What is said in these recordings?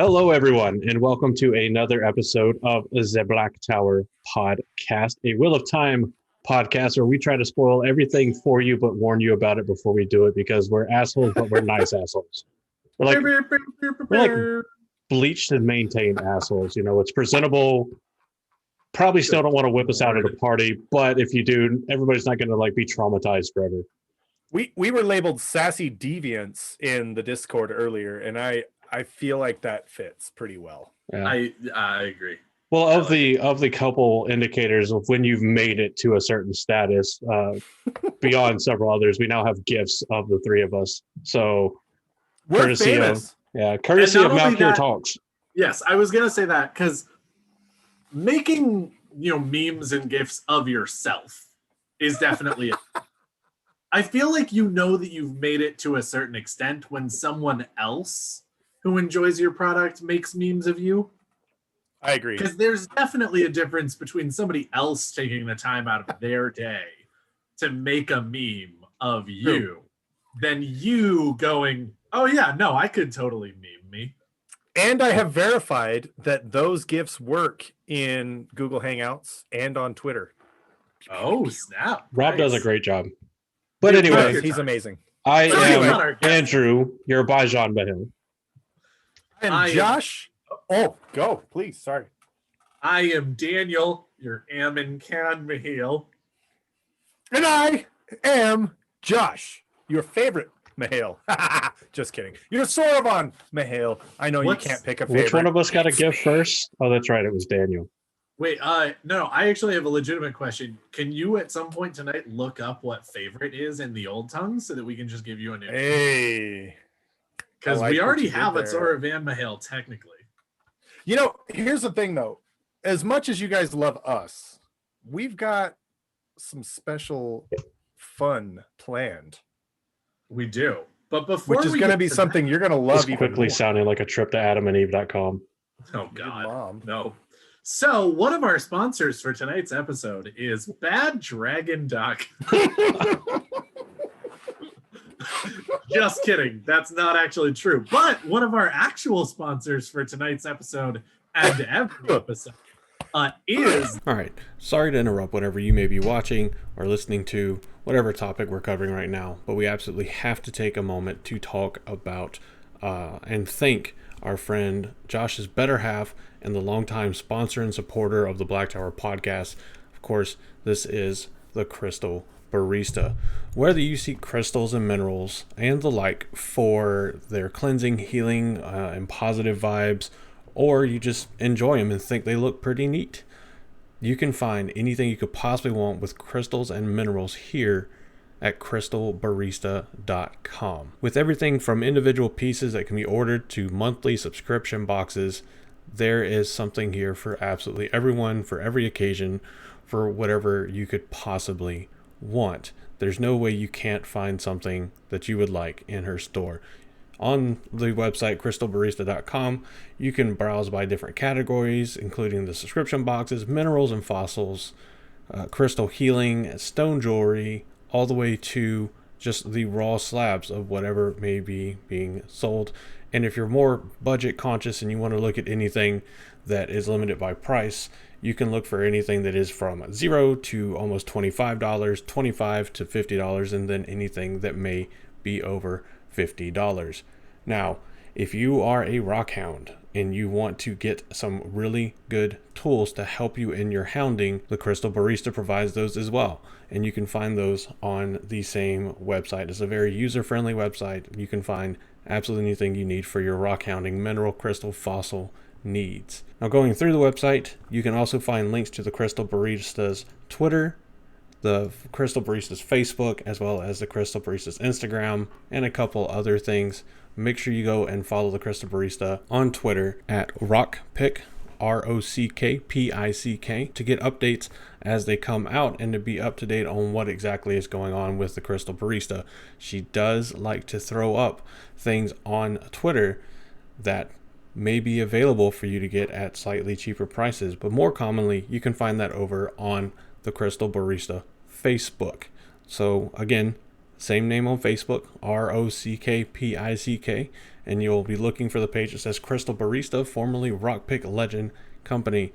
Hello, everyone, and welcome to another episode of the Black Tower Podcast, a Wheel of Time podcast where we try to spoil everything for you but warn you about it before we do it because we're assholes, but we're nice assholes. We're like bleached and maintained assholes. You know, it's presentable. Probably still don't want to whip us out at a party, but if you do, everybody's not going to be traumatized forever. We were labeled sassy deviants in the Discord earlier, and I feel like that fits pretty well. Yeah. I agree. Well, of the couple indicators of when you've made it to a certain status, beyond several others, we now have gifts of the three of us. So we're courtesy famous. Courtesy of Mouth Here Talks. Yes, I was gonna say that because making memes and gifs of yourself is definitely I feel like that you've made it to a certain extent when someone else who enjoys your product makes memes of you. I agree. Because there's definitely a difference between somebody else taking the time out of their day to make a meme of you than you going, oh yeah, no, I could totally meme me. And I have verified that those GIFs work in Google Hangouts and on Twitter. Oh, snap. Rob does a great job. But anyway, he's amazing. I am Andrew, your Bajan Bahil. And Josh. Oh, go, please. Sorry. I am Daniel, your Ammon Khan Mahil. And I am Josh, your favorite Mahil. Just kidding. You're Sorovan Mahil. I know you can't pick a favorite. Which one of us got a gift first? Oh, that's right. It was Daniel. Wait, no, I actually have a legitimate question. Can you at some point tonight look up what favorite is in the old tongue so that we can just give you a new Hey. Because we already have a Sorovan Mahil, technically. Here's the thing, though. As much as you guys love us, we've got some special fun planned. We do. But before which is going to be something you're going to love. It's quickly sounding like a trip to adamandeve.com. Oh, God. No. So, one of our sponsors for tonight's episode is Bad Dragon Duck. Just kidding. That's not actually true. But one of our actual sponsors for tonight's episode and every episode is... All right. Sorry to interrupt whatever you may be watching or listening to, whatever topic we're covering right now, but we absolutely have to take a moment to talk about and thank our friend Josh's better half and the longtime sponsor and supporter of the Black Tower podcast. Of course, this is the Crystal Barista. Whether you seek crystals and minerals and the like for their cleansing, healing, and positive vibes, or you just enjoy them and think they look pretty neat, you can find anything you could possibly want with crystals and minerals here at crystalbarista.com. With everything from individual pieces that can be ordered to monthly subscription boxes, there is something here for absolutely everyone, for every occasion, for whatever you could possibly want. There's no way you can't find something that you would like in her store. On the website crystalbarista.com, you can browse by different categories, including the subscription boxes, minerals and fossils, crystal healing, stone jewelry, all the way to just the raw slabs of whatever may be being sold. And if you're more budget conscious and you want to look at anything that is limited by price, you can look for anything that is from $0 to almost $25, $25 to $50, and then anything that may be over $50. Now, if you are a rock hound and you want to get some really good tools to help you in your hounding, the Crystal Barista provides those as well. And you can find those on the same website. It's a very user-friendly website. You can find absolutely anything you need for your rock hounding, mineral, crystal, fossil needs. Now, going through the website, you can also find links to the Crystal Barista's Twitter, the Crystal Barista's Facebook, as well as the Crystal Barista's Instagram, and a couple other things. Make sure you go and follow the Crystal Barista on Twitter at rockpick, ROCKPICK, to get updates as they come out and to be up to date on what exactly is going on with the Crystal Barista. She does like to throw up things on Twitter that may be available for you to get at slightly cheaper prices, but more commonly you can find that over on the Crystal Barista Facebook. So again, same name on Facebook, ROCKPICK, and you'll be looking for the page that says Crystal Barista, formerly Rock Pick Legend Company.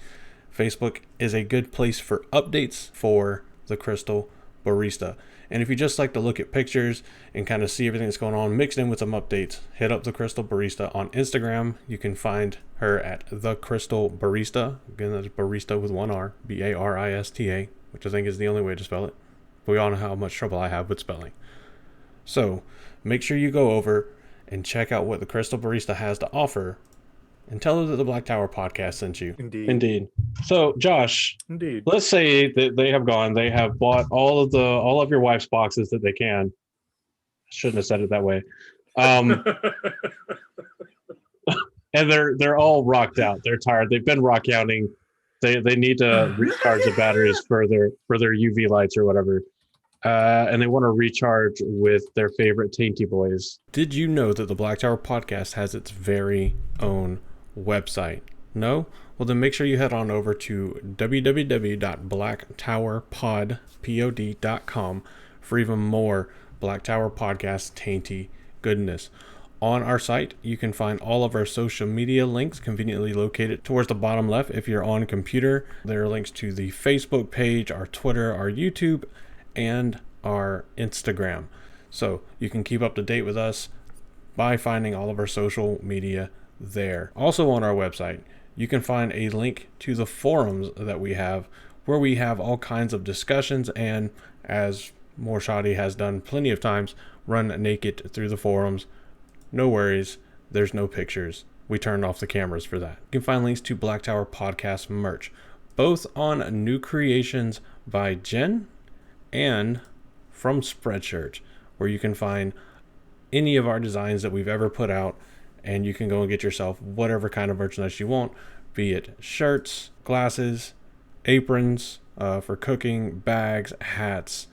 Facebook is a good place for updates for the Crystal Barista. And if you just like to look at pictures and kind of see everything that's going on mixed in with some updates, hit up the Crystal Barista on Instagram. You can find her at the Crystal Barista. Again, that's barista with one R, Barista, which I think is the only way to spell it. We all know how much trouble I have with spelling. So make sure you go over and check out what the Crystal Barista has to offer, and tell her that the Black Tower podcast sent you. Indeed. So, Josh, Indeed. let's say that they have bought all of your wife's boxes that they can. Shouldn't have said it that way. And they're all rocked out. They're tired. They've been rock outing. They need to recharge the batteries for their UV lights or whatever. And they want to recharge with their favorite Tainty boys. Did you know that the Black Tower podcast has its very own website? No? Well, then make sure you head on over to www.blacktowerpod.com for even more Black Tower podcast Tainty goodness. On our site, you can find all of our social media links conveniently located towards the bottom left. If you're on a computer, there are links to the Facebook page, our Twitter, our YouTube, and our Instagram. So you can keep up to date with us by finding all of our social media there. Also on our website, you can find a link to the forums that we have, where we have all kinds of discussions, and as Morshadi has done plenty of times, run naked through the forums. No worries, there's no pictures. We turned off the cameras for that. You can find links to Black Tower podcast merch, both on New Creations by Jen and from Spreadshirt, where you can find any of our designs that we've ever put out, and you can go and get yourself whatever kind of merchandise you want, be it shirts, glasses, aprons for cooking, bags, hats,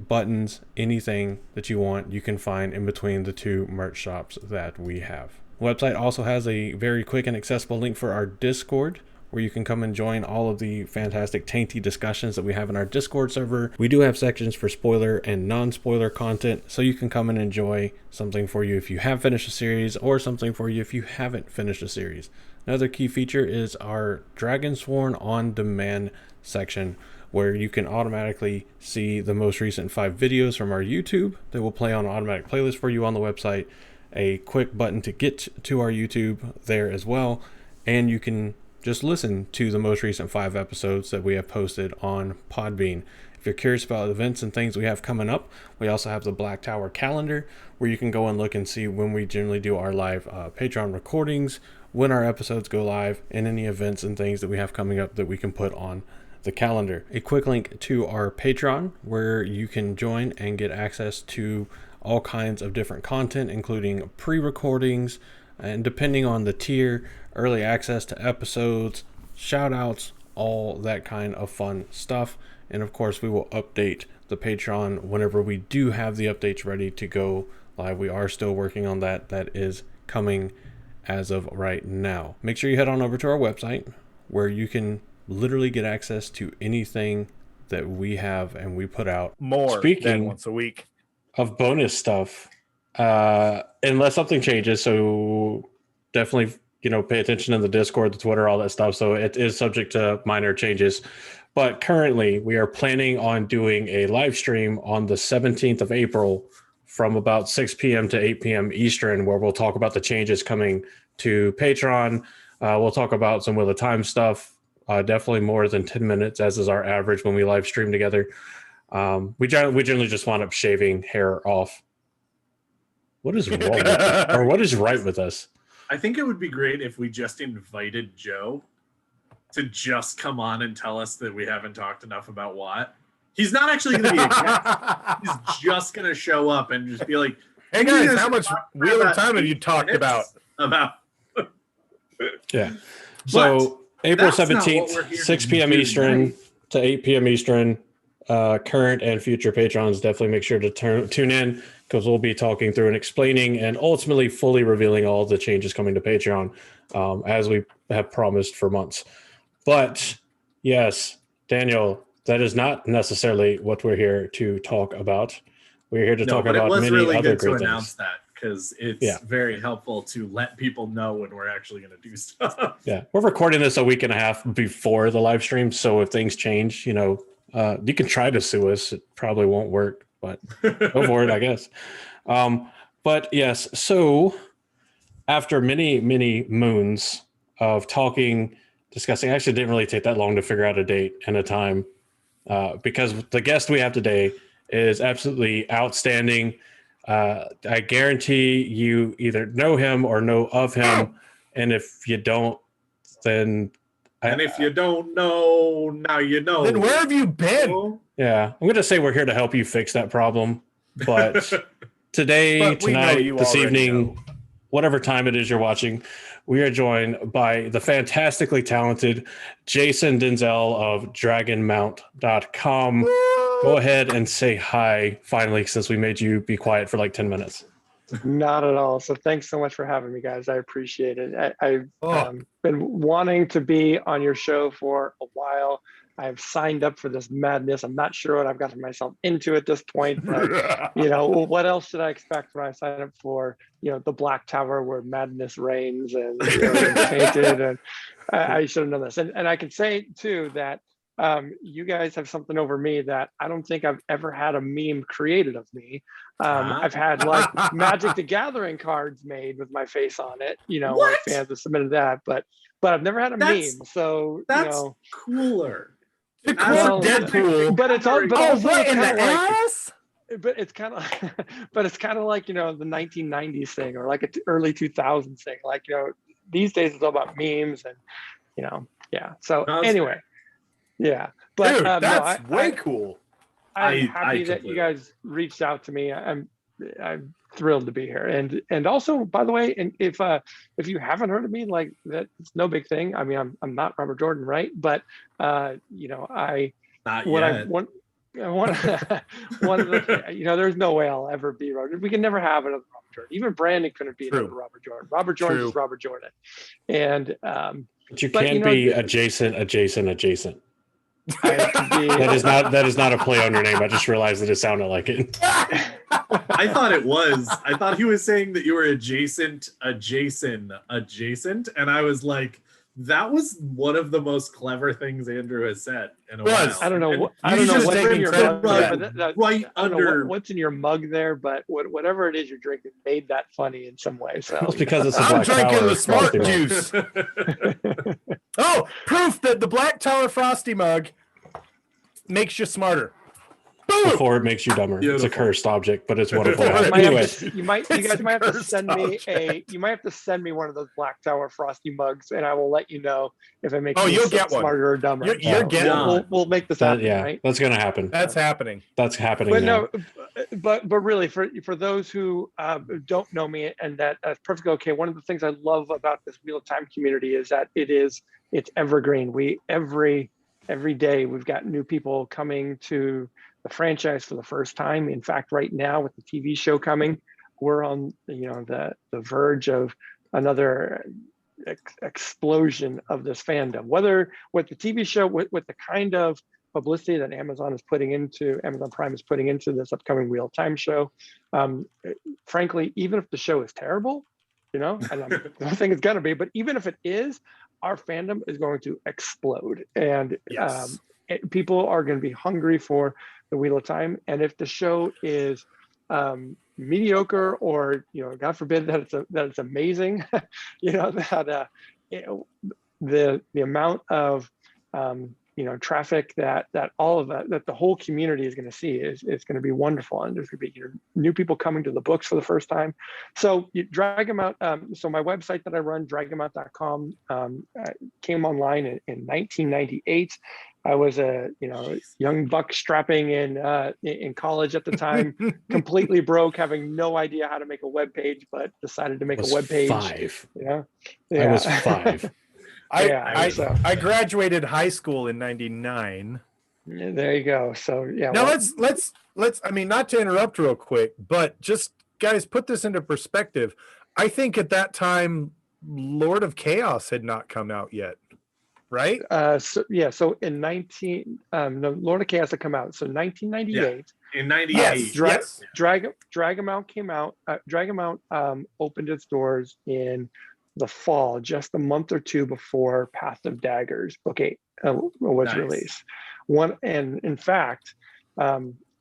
buttons, anything that you want, you can find in between the two merch shops that we have. The website also has a very quick and accessible link for our Discord, where you can come and join all of the fantastic Tainty discussions that we have in our Discord server. We do have sections for spoiler and non-spoiler content, so you can come and enjoy something for you if you have finished a series, or something for you if you haven't finished a series. Another key feature is our Dragonsworn on demand section, where you can automatically see the most recent 5 videos from our YouTube that will play on an automatic playlist for you on the website. A quick button to get to our YouTube there as well, and you can just listen to the most recent 5 episodes that we have posted on Podbean. If you're curious about events and things we have coming up, we also have the Black Tower calendar, where you can go and look and see when we generally do our live Patreon recordings, when our episodes go live, and any events and things that we have coming up that we can put on the calendar. A quick link to our Patreon, where you can join and get access to all kinds of different content, including pre-recordings, and depending on the tier, early access to episodes, shout outs, all that kind of fun stuff. And of course, we will update the Patreon whenever we do have the updates ready to go live. We are still working on that. That is coming as of right now. Make sure you head on over to our website, where you can literally get access to anything that we have and we put out. More than once a week. Of bonus stuff, unless something changes, so definitely pay attention to the Discord, the Twitter, all that stuff. So it is subject to minor changes, but currently we are planning on doing a live stream on the 17th of April from about 6 p.m. to 8 p.m. Eastern, where we'll talk about the changes coming to Patreon. We'll talk about some of the time stuff, definitely more than 10 minutes, as is our average when we live stream together. We generally just wind up shaving hair off. What is wrong with us? Or what is right with us? I think it would be great if we just invited Joe to just come on and tell us that we haven't talked enough about what. He's not actually going to be a guest. He's just going to show up and just be like, "Hey guys, how much Wheel of Time have you talked about?" Yeah. So April 17th, 6 p.m. Eastern to 8 p.m. Eastern. Current and future patrons, definitely make sure to tune in, because we'll be talking through and explaining and ultimately fully revealing all the changes coming to Patreon, as we have promised for months. But yes, Daniel, that is not necessarily what we're here to talk about. We're here to talk about many other great things. Announce that, because it's Yeah. very helpful to let people know when we're actually going to do stuff. Yeah, we're recording this a week and a half before the live stream, so if things change, you can try to sue us. It probably won't work, but go for it, I guess. But yes, so after many, many moons of talking, discussing, actually didn't really take that long to figure out a date and a time, because the guest we have today is absolutely outstanding. I guarantee you either know him or know of him, and if you don't, then and if you don't know, now you know. Then where have you been? Yeah, I'm going to say we're here to help you fix that problem, but today, But we know tonight, you this already evening, know. whatever time it is you're watching, we are joined by the fantastically talented Jason Denzel of Dragonmount.com. Go ahead and say hi, finally, since we made you be quiet for like 10 minutes. Not at all. So thanks so much for having me, guys. I appreciate it. I've been wanting to be on your show for a while. I've signed up for this madness. I'm not sure what I've gotten myself into at this point, but what else did I expect when I signed up for, the Black Tower where madness reigns and tainted, and I should have known this. And I can say too that you guys have something over me that I don't think I've ever had a meme created of me. I've had like Magic the Gathering cards made with my face on it, where fans have submitted that, but I've never had a meme. So that's cooler. Deadpool. But it's all. But also what it's in the kind of like, ass? but it's kind of, like the 1990s thing or like an early 2000s thing. Like these days it's all about memes and yeah. So anyway. Yeah, but dude, that's way cool. I'm happy that you guys reached out to me. I'm thrilled to be here, and also, by the way, and if you haven't heard of me, like that, it's no big thing. I mean, I'm not Robert Jordan, right? But one of the there's no way I'll ever be Robert. We can never have another Robert Jordan. Even Brandon couldn't be another Robert Jordan. Robert Jordan is Robert Jordan, and but you can be adjacent. That is not a play on your name. I just realized that it sounded like it. I thought it was. I thought he was saying that you were adjacent, and I was like, that was one of the most clever things Andrew has said in a while. I don't know what's in your mug there, but whatever it is you're drinking made that funny in some way. So it's because it's I'm drinking the smart juice. Oh, proof that the Black Tower Frosty mug makes you smarter. Boom! Before it makes you dumber. Beautiful. It's a cursed object, but it's wonderful. You guys might have to send me one of those Black Tower Frosty mugs, and I will let you know if it makes you smarter or dumber. You're getting one. We'll make this happen. Right? That's going to happen. That's happening. That's happening. But now. but really, for those who don't know me, and that's perfectly okay. One of the things I love about this Wheel of Time community is that it's evergreen. Every day we've got new people coming to the franchise for the first time. In fact, right now with the TV show coming, we're on the verge of another explosion of this fandom. Whether with the TV show, with the kind of publicity that Amazon Prime is putting into this upcoming Wheel of Time show, frankly, even if the show is terrible, and I don't think it's gonna be, but even if it is, our fandom is going to explode, and people are going to be hungry for the Wheel of Time. And if the show is mediocre, or God forbid that it's amazing, the amount of traffic that all of that the whole community is going to see is going to be wonderful, and there's going to be new people coming to the books for the first time. So Dragonmount, so my website that I run, Dragonmount.com, came online in 1998. I was a young buck strapping in college at the time, completely broke, having no idea how to make a web page, but decided to make a web page. 5. Yeah. I was 5. I graduated high school in '99. There you go. So yeah. Now let's. I mean, not to interrupt real quick, but just guys, put this into perspective. I think at that time, Lord of Chaos had not come out yet, right? So in Lord of Chaos had come out. So 1998. in '98. Yes, yes. Dragonmount came out. Dragonmount opened its doors in the fall, just a month or two before Path of Daggers Book 8 was Nice. released. And in fact,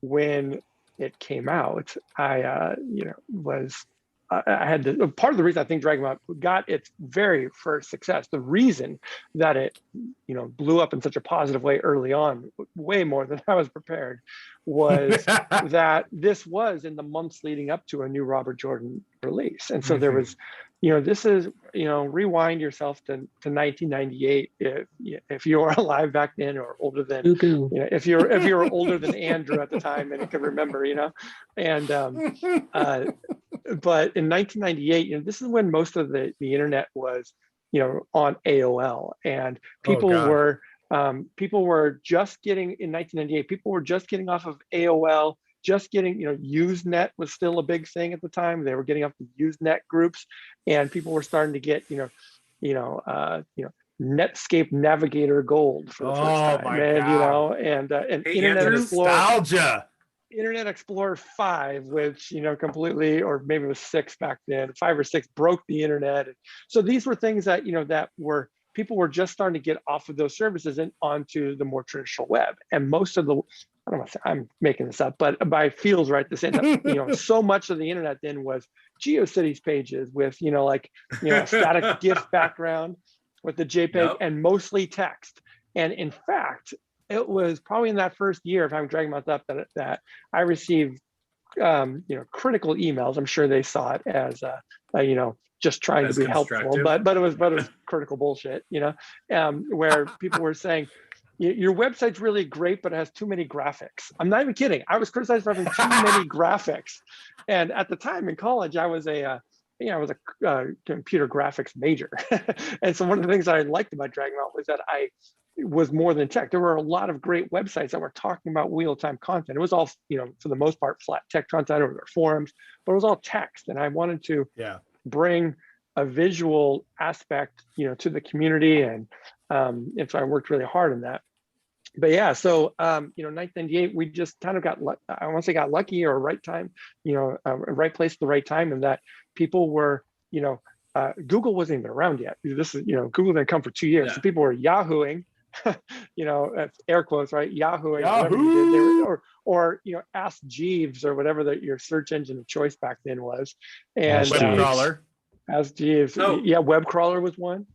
when it came out, I had to, part of the reason I think Dragonmount got its very first success, the reason that it blew up in such a positive way early on, way more than I was prepared, was that this was in the months leading up to a new Robert Jordan release. And so there was, this is, rewind yourself to 1998 if you were alive back then, or older than, if you were older than Andrew at the time and could remember, and but in 1998, this is when most of the internet was, on AOL, and people were just getting, in 1998, people were just getting off of AOL, just getting, Usenet was still a big thing at the time. They were getting up to Usenet groups, and people were starting to get, Netscape Navigator Gold for the first time, and Internet Explorer. Nostalgia. Internet Explorer 5, which completely, or maybe it was 6 back then, 5 or 6, broke the internet. So these were things that that were, people were just starting to get off of those services and onto the more traditional web. And most of the, I don't know if I'm making this up, but by feels right to say that so much of the internet then was GeoCities pages with a static GIF background with the JPEG and mostly text. And in fact, it was probably in that first year, if I'm dragging myself up, that I received, critical emails. I'm sure they saw it as, just trying to be helpful, but it was critical bullshit, where people were saying, your website's really great, but it has too many graphics. I'm not even kidding. I was criticized for having too many graphics. And at the time in college, I was a computer graphics major. And so one of the things that I liked about Dragonmount was that I was more than tech. There were a lot of great websites that were talking about wheel-time content. It was all, for the most part, flat tech content or forums, but it was all text. And I wanted to bring a visual aspect, to the community. And so I worked really hard on that. But yeah, so 1998, we just kind of got, I want to say got lucky, or right time, right place at the right time, and that people were, Google wasn't even around yet. This is, Google didn't come for 2 years. So people were Yahooing, air quotes, right? Yahooing, or Ask Jeeves, or whatever your search engine of choice back then was. And web crawler. Ask Jeeves. Yeah, web crawler was one.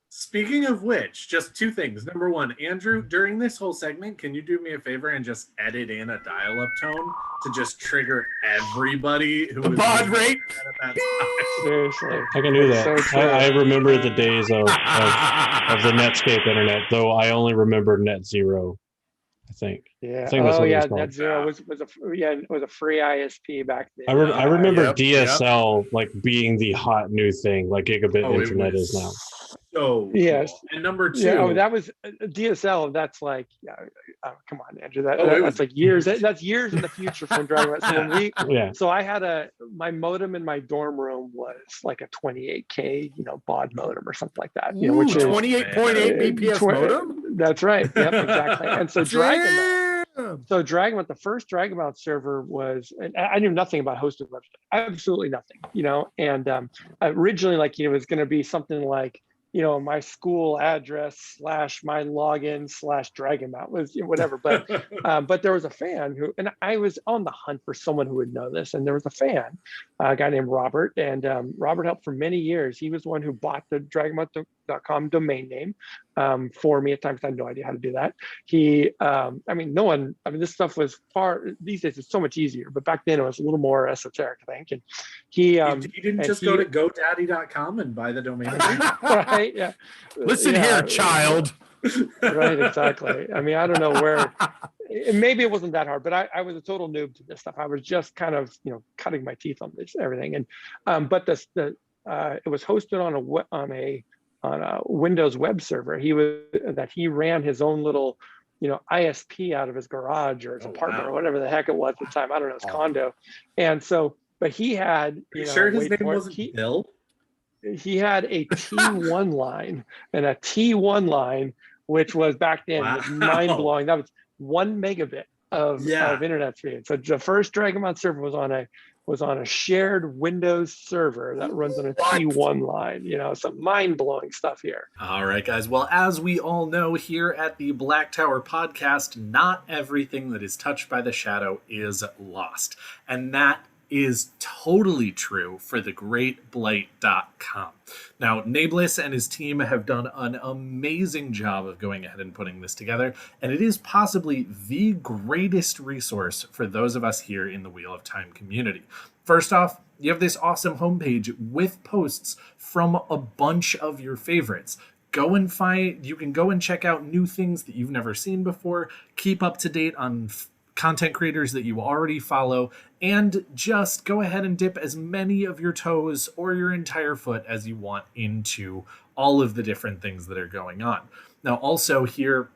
Speaking of which, just two things. Number one, Andrew, during this whole segment, can you do me a favor and just edit in a dial-up tone to just trigger everybody who was baud rate? Seriously, I can do that. So I remember the days of the Netscape internet, though I only remember Net Zero, I think. Yeah. I think that's what it was called. Net Zero was a free ISP back then. I remember DSL like being the hot new thing, like gigabit internet is now. So yes. And number two, that was DSL. That's like, come on, Andrew. That's like years. That's years in the future from Dragonmount. So I had my modem in my dorm room was like a 28K, baud modem or something like that. Which is 28.8 BPS modem. That's right. Yep, exactly. And so Dragonmount, the first Dragonmount server was, and I knew nothing about hosted websites, absolutely nothing. And originally, it was going to be something like, my school address / my login / Dragonmount was whatever. But there was a fan who, and I was on the hunt for someone who would know this. And there was a fan, a guy named Robert, and Robert helped for many years. He was the one who bought the Dragonmount.com domain name for me at times. I had no idea how to do that. This stuff was these days it's so much easier, but back then it was a little more esoteric, I think. And he didn't just go to GoDaddy.com and buy the domain name. Right. Yeah. Listen here, child. Right. Exactly. I don't know where. Maybe it wasn't that hard, but I was a total noob to this stuff. I was just kind of cutting my teeth on this everything. And but it was hosted on a Windows web server. He ran his own little ISP out of his garage or his apartment or whatever the heck it was at the time. I don't know, his condo. And so, but he had. Sure, his name wasn't Bill. He had a T1 line, and a T1 line, which was back then was mind blowing. That was 1 megabit of internet speed. So the first Dragonmount server was on a shared Windows server that runs on a T1 line. You know, some mind-blowing stuff here. All right, guys. Well, as we all know here at the Black Tower podcast, not everything that is touched by the shadow is lost. And that is totally true for the great Blight.com. Now, Nablus and his team have done an amazing job of going ahead and putting this together, and it is possibly the greatest resource for those of us here in the Wheel of Time community. First off, you have this awesome homepage with posts from a bunch of your favorites. You can go and check out new things that you've never seen before, keep up to date on content creators that you already follow, and just go ahead and dip as many of your toes or your entire foot as you want into all of the different things that are going on. Now, also here,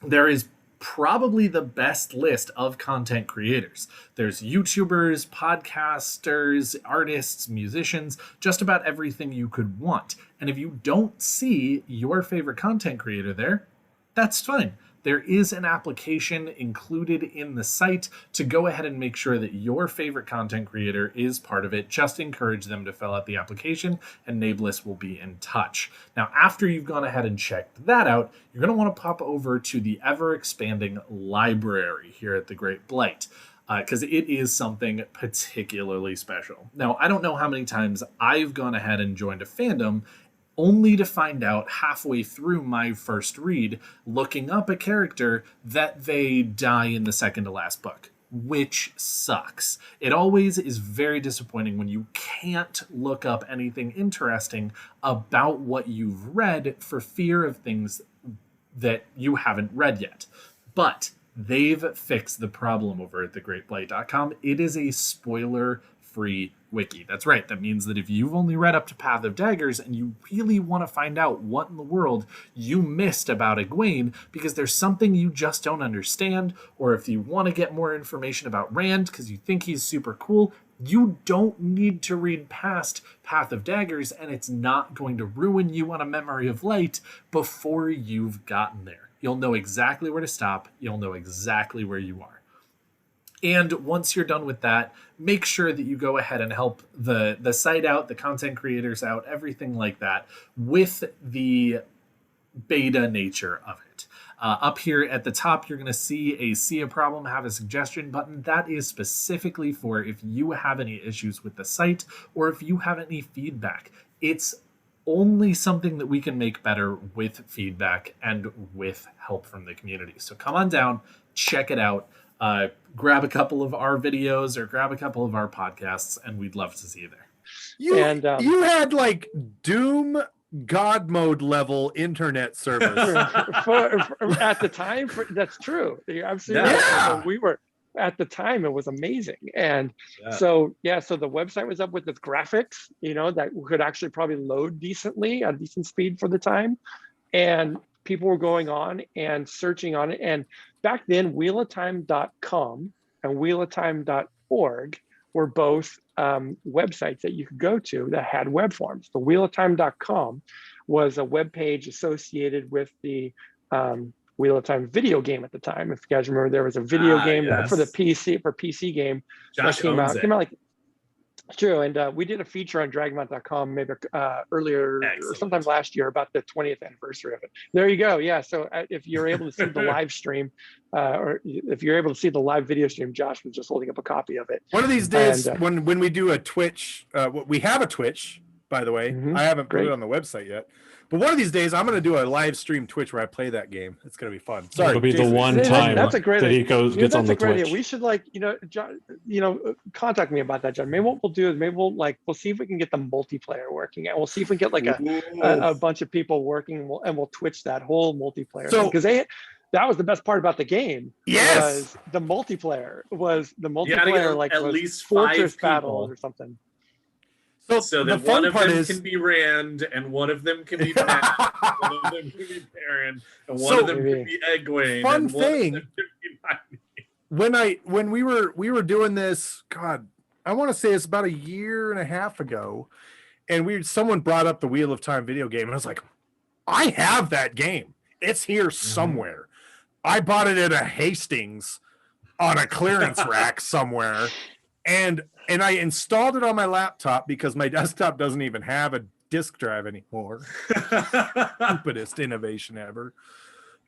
there is probably the best list of content creators. There's YouTubers, podcasters, artists, musicians, just about everything you could want. And if you don't see your favorite content creator there, that's fine. There is an application included in the site to go ahead and make sure that your favorite content creator is part of it. Just encourage them to fill out the application, and Nablus will be in touch. Now, after you've gone ahead and checked that out, you're going to want to pop over to the ever-expanding library here at the Great Blight, because it is something particularly special. Now, I don't know how many times I've gone ahead and joined a fandom only to find out halfway through my first read, looking up a character, that they die in the second to last book, which sucks. It always is very disappointing when you can't look up anything interesting about what you've read for fear of things that you haven't read yet. But they've fixed the problem over at thegreatblight.com. It is a spoiler-free wiki. That's right. That means that if you've only read up to Path of Daggers and you really want to find out what in the world you missed about Egwene because there's something you just don't understand, or if you want to get more information about Rand because you think he's super cool, you don't need to read past Path of Daggers, and it's not going to ruin you on a Memory of Light before you've gotten there. You'll know exactly where to stop. You'll know exactly where you are. And once you're done with that, make sure that you go ahead and help the site out, the content creators out, everything like that, with the beta nature of it. Up here at the top, you're going to see a problem, have a suggestion button. That is specifically for if you have any issues with the site or if you have any feedback. It's only something that we can make better with feedback and with help from the community. So come on down, check it out. Grab a couple of our videos or grab a couple of our podcasts, and we'd love to see you there. You had like Doom God mode level internet service at the time. That's true. You're absolutely right. So we were at the time. It was amazing, and so the website was up with its graphics. You know, that could actually probably load decently at decent speed for the time, and people were going on and searching on it. And back then, wheelotime.com and wheelotime.org were both websites that you could go to that had web forms. The wheelotime.com was a web page associated with the Wheel of Time video game at the time. If you guys remember, there was a video game for the PC game Josh that came owns out like true. And we did a feature on Dragonmount.com maybe earlier or sometime last year about the 20th anniversary of it. There you go. Yeah. So if you're able to see the live stream, or if you're able to see the live video stream, Josh was just holding up a copy of it. One of these days, when we do a Twitch, we have a Twitch, by the way. I haven't put it on the website yet. But one of these days, I'm going to do a live stream Twitch where I play that game. It's going to be fun. Sorry, it'll be Jason. The one time that's a great that he gets on the Twitch. Idea. We should John, contact me about that, John. Maybe what we'll do is we'll see if we can get the multiplayer working, and we'll see if we can get like a bunch of people working, and we'll Twitch that whole multiplayer because that was the best part about the game. Yes, was the multiplayer like at was least Fortress 5 people. Battles or something. So that one of them can be Rand, and one of them can be Matt, one of them can be Perrin, and one of them can be Egwene. Fun and thing, one of them can be when we were doing this, God, I want to say it's about a year and a half ago, and someone brought up the Wheel of Time video game, and I was like, I have that game. It's here somewhere. I bought it at a Hastings on a clearance rack somewhere, and I installed it on my laptop because my desktop doesn't even have a disk drive anymore. Stupidest innovation ever.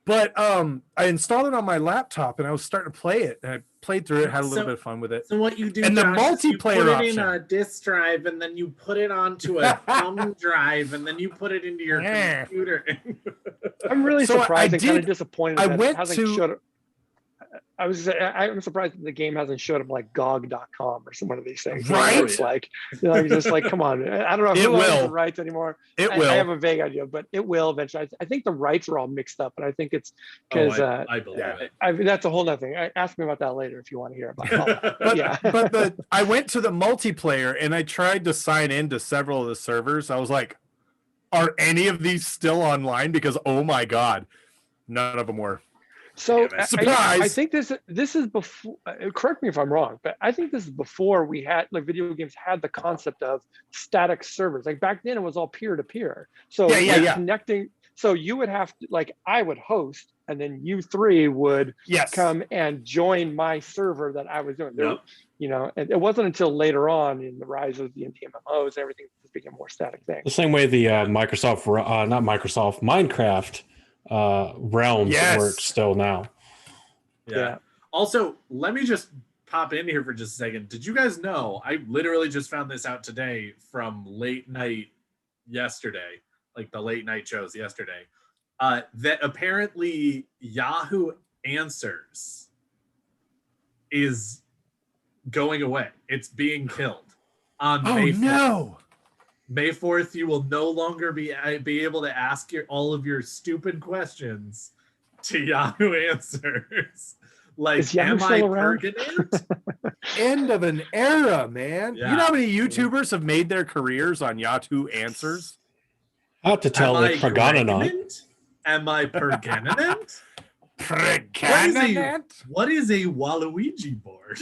But I installed it on my laptop and I was starting to play it, and I played through it, had a little bit of fun with it. So what you do, and the Josh, multiplayer you put it option in a disk drive, and then you put it onto a thumb drive, and then you put it into your computer. I'm really So surprised I and kind of did- disappointed I that went it hasn't to- showed up. I'm surprised that the game hasn't showed up like GOG.com or some one of these things. Right? It's like, just like, come on. I don't know It who owns will. the rights anymore. It I will. have a vague idea, but it will eventually. I think the rights are all mixed up, and I think it's because I believe it. that's a whole nother thing. Ask me about that later if you want to hear about it. But, Yeah. but I went to the multiplayer and I tried to sign into several of the servers. I was like, are any of these still online? Because oh my god, none of them were. So Surprise! I think this is before. Correct me if I'm wrong, but I think this is before we had like video games had the concept of static servers. Like back then, it was all peer to peer. So Yeah. connecting. So you would have to like I would host, and then you three would come and join my server that I was doing. Yep. You know, and it wasn't until later on in the rise of the MMOs, everything became a more static thing. The same way the Minecraft realms work still now. Yeah. Also, let me just pop in here for just a second. Did you guys know? I literally just found this out today from late night yesterday, like the late night shows yesterday, that apparently Yahoo Answers is going away. It's being killed on May 4th. No. May 4th, you will no longer be able to ask all of your stupid questions to Yahoo Answers. Like, Is Yahoo am I still around? Pergonant? End of an era, man. Yeah. You know how many YouTubers have made their careers on Yahoo Answers? I have to tell Am that I Pergonant. Pregnant? Am I Pergonant? Pregnant? What is a Waluigi board?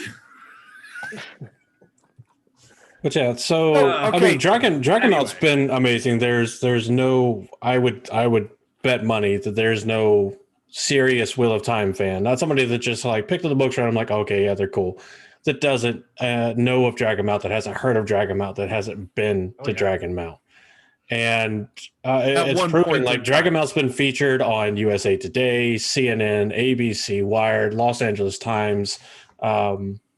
But yeah, so okay. I mean, Dragonmount's been amazing. There's no, I would bet money that there's no serious Wheel of Time fan, not somebody that just like picked up the books, right? I'm like, okay, yeah, they're cool. That doesn't know of Dragonmount, that hasn't heard of Dragonmount, that hasn't been to Dragonmount. And it's proven like Dragonmount's been featured on USA Today, CNN, ABC, Wired, Los Angeles Times,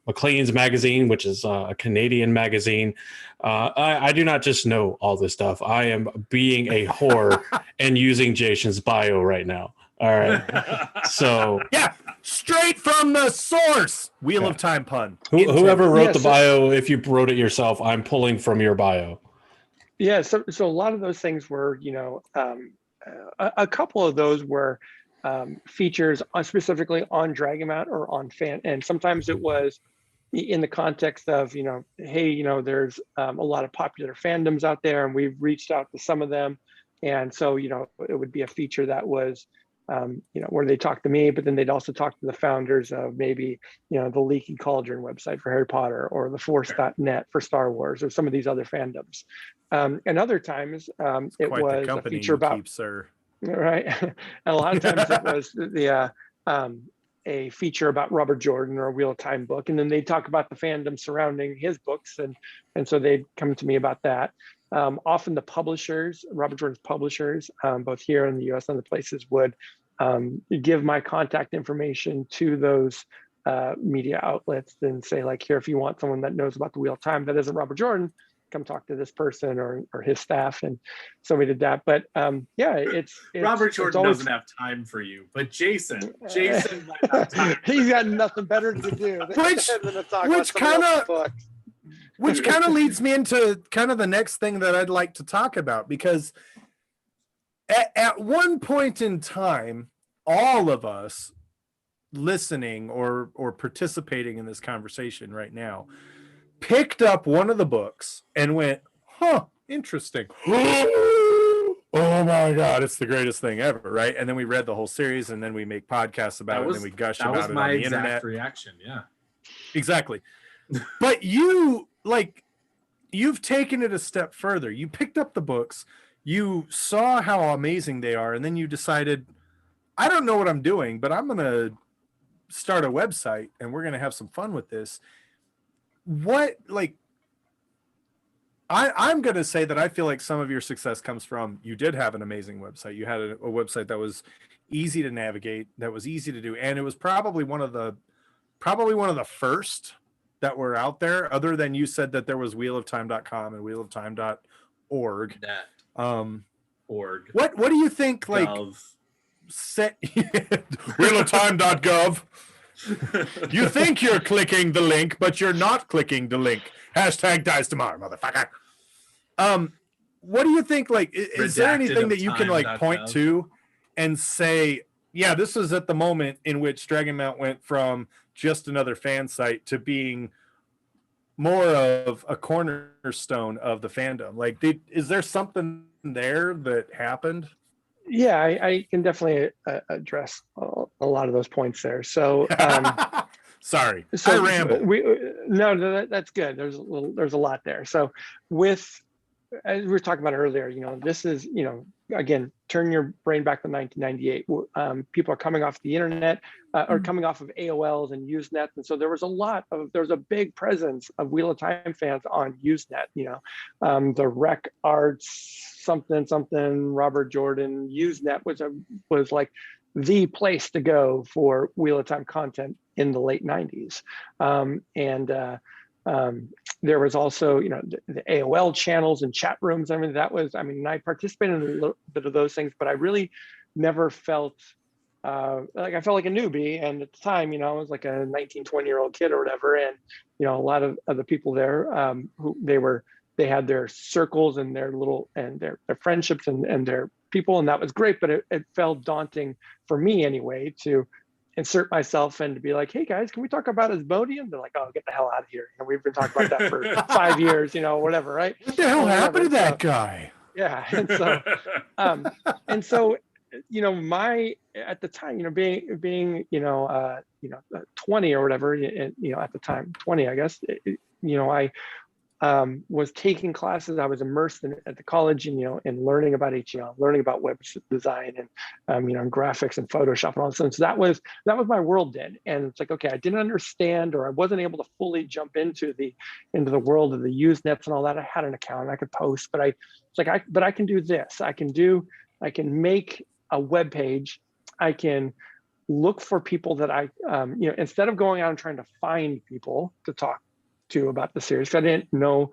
Maclean's magazine, which is a Canadian magazine. I do not just know all this stuff. I am being a whore and using Jason's bio right now. All right. So yeah, straight from the source. Wheel of Time pun. Whoever wrote the bio, if you wrote it yourself, I'm pulling from your bio. Yeah. So a lot of those things were, a couple of those were features specifically on Dragonmount or on fan, and sometimes it was in the context of hey, there's a lot of popular fandoms out there, and we've reached out to some of them, and so it would be a feature that was where they talk to me, but then they'd also talk to the founders of maybe the Leaky Cauldron website for Harry Potter, or the Force.net for Star Wars, or some of these other fandoms, and other times it was a feature about right. And a lot of times it was a feature about Robert Jordan or a Wheel of Time book, and then they talk about the fandom surrounding his books, and so they'd come to me about that. Often the publishers, Robert Jordan's publishers, both here in the U.S. and other places, would give my contact information to those media outlets and say, like, here, if you want someone that knows about the Wheel of Time that isn't Robert Jordan, come talk to this person or his staff. And so we did that. But it's Robert Jordan always doesn't have time for you, but Jason might have time. He's got nothing better to do than to talk about someone else's books. Which kind of leads me into kind of the next thing that I'd like to talk about, because at one point in time, all of us listening or participating in this conversation right now picked up one of the books and went, interesting. Oh my God, it's the greatest thing ever, right? And then we read the whole series, and then we make podcasts about it, and then we gush about it on the internet. That was my exact reaction, yeah. Exactly. But you've taken it a step further. You picked up the books, you saw how amazing they are, and then you decided, I don't know what I'm doing, but I'm going to start a website and we're going to have some fun with this. What, like, I'm going to say that I feel like some of your success comes from, you did have an amazing website. You had a website that was easy to navigate, that was easy to do. And it was probably one of the first that were out there, other than you said that there was wheeloftime.com and wheeloftime.org. Org. What do you think, like, set wheeloftime.gov? You think you're clicking the link, but you're not clicking the link. Hashtag dies tomorrow, motherfucker. What do you think, like, is there anything that you can, like, point to and say, yeah, this is at the moment in which Dragonmount went from just another fan site to being more of a cornerstone of the fandom? Like, is there something there that happened? Yeah, I can definitely address a lot of those points there. So, sorry, so I ramble. No, that's good. There's a lot there. So, as we were talking about earlier, you know, this is, you know, again, turn your brain back to 1998. People are coming off the internet or coming off of AOLs and Usenet. And so there was a big presence of Wheel of Time fans on Usenet, you know, the Rec Arts, something, Robert Jordan, Usenet was like the place to go for Wheel of Time content in the late 90s. There was also, you know, the AOL channels and chat rooms. I mean, I participated in a little bit of those things, but I really never felt like I felt like a newbie. And at the time, you know, I was like a 19, 20-year-old kid or whatever. And, you know, a lot of the people there they had their circles and their friendships and their people. And that was great, but it felt daunting for me anyway, to insert myself and to be like, hey guys, can we talk about Asmodean? They're like, oh, get the hell out of here. And we've been talking about that for 5 years, you know, whatever, right? What the hell happened to that guy? Yeah. And so, you know, at the time, you know, being, 20 or whatever, you know, at the time, 20, I guess, you know, I was taking classes. I was immersed at the college and, you know, and learning about HTML, learning about web design and, you know, graphics and Photoshop and all this. So that was my world then. And it's like, okay, I didn't understand, or I wasn't able to fully jump into the world of the Usenets and all that. I had an account and I could post, but I can do this. I can make a web page. I can look for people that you know, instead of going out and trying to find people to talk to about the series. I didn't know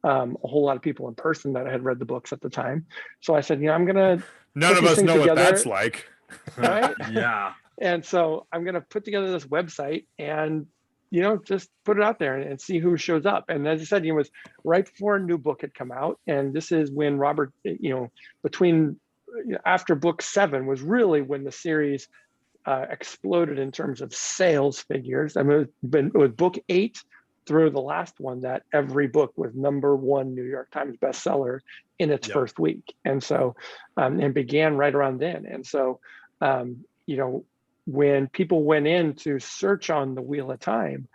a whole lot of people in person that I had read the books at the time. So I said, you know, I'm going to none of us know what that's like. Right? Yeah. And so I'm going to put together this website and, you know, just put it out there and see who shows up. And as I said, it was right before a new book had come out. And this is when Robert, you know, after book 7 was really when the series exploded in terms of sales figures. I mean, it was book 8 through the last one that every book was #1 New York Times bestseller in its first week. And so, and began right around then. And so, you know, when people went in to search on the Wheel of Time,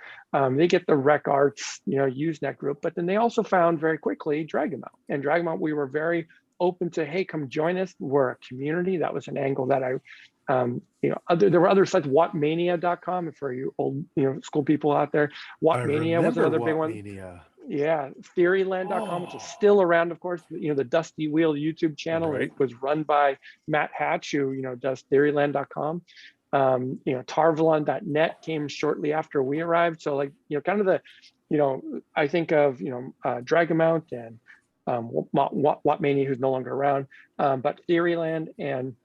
they get the Rec Arts, you know, Usenet group, but then they also found very quickly Dragonmount. And Dragonmount, we were very open to, hey, come join us. We're a community. That was an angle that you know, there were other sites, whatmania.com, for you old, you know, school people out there. Whatmania was another big one. Yeah, theoryland.com, which is still around, of course. You know, the Dusty Wheel YouTube channel, right, was run by Matt Hatch, who, you know, does theoryland.com. You know, tarvalon.net came shortly after we arrived. So, like, you know, kind of the, you know, I think of, you know, Dragonmount and Whatmania, who's no longer around, but Theoryland and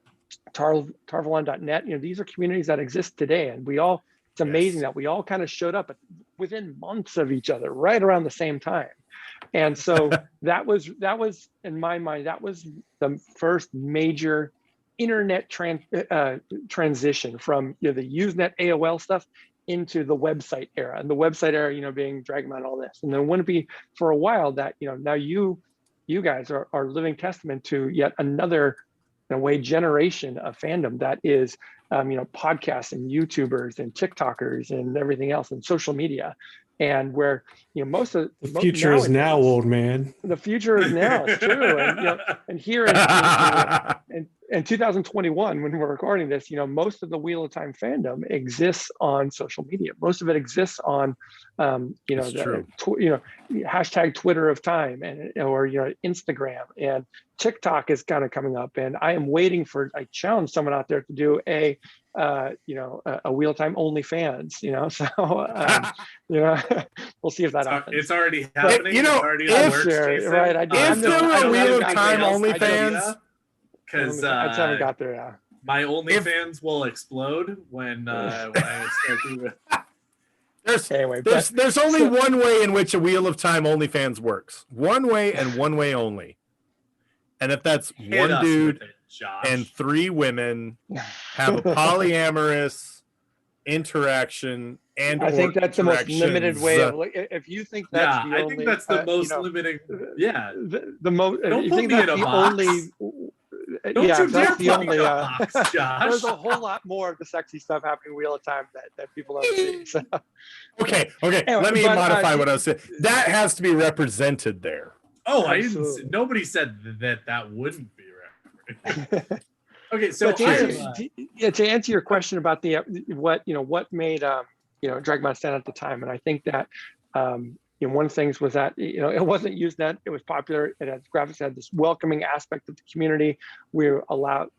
tarvalon.net, you know, these are communities that exist today. And it's amazing that we all kind of showed up within months of each other, right around the same time. And so that was, in my mind, that was the first major internet transition from, you know, the Usenet AOL stuff into the website era, and the website era, you know, being Dragonmount, all this. And then wouldn't it be for a while that, you know, now you guys are living testament to yet another, in a way, generation of fandom that is, you know, podcasts and YouTubers and TikTokers and everything else, and social media. And where, you know, most of the future is now, old man. The future is now. It's true. And, you know, and here in 2021, when we're recording this, most of the Wheel of Time fandom exists on social media. Most of it exists on, hashtag Twitter of Time or Instagram, and TikTok is kind of coming up. And I am waiting I challenge someone out there to do a Wheel of Time OnlyFans. We'll see if that happens. It's already happening. It's already in the works, Jason. Right. Is there a Wheel of Time OnlyFans? Because I just haven't got there. Yeah. My OnlyFans will explode when I start doing it. There's only one way in which a Wheel of Time OnlyFans works. One way and one way only. And if that's one dude and 3 women have a polyamorous interaction, and I think that's the most limited way of. If you think that's I think that's the most limiting. Yeah, the most. Don't put me in a box. Don't you dare put me in a box, Josh. There's a whole lot more of the sexy stuff happening in Wheel of Time that people don't see. So. Okay. Anyway, let me modify what I was saying. That has to be represented there. Oh, nobody said that wouldn't be represented. Okay, so to answer your question about what made Dragonmount stand at the time, and I think that one of the things was that it wasn't Usenet, it was popular. It had graphics, it had this welcoming aspect of the community. We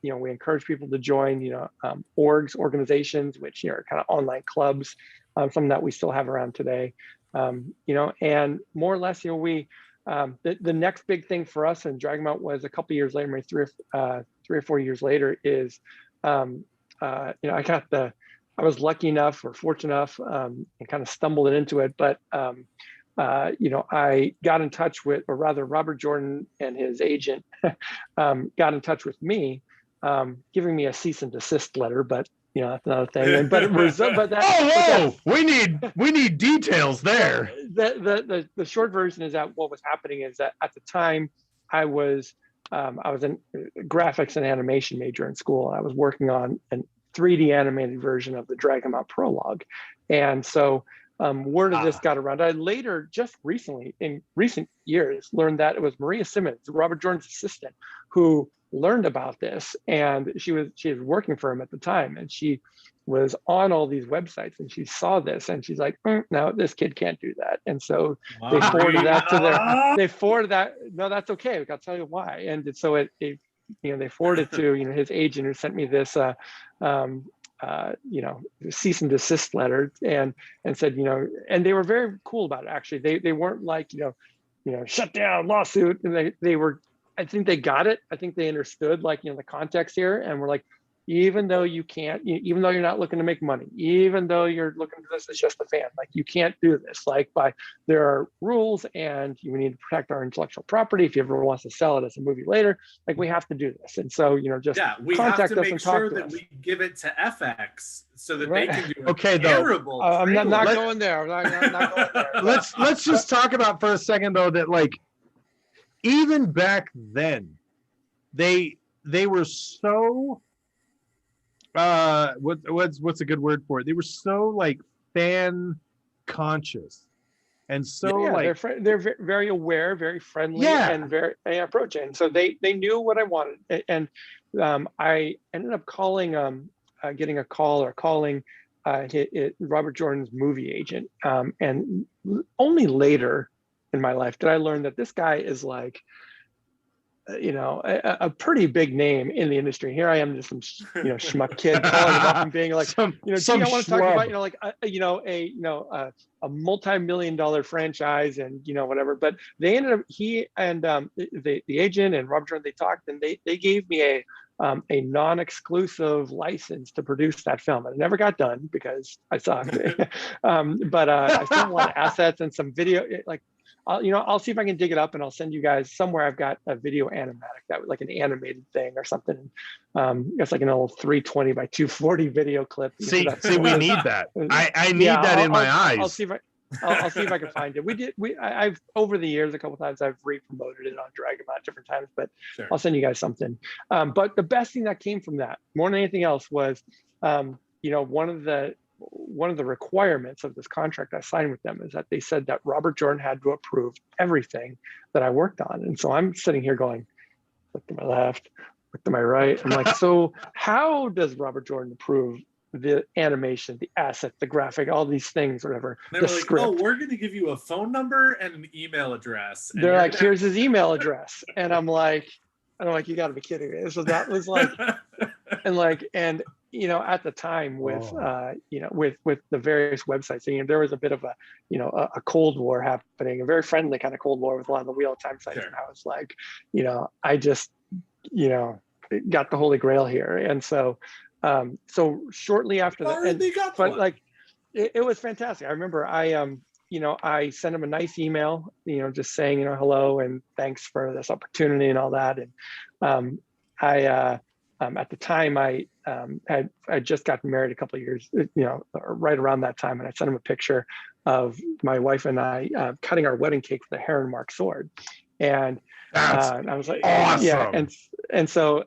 encourage people to join organizations, which are kind of online clubs, something that we still have around today. And more or less, the next big thing for us in Dragonmount was a couple years later, maybe 3 or 4 years later, is I was lucky enough or fortunate enough and kind of stumbled into it, but I got in touch with, or rather Robert Jordan and his agent got in touch with me, giving me a cease and desist letter, but that's another thing. We need details there. The short version is that what was happening is that at the time I was a graphics and animation major in school. I was working on a 3D animated version of the Dragonmount prologue, and so word of this got around. I later, just recently, in recent years, learned that it was Maria Simmons, Robert Jordan's assistant, who learned about this, and she was working for him at the time, and she was on all these websites, and she saw this, and she's like, no, this kid can't do that. And so they forwarded that to no, that's okay, I'll tell you why. And so they forwarded to his agent, who sent me this cease and desist letter, and said, and they were very cool about it. Actually, they weren't like, shut down, lawsuit. And they were, I think they got it. I think they understood the context here, and were like, even though you can't, even though you're not looking to make money, even though you're looking for this as just a fan, you can't do this. There are rules, and we need to protect our intellectual property. If you ever wants to sell it as a movie later, we have to do this. And so, just we have to make sure that we give it to FX so that they can do terrible. I'm not going there. I'm not going there. Let's just talk about for a second though that even back then, they were so. What's a good word for it? They were so fan conscious, and so they're very aware, very friendly, and very approaching. And so they knew what I wanted, and I ended up calling, getting a call or calling Robert Jordan's movie agent, and only later in my life did I learn that this guy is a pretty big name in the industry. Here I am, just some schmuck kid calling him up and being like, I want to talk about a multi-million-dollar franchise and whatever. But they ended up, he and the agent and Robert Jordan, they talked, and they gave me a non-exclusive license to produce that film. And it never got done because I sucked. But I still have a lot of assets and some video. I'll see if I can dig it up, and I'll send you guys somewhere. I've got a video animatic that an animated thing or something. It's an old 320 by 240 video clip. See, we need that. I need that in my eyes. I'll see if I can find it. I've over the years a couple times I've re-promoted it on Dragonmount different times, but sure. I'll send you guys something. But the best thing that came from that, more than anything else, was one of the requirements of this contract I signed with them is that they said that Robert Jordan had to approve everything that I worked on. And so I'm sitting here going, look to my left, What am I right? I'm like, so how does Robert Jordan approve the animation, the assets, the graphic, all these things, whatever, They the were like, script? oh, we're going to give you a phone number and an email address. And They're you're like, gonna here's his email address. And I'm like, you gotta be kidding me. So that was like, and you know, at the time with you know, with the various websites, you know, there was a bit of a, you know, a cold war happening, a very friendly kind of cold war with a lot of the Wheel of Time sites. Sure. And I was like, you know, I just, you know, got the holy grail here. And so so shortly after that, but like it was fantastic. I remember you know, I sent him a nice email, you know, just saying, you know, hello and thanks for this opportunity and all that. And at the time I just gotten married a couple of years, you know, right around that time. And I sent him a picture of my wife and I cutting our wedding cake with a heron mark sword. And I was like, awesome. Yeah. And so,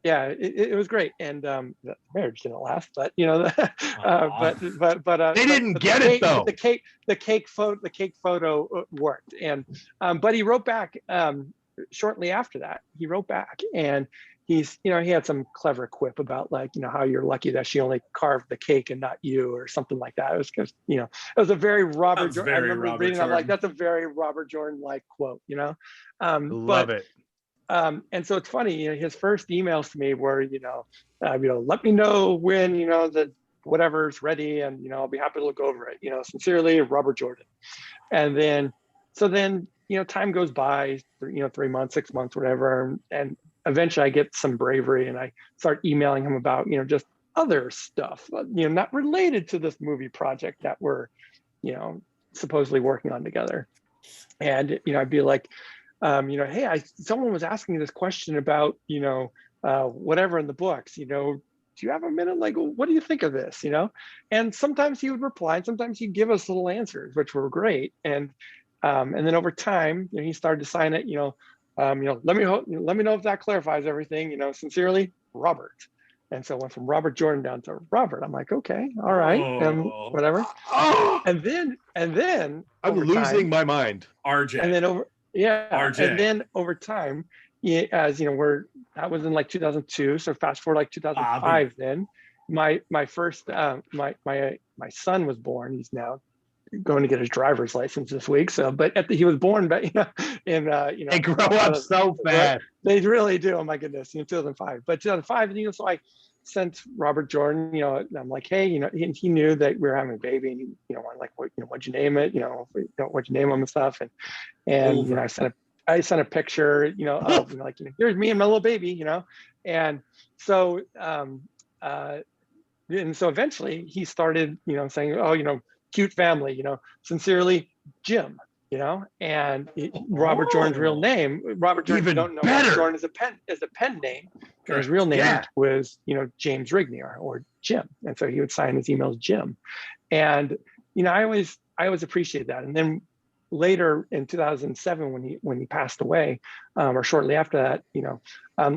yeah, it was great, and the marriage didn't last, but you know, but they didn't get it though. The cake photo worked, and but he wrote back shortly after that. He wrote back, and he's, you know, he had some clever quip about like, you know, how you're lucky that she only carved the cake and not you, or something like that. It was because, you know, it was a very Robert Jordan. I remember reading, I'm like, that's a very Robert Jordan like quote, you know. Love it. And so it's funny, you know, his first emails to me were, you know, let me know when, you know, the whatever's ready, and, you know, I'll be happy to look over it, you know, sincerely, Robert Jordan. And then, you know, time goes by, you know, 3 months, 6 months, whatever. And eventually I get some bravery and I start emailing him about, you know, just other stuff, you know, not related to this movie project that we're, you know, supposedly working on together. And, you know, I'd be like, you know, hey, someone was asking me this question about, you know, whatever in the books, you know, do you have a minute? Like, what do you think of this? You know, and sometimes he would reply, and sometimes he'd give us little answers, which were great. And then over time, you know, he started to sign it, you know, let me know if that clarifies everything, you know, sincerely, Robert. And so it went from Robert Jordan down to Robert. I'm like, okay, all right, whatever. And then I'm losing my mind. RJ. And then RJ. and then over time, as you know, that was in like 2002. So fast forward like 2005. Then my first my son was born. He's now going to get his driver's license this week. So, but he was born, but you know, in you know, they grow up so fast. They really do. Oh my goodness, you know, 2005. But 2005, you know, so I sent Robert Jordan, you know, and I'm like, hey, you know, he knew that we were having a baby, and he, you know, like, what, you know, what'd you name it? You know, what'd you name him and stuff, and you know, I sent a picture, you know, of, you know, like, you know, here's me and my little baby, you know, and so eventually he started, you know, saying, oh, you know, cute family, you know, sincerely, Jim, you know, and Robert Jordan's real name, Robert Jordan, even don't know, better. Jordan is a pen name. And his real name was, you know, James Rignier, or Jim, and so he would sign his emails Jim. And you know, I always appreciate that. And then later in 2007, when he passed away, or shortly after that, you know,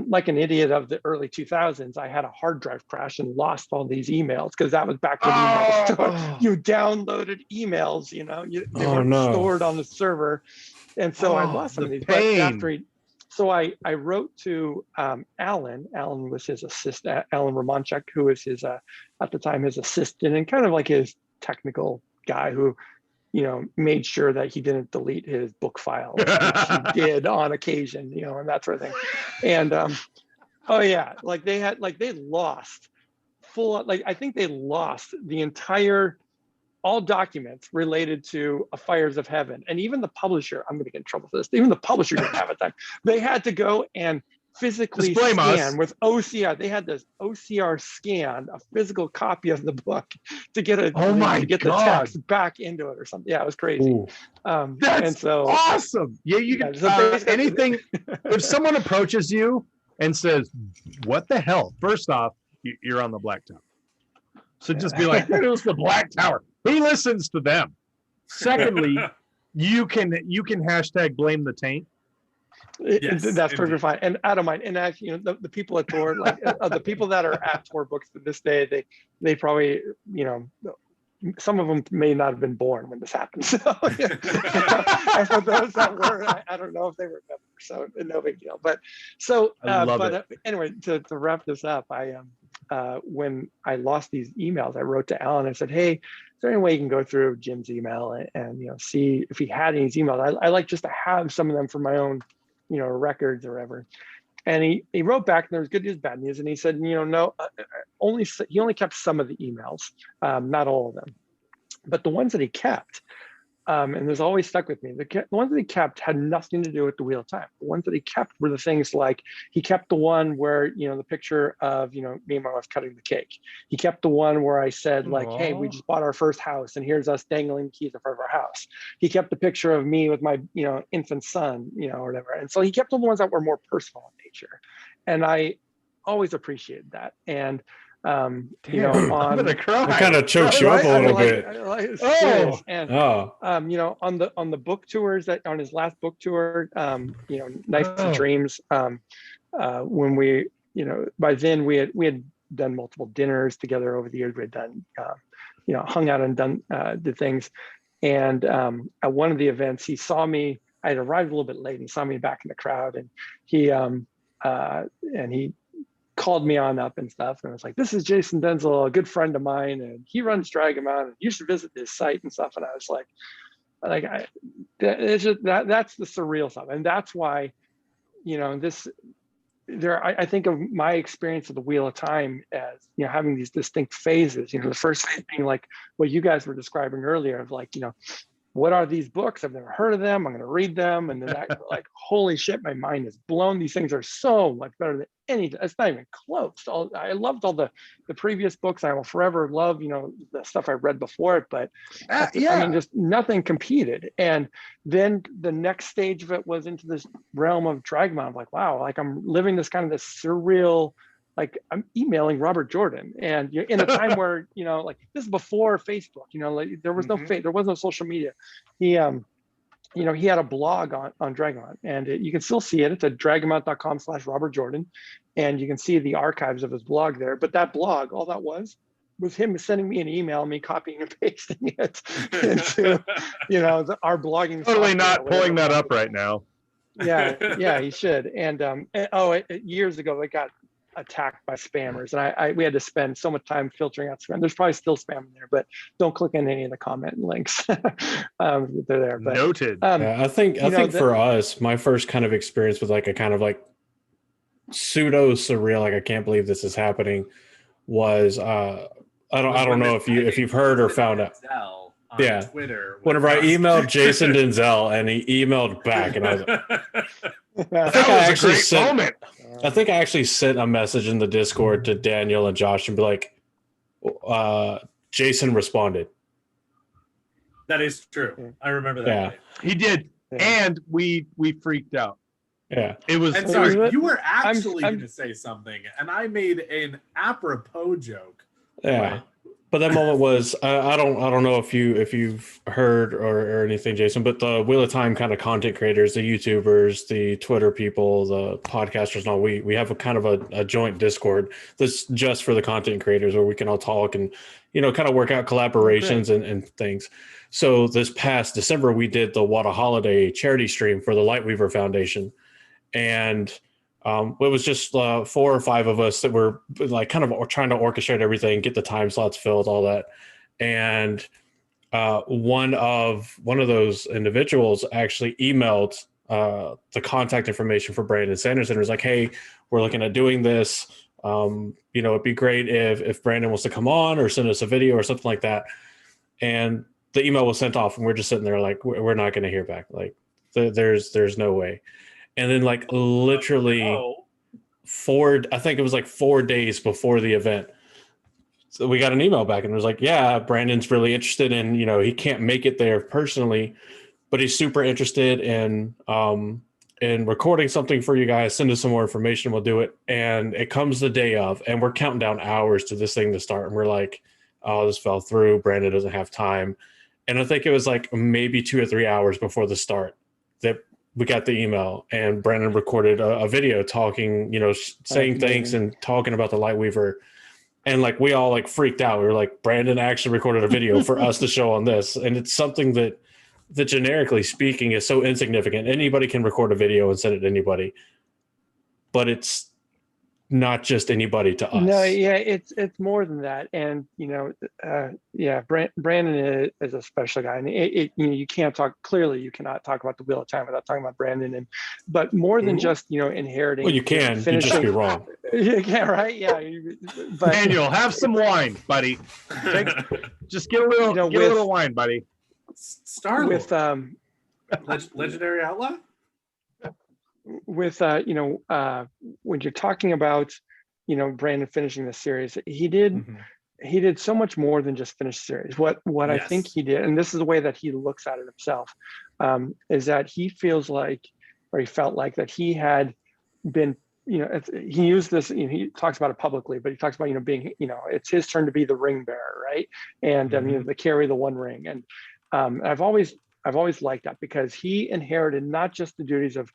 like an idiot of the early 2000s, I had a hard drive crash and lost all these emails, because that was back when you downloaded emails, you know, they weren't stored on the server, and so I lost some of these. But after so I wrote to Alan. Alan was his assistant, Alan Romanchuk, who was his at the time his assistant and kind of like his technical guy, who, you know, made sure that he didn't delete his book files, which he did on occasion, you know, and that sort of thing. And oh yeah, like they lost I think they lost the entire, all documents related to A Fires of Heaven. And even the publisher, I'm going to get in trouble for this, even the publisher didn't have it time. They had to go and physically scan with OCR. They had this OCR scan, a physical copy of the book, to get the text back into it or something. Yeah, it was crazy. That's and so awesome. Yeah, you can anything. If someone approaches you and says, "What the hell?" First off, you're on the Black Tower. So just be like, "Who's the Black Tower? Who listens to them?" Secondly, you can hashtag blame the taint. Yes, that's perfectly fine. And I don't mind. And actually, you know, the people at Tor, like the people that are at Tor Books to this day, they probably, you know, some of them may not have been born when this happened. So, and for those that were, I don't know if they remember, so no big deal. But so, anyway, to wrap this up, when I lost these emails, I wrote to Alan and said, hey, is there any way you can go through Jim's email and see if he had any emails? I like just to have some of them for my own, records or whatever. And he wrote back, and there was good news, bad news. And he said, no, he only kept some of the emails, not all of them. But the ones that he kept, and there's always stuck with me, the ones that he kept had nothing to do with the Wheel of Time. The ones that he kept were the things like, he kept the one where, the picture of, me and my wife cutting the cake. He kept the one where I said like, hey, we just bought our first house and here's us dangling the keys in front of our house. He kept the picture of me with my, infant son, or whatever. And so he kept all the ones that were more personal in nature. And I always appreciated that. And I'm gonna cry. It kind of chokes you up a little bit. On the book tours, that on his last book tour, Nights of Dreams, when we, by then we had done multiple dinners together over the years. We had done, hung out and done the things. And at one of the events, he saw me. I had arrived a little bit late, and he saw me back in the crowd, and he called me on up and stuff, and I was like, this is Jason Denzel, a good friend of mine, and he runs Dragonmount, and you should visit this site and stuff. And I was like it's just that's the surreal stuff. And that's why, I think of my experience of the Wheel of Time as, having these distinct phases. The first phase being like what you guys were describing earlier of like, what are these books? I've never heard of them. I'm going to read them. And then that, like, holy shit, my mind is blown. These things are so much better than anything. It's not even close. I loved all the previous books. I will forever love, the stuff I read before it, but I mean, just nothing competed. And then the next stage of it was into this realm of Dragonmount. I'm like, wow, like I'm living this kind of this surreal, like I'm emailing Robert Jordan, and in a time where, like this is before Facebook, like there was no there was no social media. He, he had a blog on Dragonmount, and you can still see it. It's at dragonmount.com/Robert Jordan. And you can see the archives of his blog there. But that blog, all that was him sending me an email, me copying and pasting it into, our blogging. Totally not pulling that up right now. Yeah, he should. And years ago, it got attacked by spammers, and we had to spend so much time filtering out spam. There's probably still spam in there, but don't click on any of the comment links. They're there. But, noted. I think for us, my first kind of experience with like a kind of like pseudo surreal, like I can't believe this is happening, was I don't know if you've heard or found out. On Twitter. Whenever I emailed Jason Denzel and he emailed back, and I was like, I think I actually sent a message in the Discord to Daniel and Josh and be like, Jason responded. That is true. I remember that. Yeah, he did. Yeah. And we freaked out. Yeah. It was. And sorry, you were actually going to say something, and I made an apropos joke. Yeah. But that moment was I don't know if you've heard or anything, Jason, but the Wheel of Time kind of content creators, the YouTubers, the Twitter people, the podcasters, and all, we have a kind of a joint Discord that's just for the content creators where we can all talk and kind of work out collaborations and things. So this past December we did the What a Holiday charity stream for the Lightweaver Foundation, and it was just 4 or 5 of us that were like kind of trying to orchestrate everything, get the time slots filled, all that. And one of those individuals actually emailed the contact information for Brandon Sanderson. It was like, hey, we're looking at doing this. It'd be great if Brandon wants to come on or send us a video or something like that. And the email was sent off, and we're just sitting there like, we're not going to hear back. Like there's no way. And then like literally 4 days before the event, so we got an email back and it was like, yeah, Brandon's really interested in, he can't make it there personally, but he's super interested in recording something for you guys. Send us some more information. We'll do it. And it comes the day of, and we're counting down hours to this thing to start. And we're like, oh, this fell through. Brandon doesn't have time. And I think it was like maybe 2 or 3 hours before the start that we got the email, and Brandon recorded a video talking, saying thanks and talking about the Lightweaver And like we all like freaked out. We were like, Brandon actually recorded a video for us to show on this. And it's something that generically speaking is so insignificant. Anybody can record a video and send it to anybody. But it's not just anybody to us. No, yeah, it's more than that. And yeah, Brandon is a special guy, and you can't talk clearly. You cannot talk about the Wheel of Time without talking about Brandon. But more than just inheriting. Well, you can. You just be wrong. You can, right? Yeah. But Daniel, have some wine, buddy. Just get a little wine, buddy. Star with legendary outlaw. With when you're talking about Brandon finishing the series, he did so much more than just finish the series. What I think he did, and this is the way that he looks at it himself, is that he feels like, or he felt like, that he had been, he used this, he talks about it publicly, but he talks about being, it's his turn to be the ring bearer, right? And to carry the one ring. And I've always liked that, because he inherited not just the duties of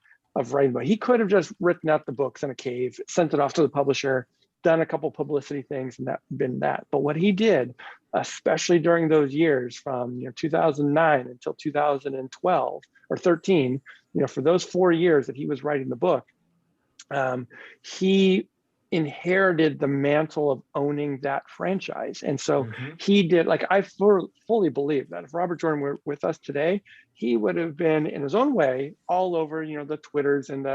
writing, but he could have just written out the books in a cave, sent it off to the publisher, done a couple publicity things, and that been that. But what he did, especially during those years from 2009 until 2012 or 13, for those 4 years that he was writing the book, he inherited the mantle of owning that franchise. And so he did, like, I fully believe that if Robert Jordan were with us today, he would have been, in his own way, all over, the Twitters and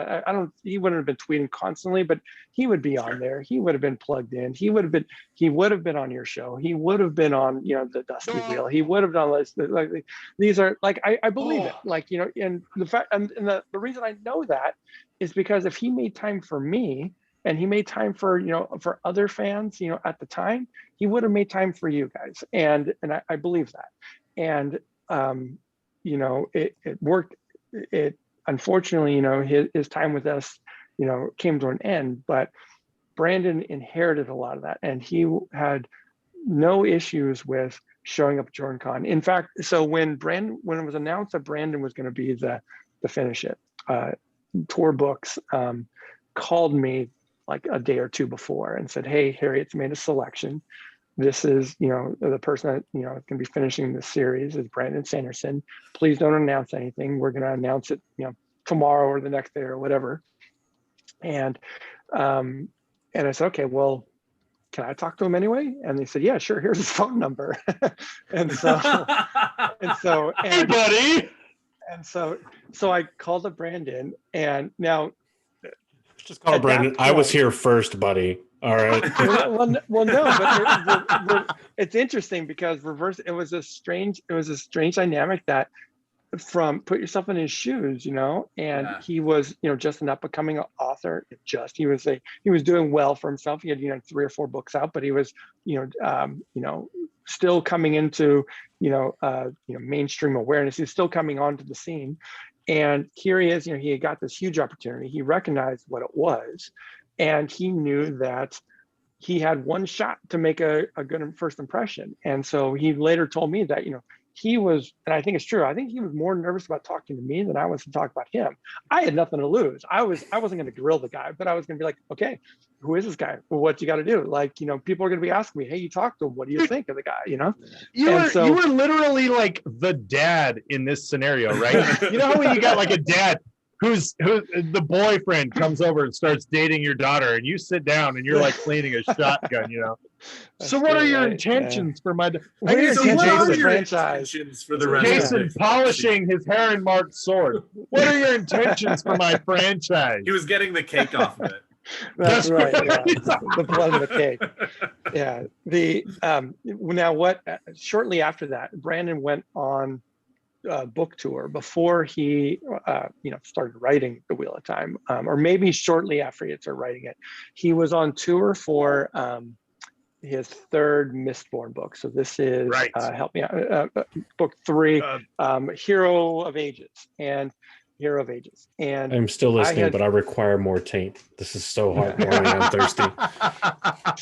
he wouldn't have been tweeting constantly, but he would be on there. He would have been plugged in. He would have been on your show. He would have been on, the Dusty Wheel. He would have done this. Like, these are, like, I believe it. Like, and the fact, and the reason I know that is because if he made time for me, and he made time for, for other fans, at the time, he would have made time for you guys. And I believe that. And, it worked. It unfortunately, his time with us, came to an end, but Brandon inherited a lot of that. And he had no issues with showing up at JORDANCON. In fact, so when it was announced that Brandon was going to be the Finish It, Tour Books called me like a day or two before and said, "Hey, Harriet's made a selection. This is, the person that, is going to be finishing the series is Brandon Sanderson. Please don't announce anything. We're going to announce it, tomorrow or the next day or whatever." And I said, "Okay, well, can I talk to him anyway?" And they said, "Yeah, sure. Here's his phone number." Hey, buddy. And so I called up Brandon, and now, just call Brandon. I was here first, buddy. All right. well, no, but it's interesting because it was a strange dynamic that, from put yourself in his shoes, and he was, just an up and coming author. He was doing well for himself. He had, 3 or 4 books out, but he was, still coming into, mainstream awareness. He's still coming onto the scene. And here he is, he had got this huge opportunity. He recognized what it was, and he knew that he had one shot to make a good first impression. And so he later told me that, he was, and I think it's true, I think he was more nervous about talking to me than I was to talk about him. I had nothing to lose. I wasn't going to grill the guy, but I was going to be like, "Okay, who is this guy? Well, what you got to do?" Like, people are going to be asking me, "Hey, you talked to him. What do you think of the guy?" You were literally like the dad in this scenario, right? You know how when you got like a dad who the boyfriend comes over and starts dating your daughter, and you sit down and you're like cleaning a shotgun, So what are your intentions for my? What are your intentions for the rest? Jason polishing his heron marked sword. What are your intentions for my franchise? He was getting the cake off of it. That's right. Yeah. The blood of the cake. Yeah. Shortly after that, Brandon went on book tour before he started writing The Wheel of Time, or maybe shortly after he had started writing it. He was on tour for his 3rd Mistborn book. So this is help me out, book 3, Hero of Ages. And I'm still listening, but I require more taint. This is so heartwarming. I'm thirsty.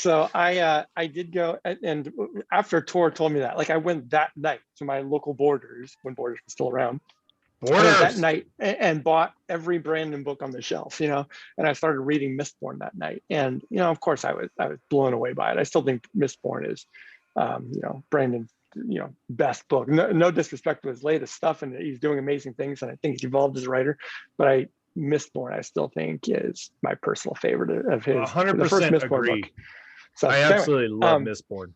So I did go, and after Tor told me that, like, I went that night to my local Borders when Borders was still around, that night and bought every Brandon book on the shelf, and I started reading Mistborn that night. And, of course I was blown away by it. I still think Mistborn is, Brandon's, best book. No disrespect to his latest stuff, and he's doing amazing things. And I think he's evolved as a writer, but Mistborn, I still think is my personal favorite of his. 100% agree. Book. So I absolutely love Mistborn.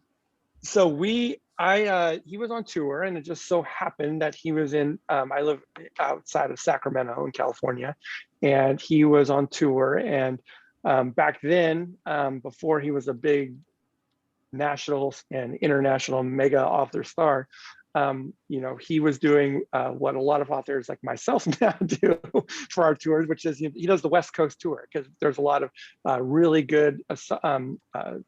So he was on tour, and it just so happened that he was in, I live outside of Sacramento in California, and he was on tour. And back then, before he was a big national and international mega author star, he was doing what a lot of authors like myself now do for our tours, which is he does the West Coast tour, because there's a lot of really good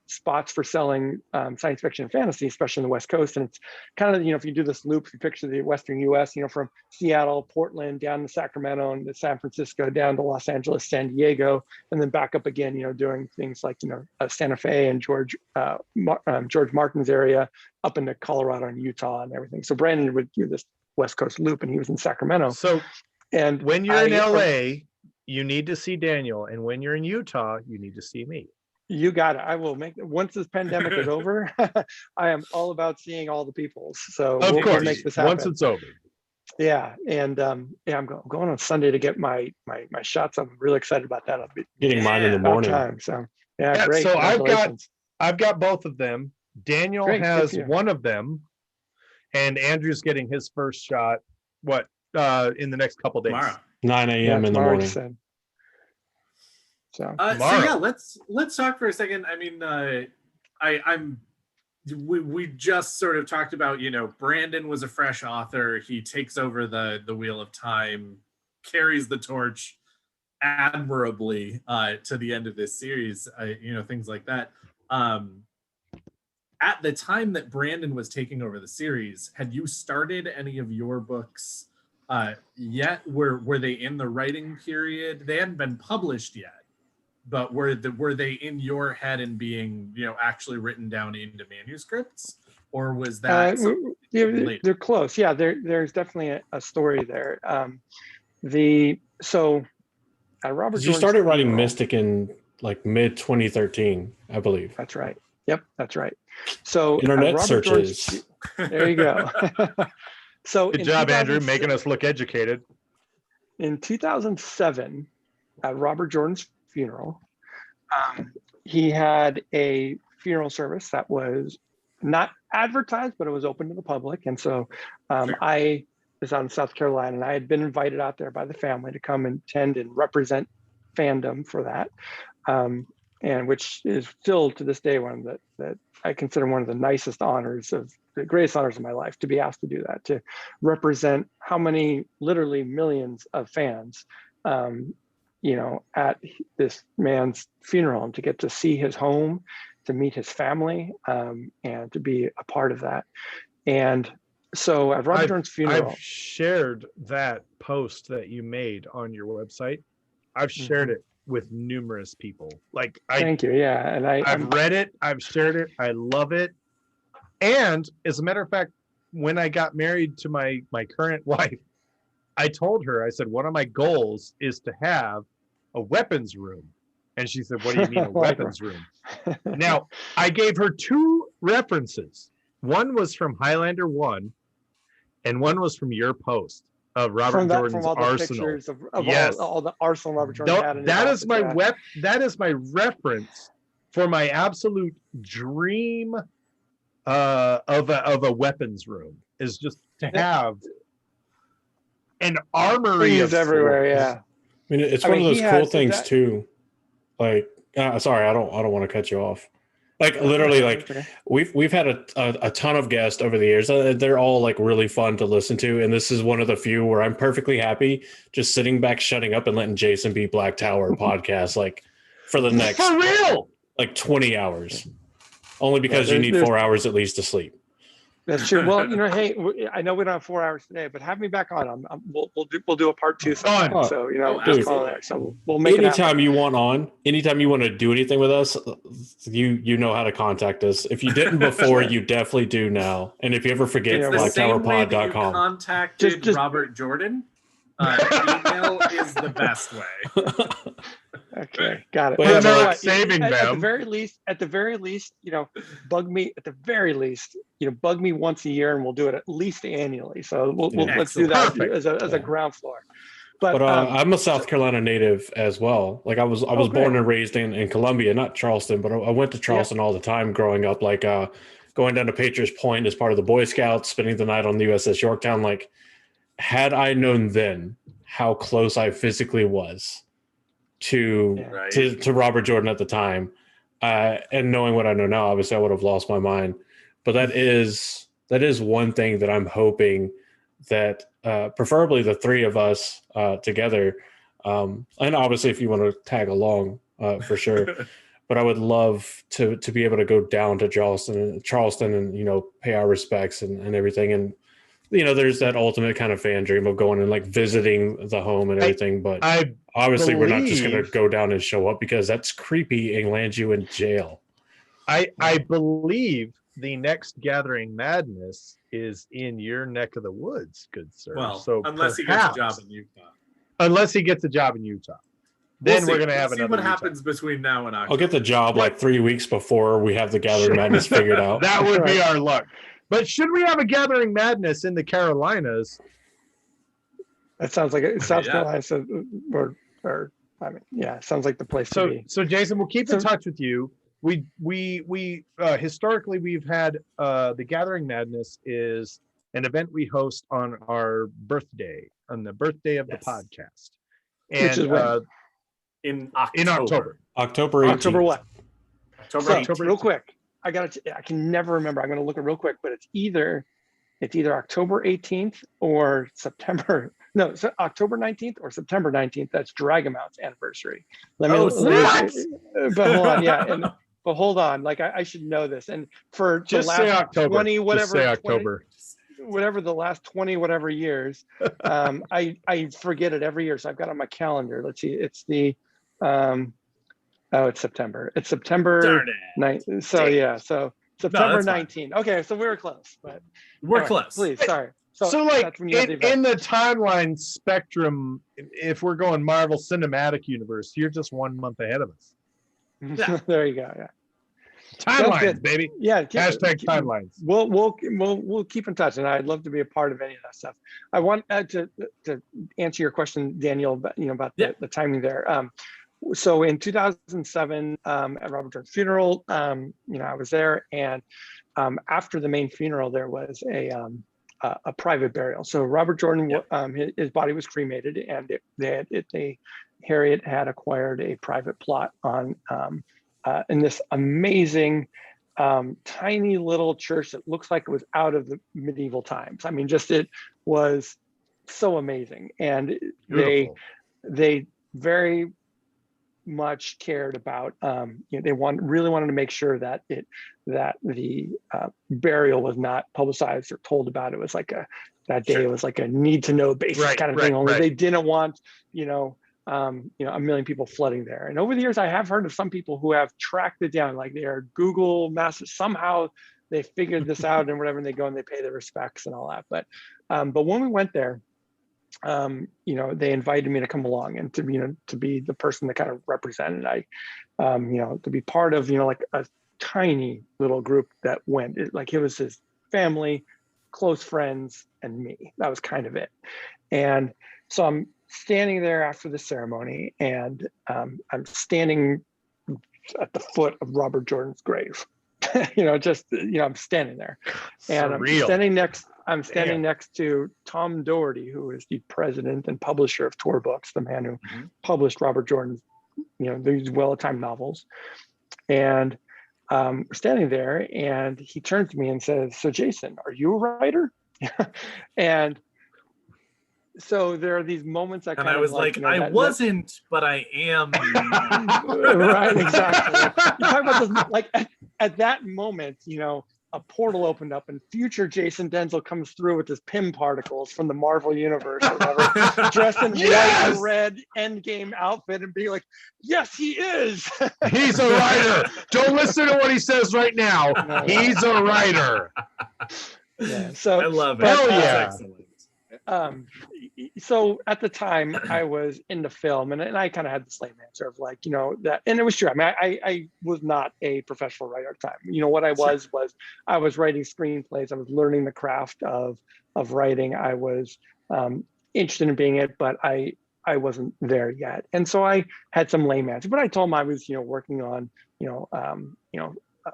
spots for selling science fiction and fantasy, especially in the West Coast. And it's kind of, if you do this loop, if you picture the Western US, from Seattle, Portland, down to Sacramento, and to San Francisco, down to Los Angeles, San Diego, and then back up again, doing things like, Santa Fe and George Martin's area, up into Colorado and Utah and everything. So Brandon would do this West Coast loop, and he was in Sacramento. So, and when you're in LA, you need to see Daniel, and when you're in Utah, you need to see me. You got it. I will once this pandemic is over, I am all about seeing all the peoples. So we'll make this happen. Once it's over. Yeah, and I'm going on Sunday to get my shots. I'm really excited about that. I'll be getting mine in the morning. So great. So I've got both of them. Daniel has one of them, and Andrew's getting his first shot. In the next couple days? Tomorrow. 9 a.m. in the morning. So let's talk for a second. I mean, we just sort of talked about, Brandon was a fresh author. He takes over the Wheel of Time, carries the torch admirably to the end of this series. Things like that. At the time that Brandon was taking over the series, had you started any of your books yet? Were they in the writing period? They hadn't been published yet, but were they in your head and being actually written down into manuscripts, or was that they're close? Yeah, there's definitely a story there. Robert, you started writing Mystic in like mid 2013, I believe. That's right. Yep, that's right. So internet searches. There you go. So good job, Andrew, making us look educated. In 2007, at Robert Jordan's funeral, he had a funeral service that was not advertised, but it was open to the public. And so I was out in South Carolina, and I had been invited out there by the family to come and attend and represent fandom for that. And which is still to this day one that I consider one of the nicest honors, of the greatest honors of my life, to be asked to do that, to represent how many literally millions of fans, at this man's funeral, and to get to see his home, to meet his family, and to be a part of that. And so at Robert Jordan's funeral, I've shared that post that you made on your website. I've shared it with numerous people. Thank you. Yeah. And I've read it, I've shared it, I love it. And as a matter of fact, when I got married to my current wife, I told her, I said, one of my goals is to have a weapons room. And she said, what do you mean a weapons room? Now, I gave her two references. One was from Highlander 1, and one was from your post of Robert Jordan's arsenal. Yes, all the arsenal Robert Jordan had. That is my reference for my absolute dream of a weapons room, is just to have an armory of everywhere. Yeah, I mean, it's one of those cool things too. Like, sorry, I don't want to cut you off. Like literally, like we've had a ton of guests over the years. They're all like really fun to listen to, and this is one of the few where I'm perfectly happy just sitting back, shutting up, and letting Jason be Black Tower podcast like for the next for real like 20 hours, only because you need 4 hours at least to sleep. That's true. Well, hey, I know we don't have 4 hours today, but have me back on. We'll do a part 2 sometime. So just call it. So we'll make anytime you want on, anytime you want to do anything with us, you know how to contact us. If you didn't before, you definitely do now. And if you ever forget, blackttowerpod.com. Contacted Robert Jordan. Email is the best way. Okay, got it. But yeah, So like what, saving at the them. very least, bug me at the very least, bug me once a year, and we'll do it at least annually. So let's do that Perfect. as a ground floor. But I'm a South Carolina native as well. Like I was great. born and raised in Columbia, not Charleston, but I went to Charleston all the time growing up. Like going down to Patriots Point as part of the Boy Scouts, spending the night on the USS Yorktown. Like, had I known then how close I physically was to Robert Jordan at the time, and knowing what I know now, obviously I would have lost my mind. But that is one thing that I'm hoping that preferably the three of us together, and obviously if you want to tag along for sure, but I would love to be able to go down to Charleston and pay our respects and everything. And there's that ultimate kind of fan dream of going and like visiting the home and everything. But obviously we're not just going to go down and show up, because that's creepy and land you in jail. I believe the next Gathering Madness is in your neck of the woods, good sir. Well, so unless he gets a job in Utah. Unless he gets a job in Utah. Then we're going to have see another what Utah. happens between now and October. I'll get the job like 3 weeks before we have the Gathering Madness figured out. That would be our luck. But should we have a Gathering Madness in the Carolinas? That sounds like South Carolina, sounds like the place to be. So Jason, we'll keep in touch with you. We historically we've had the Gathering Madness is an event we host on our birthday, on the birthday of the podcast, and which is when? In October. October 18th. October what? October real quick. I can never remember. I'm going to look it real quick, but it's either October 18th or September. No, it's October 19th or September 19th. That's Dragonmount's anniversary. What? But hold on, but hold on. Like I should know this. And for just the say last October. 20 whatever, just say October. 20, whatever the last 20 whatever years, I forget it every year. So I've got it on my calendar. Let's see. It's the it's September. It's September 9th. So so September 19th. Okay, so we were close, but we're close. Please, sorry. So like in the timeline spectrum, if we're going Marvel Cinematic Universe, you're just 1 month ahead of us. Yeah. There you go. Yeah. Timelines, baby. Yeah. Hashtag timelines. We'll keep in touch, and I'd love to be a part of any of that stuff. I want to answer your question, Daniel, about the timing there. So in 2007, at Robert Jordan's funeral, I was there, and after the main funeral, there was a private burial. So Robert Jordan, his body was cremated, and Harriet had acquired a private plot on in this amazing tiny little church that looks like it was out of the medieval times. I mean, it was so amazing, and Beautiful. they very much cared about they really wanted to make sure that the burial was not publicized or told about. It was like that day. It was like a need to know basis kind of thing. Only they didn't want a million people flooding there. And over the years, I have heard of some people who have tracked it down, like they are Google Maps. Somehow they figured this out and whatever, and they go and they pay their respects and all that. But when we went there, they invited me to come along and to be the person that kind of represented. To be part of like a tiny little group that went. It was his family, close friends, and me. That was kind of it. And so I'm standing there after the ceremony, and I'm standing at the foot of Robert Jordan's grave. I'm standing there, and I'm standing next to Tom Doherty, who is the president and publisher of Tor Books, the man who published Robert Jordan's, these well-timed novels. And we're standing there, and he turns to me and says, "So Jason, are you a writer?" And so there are these moments that I was like, I wasn't, but I am. Right, exactly. You talk about this, like at that moment, a portal opened up, and future Jason Denzel comes through with his Pym particles from the Marvel universe, or whatever, dressed in white and red Endgame outfit, and be like, "Yes, he is. He's a writer." Don't listen to what he says right now. He's a writer. Yeah. So I love it. Hell yeah. Excellent. so at the time I was into film, and I kind of had this lame answer of like, that, and it was true. I mean, I was not a professional writer at the time. What I was I was writing screenplays. I was learning the craft of writing. I was interested in being it, but I wasn't there yet. And so I had some lame answer, but I told him I was, working on,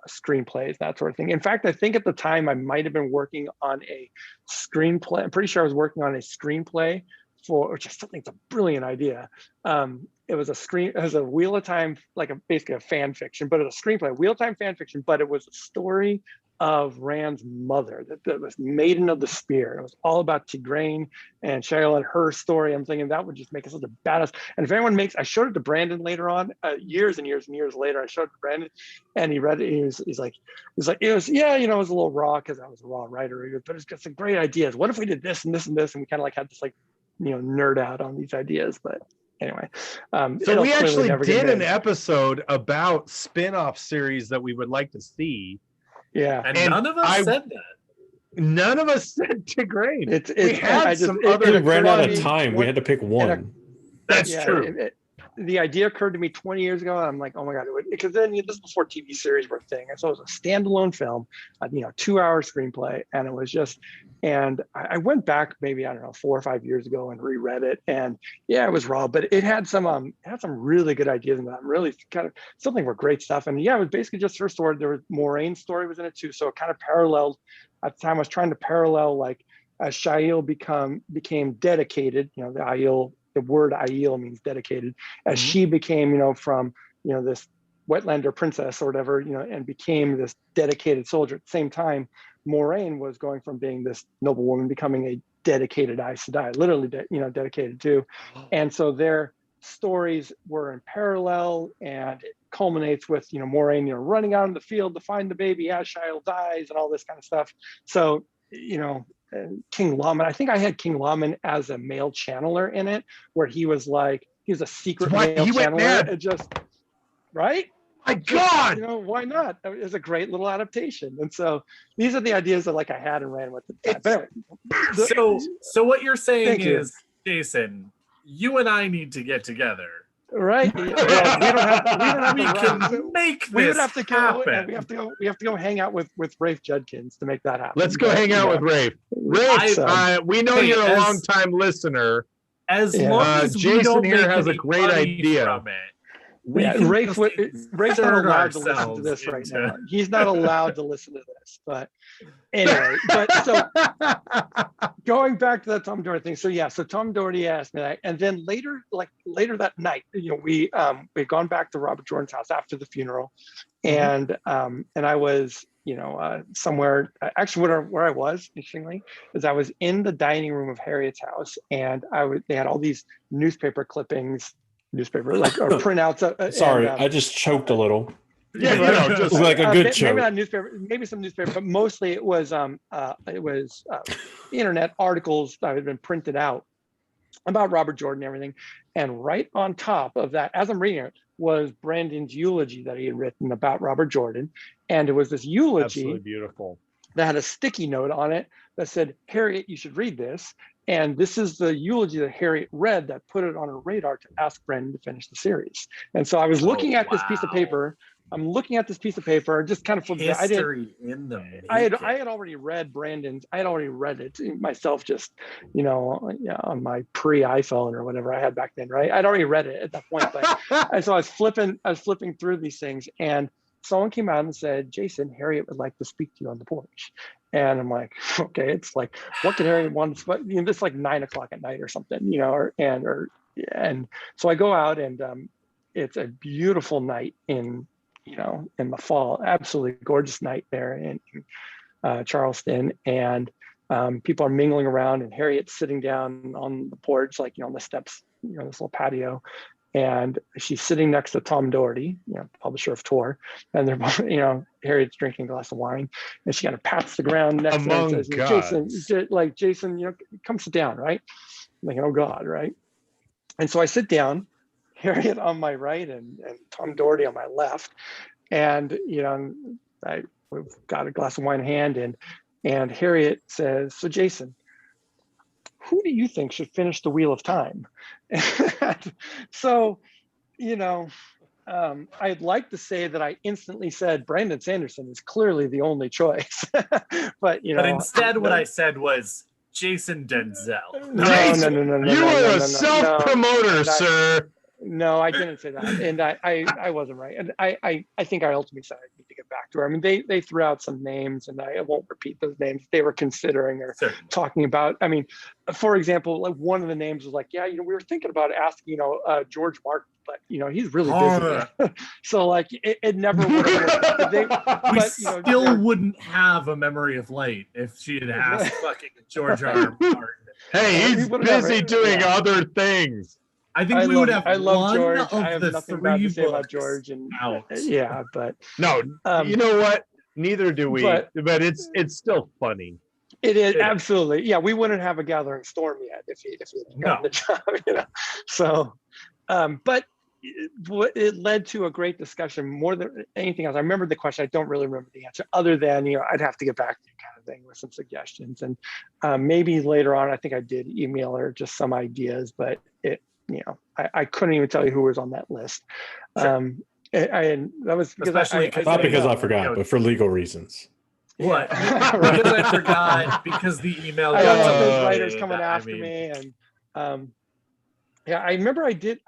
screenplays, that sort of thing. In fact, I think at the time I might have been working on a screenplay. I'm pretty sure I was working on a screenplay for, which I still think it's a brilliant idea. It was a Wheel of Time, like basically a fan fiction, but it was a screenplay, Wheel of Time fan fiction, but it was a story of Rand's mother, that was Maiden of the Spear. It was all about Tigraine and Shael and her story. I'm thinking that would just make us such a badass. And if anyone I showed it to Brandon later on, years and years and years later, I showed it to Brandon, and he read it. He's like, it was, yeah, it was a little raw because I was a raw writer, but it's got some great ideas. What if we did this and this and this? And we kind of like had this like, nerd out on these ideas, but anyway. So we actually did an episode about spin-off series that we would like to see. Yeah, and none of us said that. None of us said Tigraine. We had some other. We ran out of time. We had to pick one. That's true. The idea occurred to me 20 years ago. I'm like, oh my god, because then this is before TV series were a thing. And so it was a standalone film, 2-hour screenplay, and it was just. And I went back maybe, I don't know, 4 or 5 years ago and reread it, and yeah, it was raw, but it had some really good ideas in that. Really kind of something were great stuff. And yeah, it was basically just her story. There was Moraine's story was in it too, so it kind of paralleled. At the time, I was trying to parallel like as Shael became dedicated. The word Aiel means dedicated. As she became, from this wetlander princess or whatever, and became this dedicated soldier. At the same time, Moraine was going from being this noble woman becoming a dedicated Aes Sedai, literally, dedicated to. And so their stories were in parallel, and it culminates with, Moraine, running out in the field to find the baby as Shael dies and all this kind of stuff. So, King Laman, I think I had King Laman as a male channeler in it, where he was a secret male channeler. It just, right? My God, why not? It was a great little adaptation. And so these are the ideas that I had and ran with it. But anyway, so what you're saying is, Jason, you and I need to get together. Right. Well, we can make this we would have to happen. We have to go hang out with Rafe Judkins to make that happen. Let's go hang out with Rafe. Rafe, we know you're a long-time listener. As long as Jason here has a great idea. From it, Rafe's not allowed to listen to this right now. He's not allowed to listen to this. But anyway, so going back to that Tom Doherty thing. So Tom Doherty asked me that, and then later that night, we'd gone back to Robert Jordan's house after the funeral, and I was somewhere, actually where I was, interestingly, is I was in the dining room of Harriet's house, and they had all these newspaper clippings, or printouts. Sorry, I just choked a little. Yeah, just like a good choke. Maybe not newspaper, maybe some newspaper, but mostly it was internet articles that had been printed out about Robert Jordan and everything. And right on top of that, as I'm reading it, was Brandon's eulogy that he had written about Robert Jordan. And it was this eulogy. Absolutely beautiful. That had a sticky note on it that said, Harriet, you should read this. And this is the eulogy that Harriet read that put it on her radar to ask Brandon to finish the series. And so I was looking at this piece of paper. I'm looking at this piece of paper, just kind of flipped it. I had already read Brandon's. I had already read it myself, just on my pre-iPhone or whatever I had back then, right? I'd already read it at that point, but so I was flipping through these things, and someone came out and said, "Jason, Harriet would like to speak to you on the porch." And I'm like, okay, it's like, what could Harriet want to speak? This is like 9 o'clock at night or something, and so I go out, and it's a beautiful night in the fall, absolutely gorgeous night there in Charleston, and people are mingling around, and Harriet's sitting down on the porch, on the steps, this little patio, and she's sitting next to Tom Doherty, publisher of Tor, and they're both, Harriet's drinking a glass of wine, and she kind of pats the ground next to him and says, Jason, come sit down, right? I'm like, oh God, right? And so I sit down, Harriet on my right and Tom Doherty on my left, and we've got a glass of wine in hand, and Harriet says, "So Jason, who do you think should finish the Wheel of Time? And so, you know, I'd like to say that I instantly said Brandon Sanderson is clearly the only choice, but you know. But instead, what I said was Jason Denzel. No. You were a self-promoter, sir. No, I didn't say that, and I wasn't right, and I think I ultimately said I need to get back to her. I mean, they threw out some names, and I won't repeat those names. They were considering or talking about. I mean, for example, like one of the names was like, yeah, you know, we were thinking about asking, you know, George Martin, but you know, he's really busy. So like, it never would have worked. We still wouldn't have a memory of Light if she had asked fucking George R. Martin. Hey, he's busy doing other things. I think we would have. I love one George. of I have the nothing bad three to say about books George, and out. yeah, but no, you know what? Neither do we. But it's still funny. It is absolutely, yeah. We wouldn't have a Gathering Storm yet if he had gotten the job, you know. So, but it led to a great discussion more than anything else. I remember the question. I don't really remember the answer, other than, you know, I'd have to get back to you kind of thing with some suggestions, and maybe later on, I think I did email her just some ideas, but it. You know, I couldn't even tell you who was on that list. Sure. That was because not because I forgot, but for legal reasons. What? Because I forgot, because the email. I got some of those writers coming after me, and yeah, I remember I did.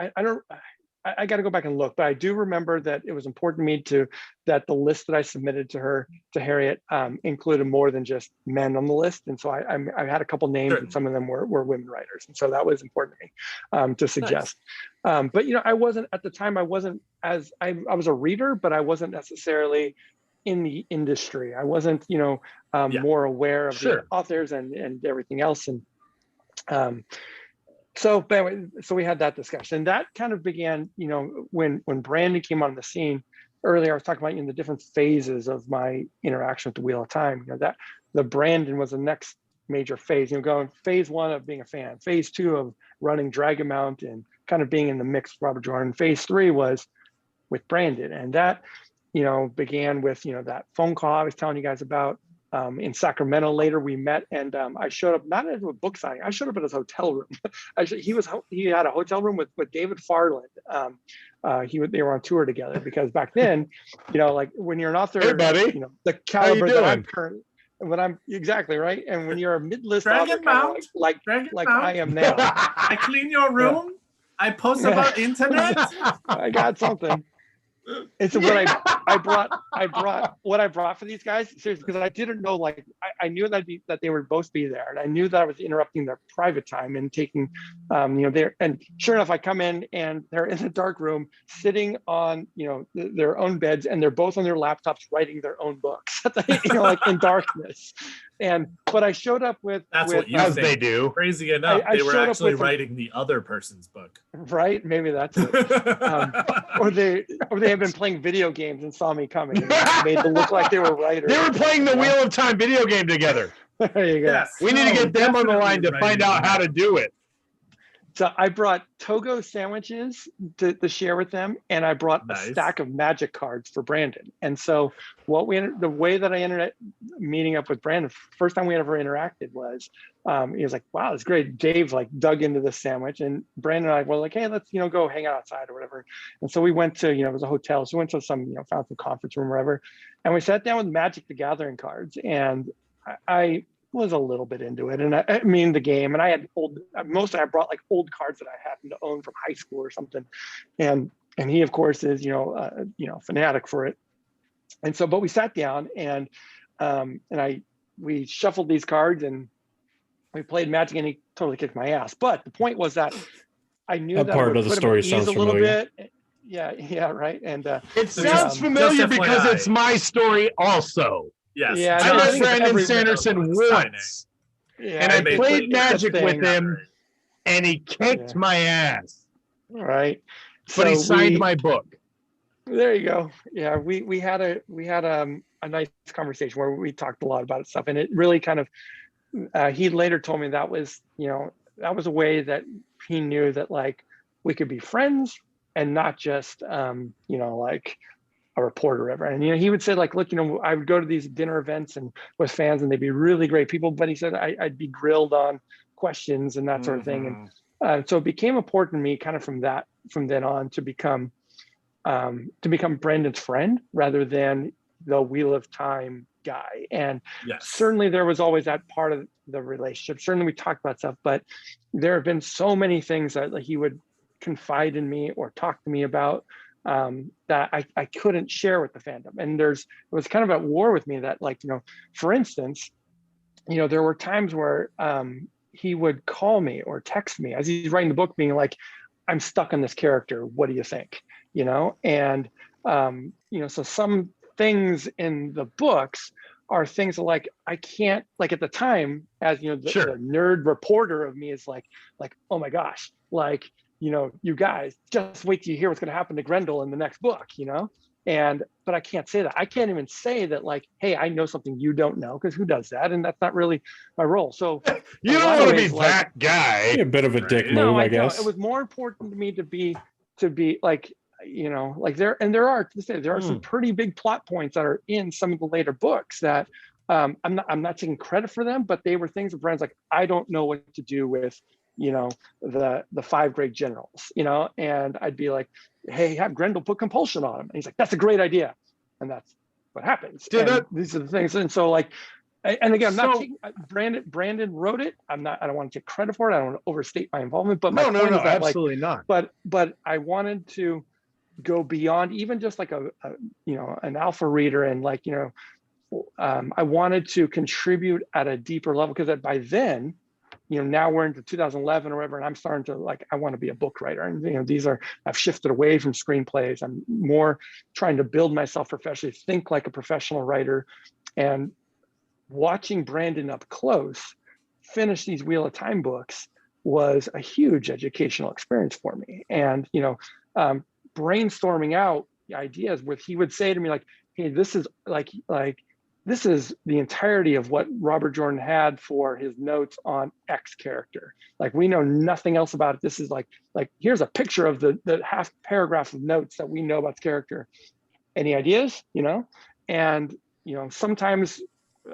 I got to go back and look, but I do remember that it was important to me that the list that I submitted to her, to Harriet, included more than just men on the list. And so I had a couple names, and some of them were women writers. And so that was important to me to suggest. Nice. But, you know, I wasn't, at the time, I was a reader, but I wasn't necessarily in the industry. I wasn't, you know, more aware of the authors and everything else. And so anyway, so we had that discussion, and that kind of began, you know, when Brandon came on the scene earlier. I was talking about, you know, the different phases of my interaction with the Wheel of Time. You know, that the Brandon was the next major phase. You know, going phase 1 of being a fan, phase 2 of running Dragonmount and kind of being in the mix with Robert Jordan. Phase 3 was with Brandon, and that, you know, began with, you know, that phone call I was telling you guys about. In Sacramento later, we met, and I showed up not at a book signing. I showed up at his hotel room. He had a hotel room with David Farland. They were on tour together, because back then, you know, like when you're an author, hey buddy, you know, the caliber that I'm currently, when I'm exactly right, and when you're a mid-list author, like I am now. I clean your room. I post about internet. I got something. And so what I brought for these guys, seriously, because I didn't know, like, I knew that they would both be there, and I knew that I was interrupting their private time and taking, you know, there. And sure enough, I come in and they're in a dark room, sitting on, you know, their own beds, and they're both on their laptops writing their own books, you know, like in darkness. But I showed up with what you as think. They do. Crazy enough, they were actually writing the other person's book. Right? Maybe that's it. Or they had been playing video games and saw me coming, and made them look like they were writers. They were playing the Wheel of Time video game together. There you go. Yes. We need to get them on the line to find out how to do it. So I brought Togo sandwiches to share with them, and I brought a stack of magic cards for Brandon. And so the way that I ended up meeting up with Brandon, first time we ever interacted was, he was like, wow, it's great. Dave like dug into this sandwich, and Brandon and I were like, hey, let's, you know, go hang out outside or whatever. And so we went to, you know, it was a hotel. So we went to some, you know, found some conference room or whatever. And we sat down with Magic the Gathering cards, and I was a little bit into it, and I mean the game, and I had I brought like old cards that I happened to own from high school or something, and he of course is, you know, fanatic for it. And so, but we sat down and we shuffled these cards and we played Magic, and he totally kicked my ass. But the point was that I knew that part of the story sounds a little familiar. bit. Yeah, right. And it sounds familiar because it's my story also. Yes. Yeah, I met Brandon Sanderson once, and I played Magic with him, and he kicked my ass. Right. But he signed my book. There you go. Yeah, we had a nice conversation where we talked a lot about stuff, and it really kind of. He later told me that was, you know, that was a way that he knew that, like, we could be friends and not just, you know, like a reporter or whatever. And, you know, he would say, like, look, you know, I would go to these dinner events and with fans, and they'd be really great people, but he said I'd be grilled on questions and that sort of thing. And so it became important to me kind of from then on to become Brandon's friend rather than the Wheel of Time guy. And certainly there was always that part of the relationship. Certainly we talked about stuff, but there have been so many things that he would confide in me or talk to me about that I couldn't share with the fandom. And it was kind of at war with me that, like, you know, for instance, you know, there were times where he would call me or text me as he's writing the book being like, I'm stuck on this character. What do you think? You know, and, you know, so some things in the books are things like I can't, like at the time, as you know, the nerd reporter of me is like, oh my gosh, like, you know, you guys just wait till you hear what's going to happen to Grendel in the next book, you know? But I can't say that. I can't even say that, like, hey, I know something you don't know, because who does that? And that's not really my role. So you don't want to be that guy. A bit of a dick move, no, I guess. It was more important to me to be like, you know, like there are some pretty big plot points that are in some of the later books that I'm not taking credit for them, but they were things of Brand's like, I don't know what to do with, you know, the 5 great generals, you know, and I'd be like, hey, have Grendel put compulsion on him. And he's like, that's a great idea. And that's what happens. These are the things. And so, like, and again, I'm not taking, Brandon wrote it. I don't want to take credit for it. I don't want to overstate my involvement, but my point is that, absolutely not. But I wanted to go beyond even just like a you know, an alpha reader, and like, you know, I wanted to contribute at a deeper level, because by then, you know, now we're into 2011 or whatever, and I'm starting to, like, I want to be a book writer. And, you know, I've shifted away from screenplays. I'm more trying to build myself professionally, think like a professional writer. And watching Brandon up close finish these Wheel of Time books was a huge educational experience for me. And, you know, brainstorming out ideas where he would say to me, like, hey, this is this is the entirety of what Robert Jordan had for his notes on X character. Like, we know nothing else about it. This is like here's a picture of the half paragraph of notes that we know about the character. Any ideas? You know, and, you know, sometimes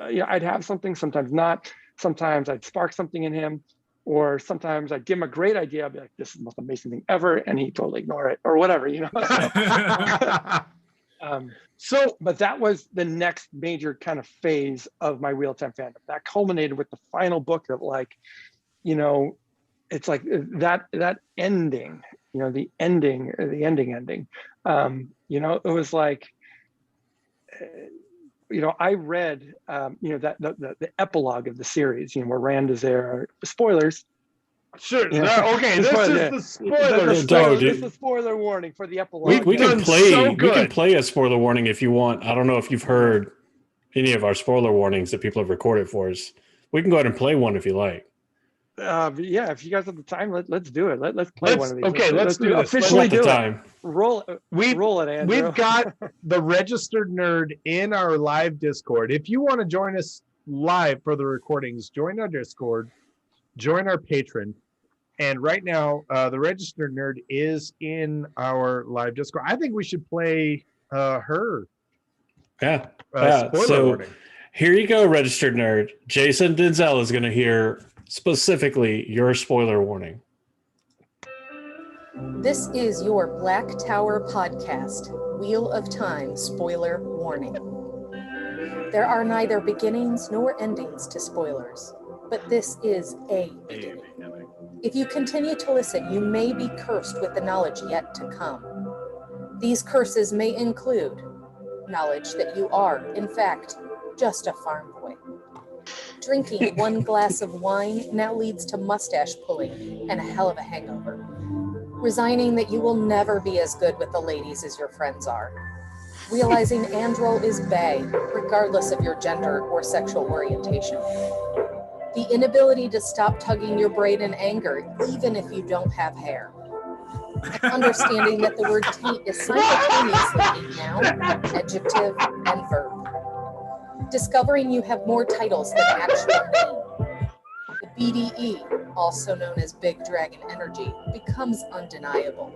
you know, I'd have something, sometimes not. Sometimes I'd spark something in him, or sometimes I'd give him a great idea. I'd be like, this is the most amazing thing ever, and he'd totally ignore it or whatever, you know. But that was the next major kind of phase of my Wheel of Time fandom. That culminated with the final book of, like, you know, it's like that ending, you know, the ending. You know, it was like, you know, I read, you know, that the epilogue of the series, you know, where Rand is there. Spoilers. Sure. Yeah. Okay. This is the spoiler. This is the spoiler warning for the epilogue. We can play a spoiler warning if you want. I don't know if you've heard any of our spoiler warnings that people have recorded for us. We can go ahead and play one if you like. Yeah, if you guys have the time, let's do it. Let's play one of these. Okay, let's do this. Officially do time. It. Roll it, Andrew. We've got the registered nerd in our live Discord. If you want to join us live for the recordings, join our Discord, join our Patreon. And right now, the registered nerd is in our live Discord. I think we should play her. Yeah. Spoiler warning. Here you go, registered nerd. Jason Denzel is going to hear specifically your spoiler warning. This is your Black Tower podcast, Wheel of Time spoiler warning. There are neither beginnings nor endings to spoilers, but this is a beginning. If you continue to listen, you may be cursed with the knowledge yet to come. These curses may include knowledge that you are, in fact, just a farm boy. Drinking one glass of wine now leads to mustache pulling and a hell of a hangover. Resigning that you will never be as good with the ladies as your friends are. Realizing Androl is bae, regardless of your gender or sexual orientation. The inability to stop tugging your braid in anger, even if you don't have hair. Understanding that the word taint is simultaneously a noun, adjective, and verb. Discovering you have more titles than actual name. The BDE, also known as Big Dragon Energy, becomes undeniable.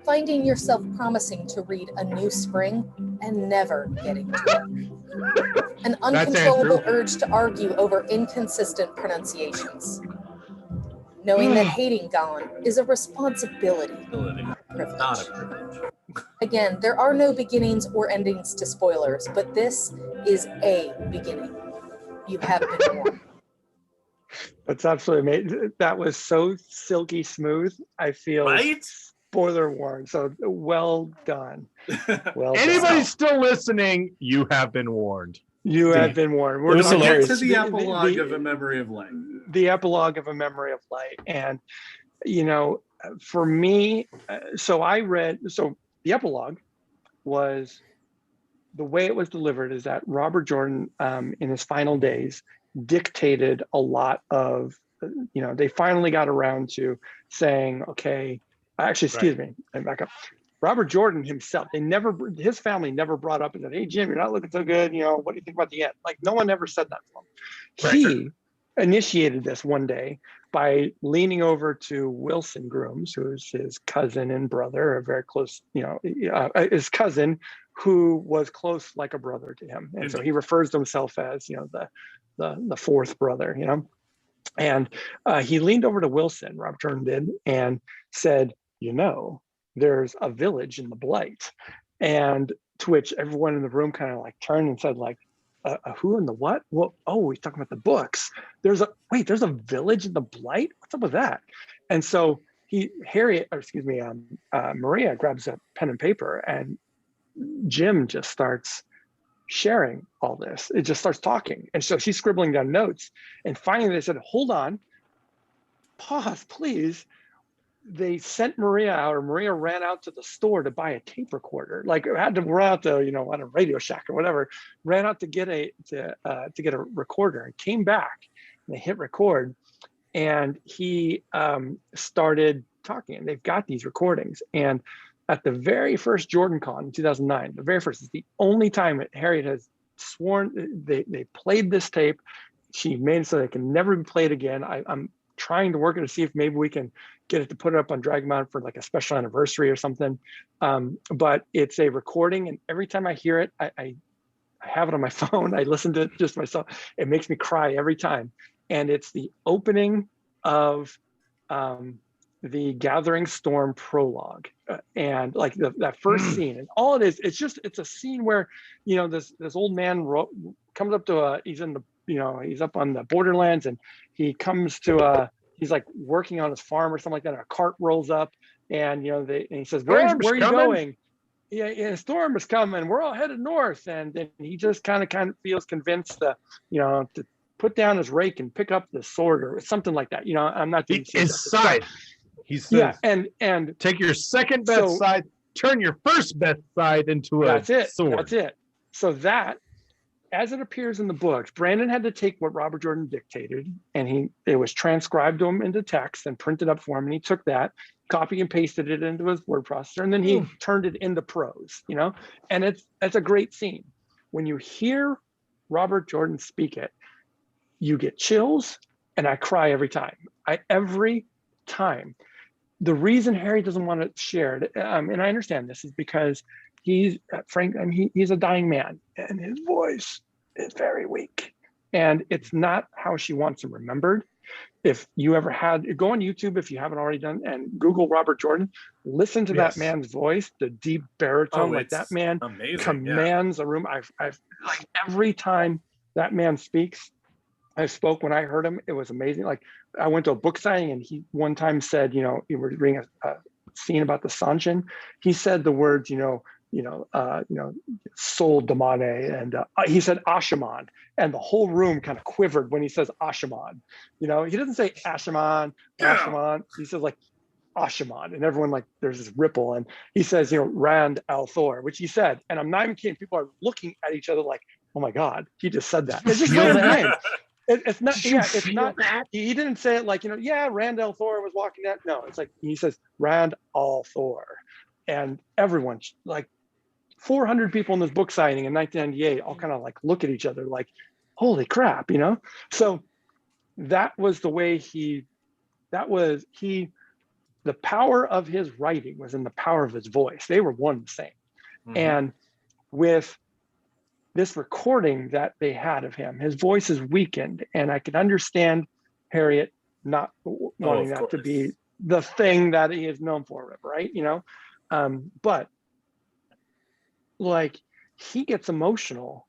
Finding yourself promising to read A New Spring and never getting to it. An uncontrollable urge to argue over inconsistent pronunciations. Knowing that hating gone is a responsibility, privilege. Not a privilege. Again, there are no beginnings or endings to spoilers, but this is a beginning. You have been warned. That's absolutely amazing. That was so silky smooth. I feel Right? spoiler warned. So well done. Well Anybody done. still listening, you have been warned. You have been warned. We're was talking hilarious. To the epilogue of A Memory of Light. The epilogue of A Memory of Light. And, you know, for me, so the epilogue was, the way it was delivered is that Robert Jordan, in his final days, dictated a lot of, you know, they finally got around to saying, okay, actually, excuse me, and back up. Robert Jordan himself, his family never brought up and said, hey, Jim, you're not looking so good. You know, what do you think about the end? Like, no one ever said that to him. He initiated this one day by leaning over to Wilson Grooms, who's his cousin and brother, a very close, you know, his cousin, who was close like a brother to him. And so he refers to himself as, you know, the fourth brother, you know. And he leaned over to Wilson, Robert Jordan did, and said, you know, there's a village in the Blight. And to which everyone in the room kind of like turned and said, like, who in the what? Well, oh, he's talking about the books. There's a village in the Blight? What's up with that? And so Maria grabs a pen and paper, and Jim just starts sharing all this. It just starts talking. And so she's scribbling down notes. And finally they said, hold on, pause, please. They sent Maria out, or Maria ran out to the store to buy a tape recorder. Like, had to run out to, you know, on a Radio Shack or whatever, ran out to get a recorder, and came back, and they hit record, and he started talking. And they've got these recordings. And at the very first JORDANCON in 2009, the very first, is the only time that Harriet has sworn they played this tape. She made it so that it can never be played again. I'm trying to work it to see if maybe we can get it to put it up on Dragonmount for like a special anniversary or something. But it's a recording, and every time I hear it, I have it on my phone. I listen to it just myself. It makes me cry every time. And it's the opening of the Gathering Storm prologue, and like that first scene, and all it is, it's a scene where, you know, this old man comes up to he's up on the borderlands, and he comes to he's like working on his farm or something like that, and a cart rolls up, and, you know, and he says, where are you going? Yeah, a storm is coming, we're all headed north. And then he just kind of feels convinced to put down his rake and pick up the sword or something like that. You know, I'm not doing his side. He says, yeah, and take your second best side, turn your first best side into a sword. That's it. So that, as it appears in the books, Brandon had to take what Robert Jordan dictated, and it was transcribed to him into text and printed up for him. And he took that, copy and pasted it into his word processor, and then he turned it into prose, you know. And it's a great scene. When you hear Robert Jordan speak it, you get chills, and I cry every time. Every time. The reason Harry doesn't want to share it, and I understand this, is because he's he's a dying man, and his voice is very weak, and it's not how she wants him remembered. If you ever go on YouTube, if you haven't already done, and Google Robert Jordan, listen to that man's voice, the deep baritone, like that man commands a room. I've like, every time that man speaks, I spoke when I heard him. It was amazing. Like, I went to a book signing, and he one time said, you know, he was reading a scene about the Sanshin. He said the words, Sol Damane, and he said Ashaman, and the whole room kind of quivered when he says Ashaman. You know, he doesn't say Ashaman, Ashaman. He says like Ashaman, and everyone, like, there's this ripple. And he says, you know, Rand Althor, which he said, and I'm not even kidding. People are looking at each other like, oh my God, he just said that. It's just his name. It's not. Yeah, it's not. He didn't say it like, you know. Yeah, Rand Althor was walking that. No, it's like he says Rand Althor, and everyone, like 400 people in this book signing in 1998, all kind of like look at each other like, holy crap, you know. So that was the way the power of his writing was in the power of his voice. They were one and the same. Mm-hmm. And with this recording that they had of him, his voice is weakened, and I can understand Harriet not wanting that to be the thing that he is known for, right? But like he gets emotional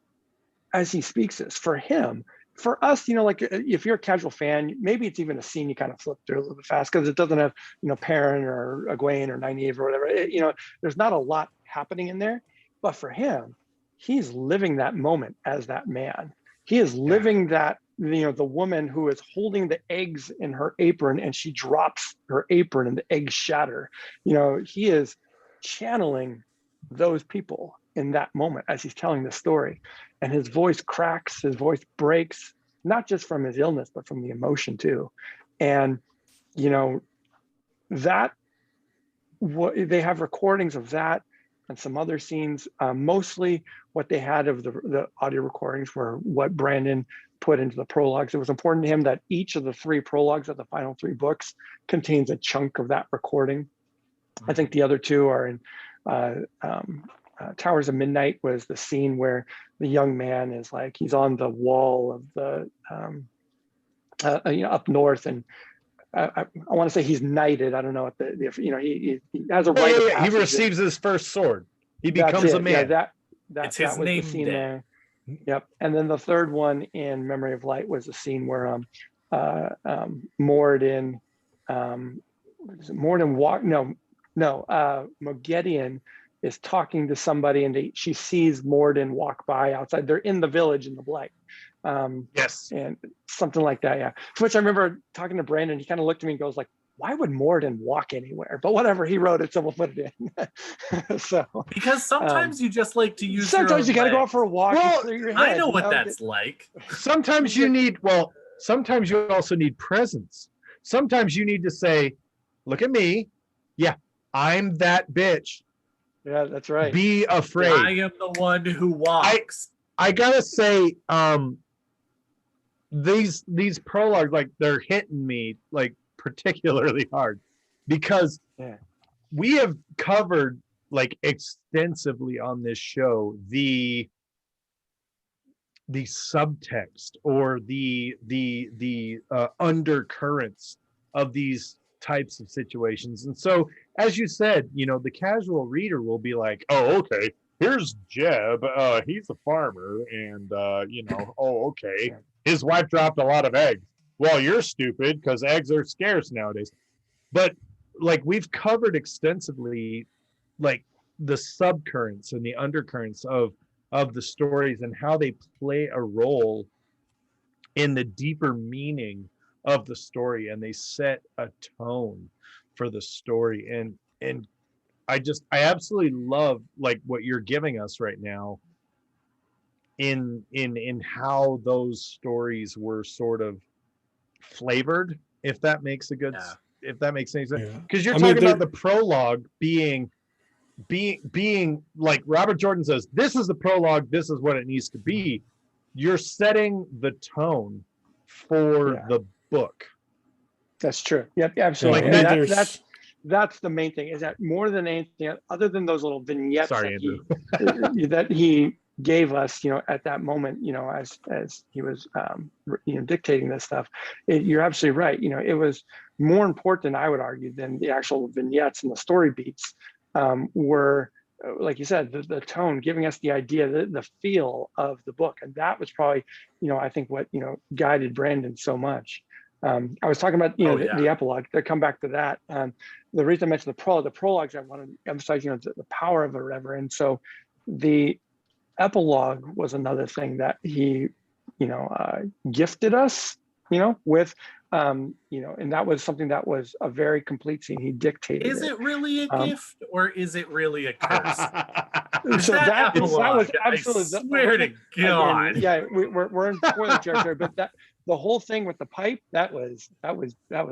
as he speaks this. For him, for us, like if you're a casual fan, maybe it's even a scene you kind of flip through a little bit fast because it doesn't have, Perrin or Egwene or Nynaeve or whatever. There's not a lot happening in there. But for him, he's living that moment as that man. He is living that, the woman who is holding the eggs in her apron and she drops her apron and the eggs shatter. He is channeling those people in that moment as he's telling the story. And his voice cracks, his voice breaks, not just from his illness, but from the emotion too. And, that, they have recordings of that and some other scenes. Mostly what they had of the audio recordings were what Brandon put into the prologues. It was important to him that each of the 3 prologues of the final 3 books contains a chunk of that recording. I think the other 2 are in Towers of Midnight was the scene where the young man is like, he's on the wall of the, up north, and I want to say he's knighted. I don't know what he has a rite of passage. He receives his first sword. He becomes a man. Yeah, it's his name the scene day. there. Yep. And then the third one in Memory of Light was the scene where Moghedien is talking to somebody, and she sees Moghedien walk by outside. They're in the village in the Blight. Yes. And something like that, yeah. For which I remember talking to Brandon, he kind of looked at me and goes like, why would Moghedien walk anywhere? But whatever, he wrote it, so we'll put it in. So because sometimes you just like to use. Sometimes you got to go out for a walk. Well, and clear your head, I know what that's like. Sometimes you need. Well, sometimes you also need presence. Sometimes you need to say, "Look at me. Yeah, I'm that bitch. Yeah, that's right. Be afraid. I am the one who walks." I gotta say, these prologues, like, they're hitting me like particularly hard because we have covered like extensively on this show the subtext or the undercurrents of these types of situations. And so, as you said, the casual reader will be like, oh, okay, here's Jeb, he's a farmer, and oh, okay, his wife dropped a lot of eggs. Well, you're stupid because eggs are scarce nowadays. But like, we've covered extensively like the subcurrents and the undercurrents of the stories and how they play a role in the deeper meaning of the story, and they set a tone for the story. And I absolutely love like what you're giving us right now in how those stories were sort of flavored, if that makes a good if that makes any sense. Because you're talking about the prologue being like Robert Jordan says, this is the prologue, this is what it needs to be. You're setting the tone for the book. That's true. Yep, absolutely. Like that's the main thing, is that more than anything, other than those little vignettes that he gave us, at that moment, as he was, dictating this stuff, you're absolutely right. It was more important, I would argue, than the actual vignettes and the story beats, were, like you said, the tone, giving us the idea, the feel of the book. And that was probably, I think what, guided Brandon so much. I was talking about, the epilogue, to come back to that. The reason I mentioned the prologues, I want to emphasize, the power of it or whatever. And so the epilogue was another thing that he, gifted us, with, and that was something that was a very complete scene. He dictated. Is it really a gift, or is it really a curse? So that was absolutely. I swear to God. Yeah, we're in spoiler territory, but the whole thing with the pipe, that was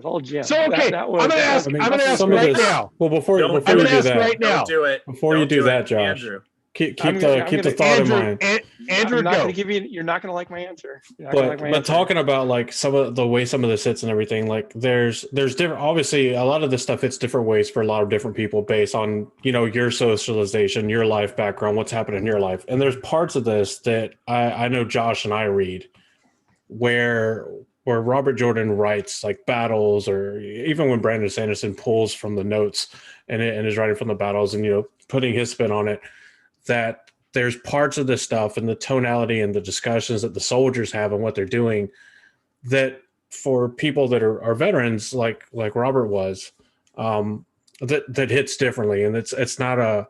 all Jim. So okay, I'm gonna ask right now. Well, before you do that, right now. Don't do it. Before you do that, Josh, Andrew. keep the thought in mind. Andrew, I'm not going to give you. You're not going to like my answer. But talking about like some of the way some of this hits and everything, like there's different. Obviously, a lot of this stuff hits different ways for a lot of different people based on your socialization, your life background, what's happened in your life. And there's parts of this that I know Josh and I read where where Robert Jordan writes like battles, or even when Brandon Sanderson pulls from the notes and is writing from the battles and, you know, putting his spin on it, that there's parts of this stuff and the tonality and the discussions that the soldiers have and what they're doing that for people that are veterans like Robert was, that hits differently. And it's not a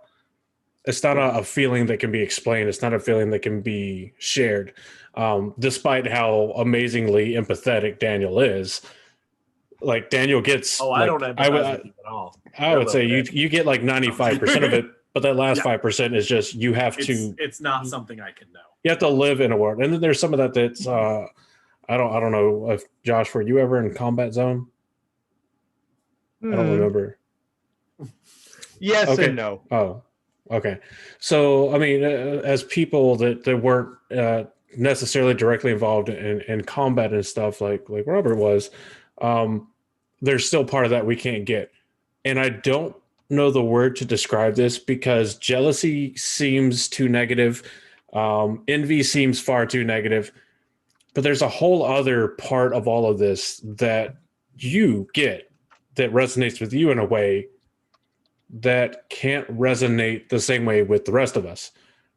feeling that can be explained. It's not a feeling that can be shared. Despite how amazingly empathetic Daniel is, like Daniel gets. Oh, like, I don't empathize with you at all. I would say you get like 95% of it, but that last 5% is just you have to. It's not something I can know. You have to live in a world, and then there's some of that that's. I don't know if Josh, were you ever in Combat Zone? I don't remember. Yes Okay. and no. Oh, okay. So, I mean, as people that weren't necessarily directly involved in combat and stuff like Robert was, there's still part of that we can't get. And I don't know the word to describe this because jealousy seems too negative. Envy seems far too negative. But there's a whole other part of all of this that you get that resonates with you in a way that can't resonate the same way with the rest of us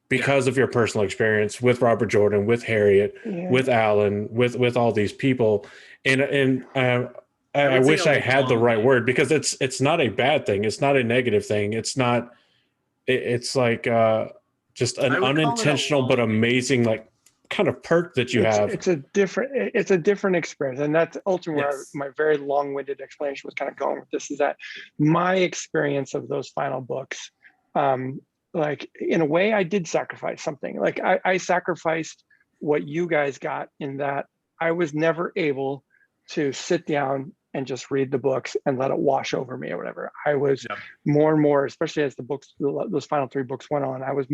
because of your personal experience with Robert Jordan, with Harriet, with Alan, with all these people. And I wish I had the right word because it's not a bad thing. It's not a negative thing. It's not, it's like just an unintentional but amazing, like, kind of perk that you have. It's a different experience, and that's ultimately where my very long-winded explanation was kind of going with this, is that my experience of those final books, like in a way I did sacrifice something. Like I sacrificed what you guys got in that I was never able to sit down and just read the books and let it wash over me or whatever. I was more and more, especially as the books, those final 3 books went on, I was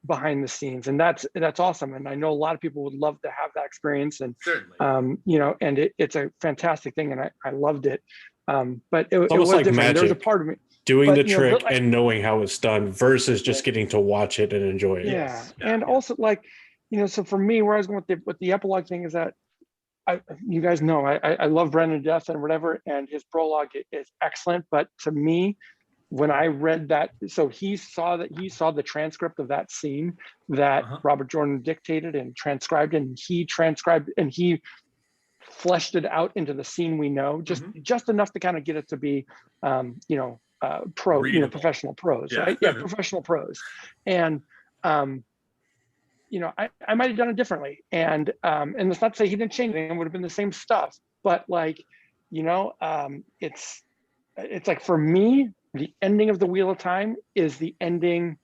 behind the scenes, and that's awesome. And I know a lot of people would love to have that experience, and you know, and it's a fantastic thing, and I loved it. But it was like different. Magic. There was a part of me doing the trick and knowing how it's done versus just getting to watch it and enjoy it. Yeah, and also, like, you know, so for me, where I was going with the epilogue thing is that you guys know I love Brendan to death and whatever, and his prologue is excellent. But to me, when I read that, so he saw the transcript of that scene that Robert Jordan dictated and transcribed, and he fleshed it out into the scene we know, just enough to kind of get it to be, you know, professional prose, right? Yeah, professional prose. And, you know, I might have done it differently. And it's not to say he didn't change anything, it would have been the same stuff, but like, you know, it's like, for me, the ending of the Wheel of Time is the ending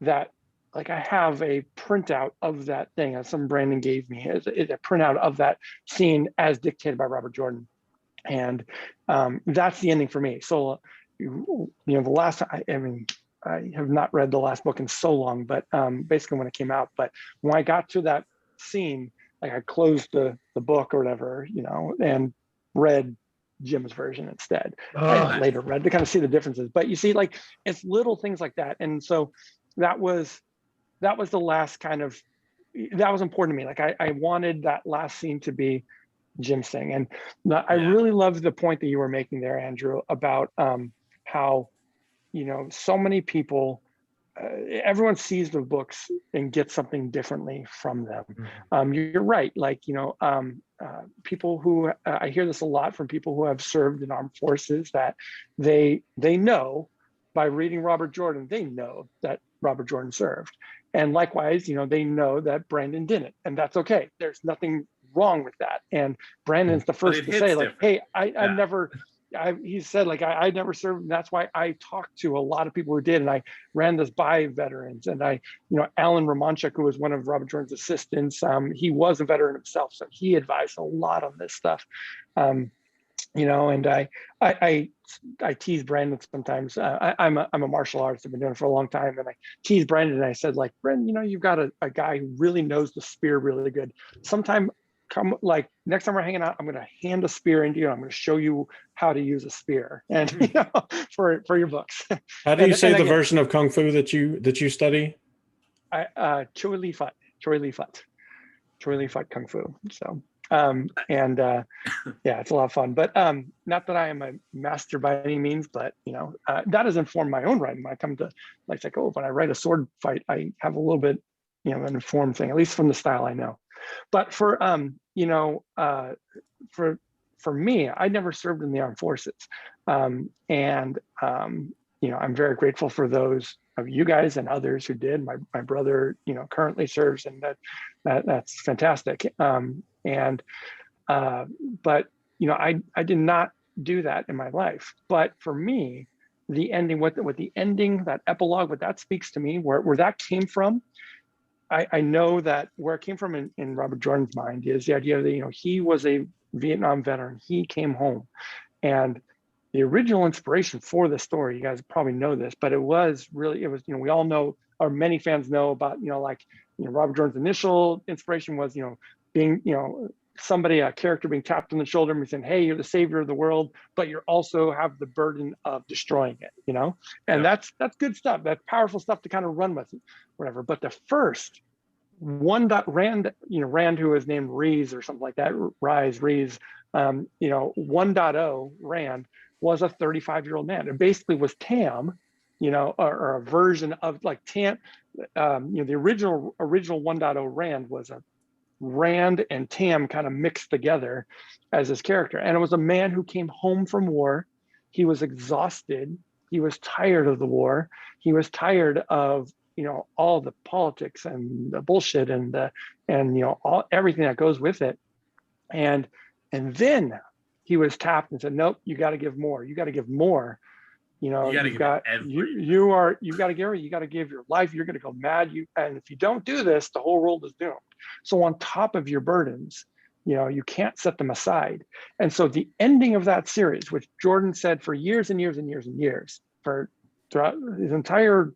that, like, I have a printout of that thing that some Brandon gave me, is a printout of that scene as dictated by Robert Jordan. And that's the ending for me. So, you know, the last, I mean, I have not read the last book in so long, but basically when it came out, but when I got to that scene, like, I closed the book or whatever, you know, and read Jim's version instead. I later read to kind of see the differences, but you see, like, it's little things like that. And so that was the last kind of, that was important to me. Like, I wanted that last scene to be Jim's thing. And I really loved the point that you were making there, Andrew, about how, you know, so many people, everyone sees the books and gets something differently from them. You're right. Like, you know, people who, I hear this a lot from people who have served in armed forces, that they know by reading Robert Jordan, they know that Robert Jordan served. And likewise, you know, they know that Brandon didn't, and that's okay. There's nothing wrong with that. And Brandon's the first to say, like, hey, he said, like, I never served, and that's why I talked to a lot of people who did, and I ran this by veterans. And you know, Alan Romanchuk, who was one of Robert Jordan's assistants, he was a veteran himself, so he advised a lot on this stuff. You know, and I tease Brandon sometimes. I'm a martial artist. I've been doing it for a long time, and I tease Brandon, and I said, like, Brandon, you know, you've got a guy who really knows the spear really good. Sometime, come, like, next time we're hanging out, I'm going to hand a spear into you. I'm going to show you how to use a spear, and you know, for your books. How do you say the version of Kung Fu that you study? Choi Li Fut Kung Fu. So Yeah, it's a lot of fun. But not that I am a master by any means, but that has informed my own writing. When I come to when I write a sword fight, I have a little bit, an informed thing, at least from the style I know. But for for me, I never served in the armed forces, I'm very grateful for those of you guys and others who did. My brother, currently serves, and that's fantastic. But I did not do that in my life. But for me, the ending, what the ending, that epilogue, what that speaks to me, where that came from, I know that where it came from in Robert Jordan's mind is the idea that, he was a Vietnam veteran. He came home, and the original inspiration for the story, you guys probably know this, but it was, we all know, or many fans know about, Robert Jordan's initial inspiration was, being, a character being tapped on the shoulder and saying, hey, you're the savior of the world, but you also have the burden of destroying it, and that's good stuff. That's powerful stuff to kind of run with, whatever. But the first Rand, who was named Rees or something like that, Rees, 1.0 Rand was a 35-year-old man. It basically was Tam, or a version of like Tam, the original 1.0 Rand was a Rand and Tam kind of mixed together as his character. And it was a man who came home from war. He was exhausted. He was tired of the war. He was tired of, all the politics and the bullshit and everything that goes with it. And then he was tapped and said, nope, you got to give more. You got to give more. You got to give your life. You're going to go mad. And if you don't do this, the whole world is doomed. So on top of your burdens, you can't set them aside. And so the ending of that series, which Jordan said for years and years and years and years, throughout his entire,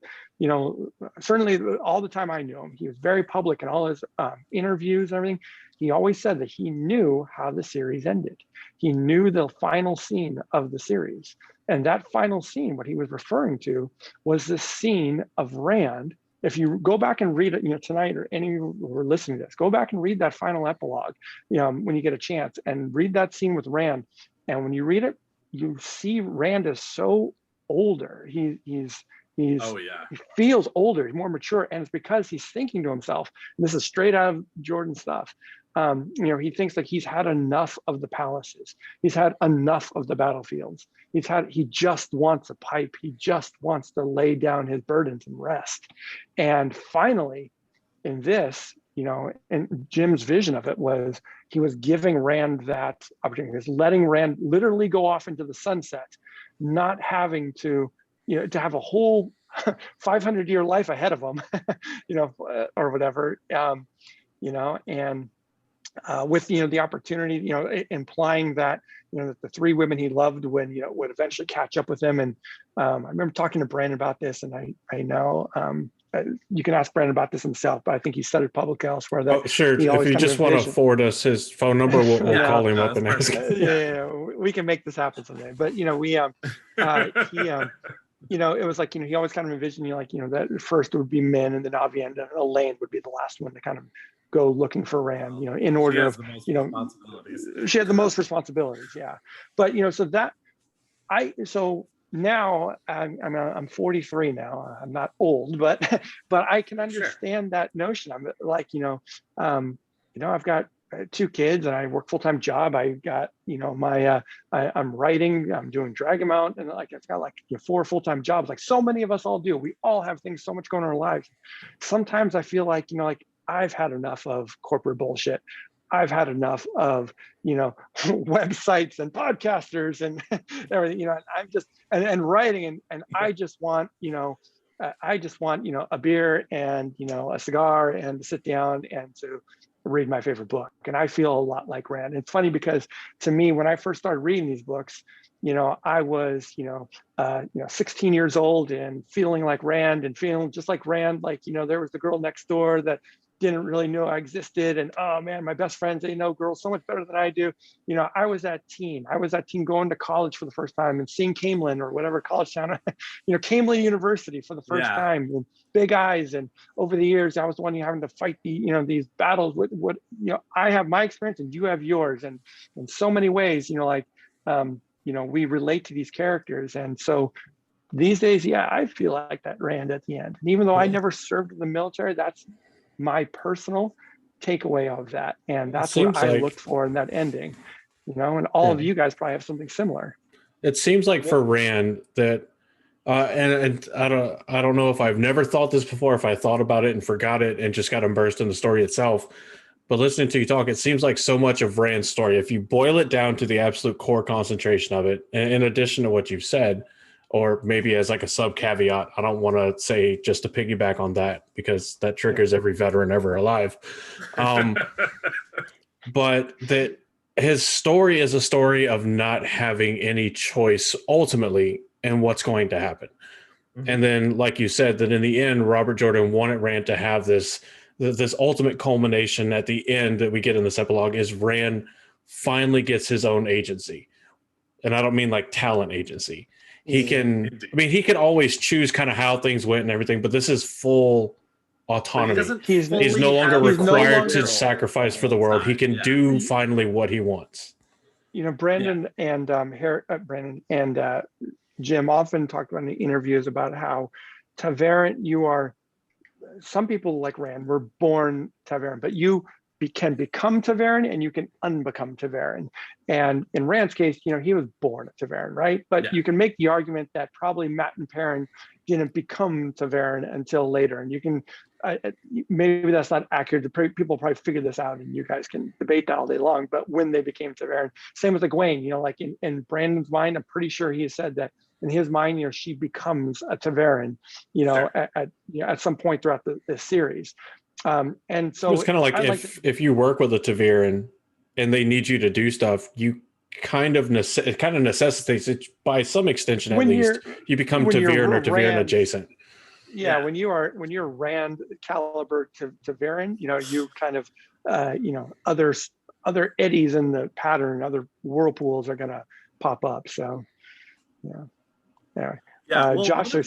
certainly all the time I knew him, he was very public in all his interviews and everything. He always said that he knew how the series ended. He knew the final scene of the series. And that final scene, what he was referring to, was the scene of Rand. If you go back and read it, tonight, or any who are listening to this, go back and read that final epilogue, when you get a chance, and read that scene with Rand. And when you read it, you see Rand is so older. He feels older, he's more mature, and it's because he's thinking to himself, and this is straight out of Jordan stuff. He thinks like he's had enough of the palaces. He's had enough of the battlefields. He just wants a pipe. He just wants to lay down his burdens and rest. And finally, in this, and Jim's vision of it was he was giving Rand that opportunity. He was letting Rand literally go off into the sunset, not having to, to have a whole 500-year life ahead of him, or whatever, and with the opportunity, implying that that the three women he loved would eventually catch up with him. And I remember talking to Brandon about this, and I know you can ask Brandon about this himself, but I think he said it publicly elsewhere. That sure. If you just want to forward us his phone number, we'll call him up and ask him. Yeah, we can make this happen someday. But he it was like, he always kind of envisioned, that first would be Min, and then Avian, and Elaine would be the last one to kind of go looking for Rand, in order of, she had the most responsibilities. Yeah. But, so now I'm 43 now. I'm not old, but I can understand that notion. I'm like, I've got 2 kids and I work full-time job. I got, I'm writing, I'm doing Dragonmount, and like it's got like 4 full-time jobs, like so many of us all do. We all have things so much going on in our lives. Sometimes I feel like, I've had enough of corporate bullshit. I've had enough of, websites and podcasters and everything, and I'm just, and writing, and I just want, a beer and, a cigar, and to sit down and to read my favorite book. And I feel a lot like Rand. It's funny because to me, when I first started reading these books, I was, 16 years old and feeling like Rand, and feeling just like Rand, like, there was the girl next door that didn't really know I existed. And oh man, my best friends, they know girls so much better than I do. You know, I was that teen going to college for the first time and seeing Camelin or whatever college town, you know, Camelin University for the first time, and big eyes. And over the years, I was the one having to fight these battles with what, you know, I have my experience and you have yours. And in so many ways, you know, like, you know, we relate to these characters. And so these days, yeah, I feel like that Rand at the end. And even though I never served in the military, that's my personal takeaway of that. And that's what I looked for in that ending, you know, and all of you guys probably have something similar. It seems like for Rand that, and I don't know if I've never thought this before, if I thought about it and forgot it and just got immersed in the story itself. But listening to you talk, it seems like so much of Rand's story, if you boil it down to the absolute core concentration of it, in addition to what you've said, or maybe as like a sub caveat, I don't want to say just to piggyback on that because that triggers every veteran ever alive. But that his story is a story of not having any choice ultimately in what's going to happen. Mm-hmm. And then, like you said, that in the end, Robert Jordan wanted Rand to have this ultimate culmination at the end that we get in this epilogue is Rand finally gets his own agency. And I don't mean like talent agency. He can, I mean, he can always choose kind of how things went and everything, but this is full autonomy. He's no longer required to sacrifice for the world. He can do finally what he wants. You know, Brandon and Jim often talked about in the interviews about how Ta'veren, some people like Rand were born Ta'veren, but you can become Ta'veren and you can unbecome Ta'veren. And in Rand's case, you know, he was born a Ta'veren, right? But you can make the argument that probably Matt and Perrin didn't become Ta'veren until later. And you can, maybe that's not accurate. People probably figure this out and you guys can debate that all day long, but when they became Ta'veren, same with Egwene, you know, like in Brandon's mind, I'm pretty sure he said that in his mind, you know, she becomes a Ta'veren, you know, at some point throughout the series. And so it's kind of like if you work with a Ta'veren and they need you to do stuff, you it kind of necessitates it by some extension, at least you become Ta'veren or Ta'veren adjacent. Yeah, when you're Rand caliber Ta'veren, you know, you kind of you know, other eddies in the pattern, other whirlpools are gonna pop up. So anyway. Well, Josh, I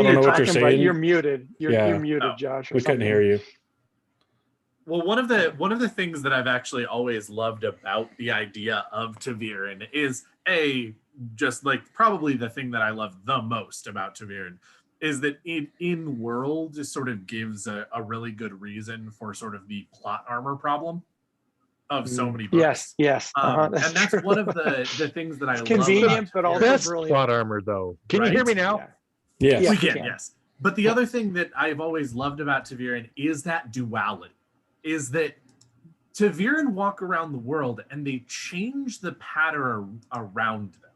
don't know what you're saying. You're muted. You're muted, Josh. We couldn't hear you. Well, one of the things that I've actually always loved about the idea of Ta'veren is just like probably the thing that I love the most about Ta'veren is that in world just sort of gives a really good reason for sort of the plot armor problem of so many books. Yes. And that's one of the things that I love. Convenient, but also best brilliant. plot armor, though. Can you hear me now? Yeah. Yes, we can. Yes. But the other thing that I've always loved about Ta'veren is that duality. Is that Ta'veren walk around the world and they change the pattern around them.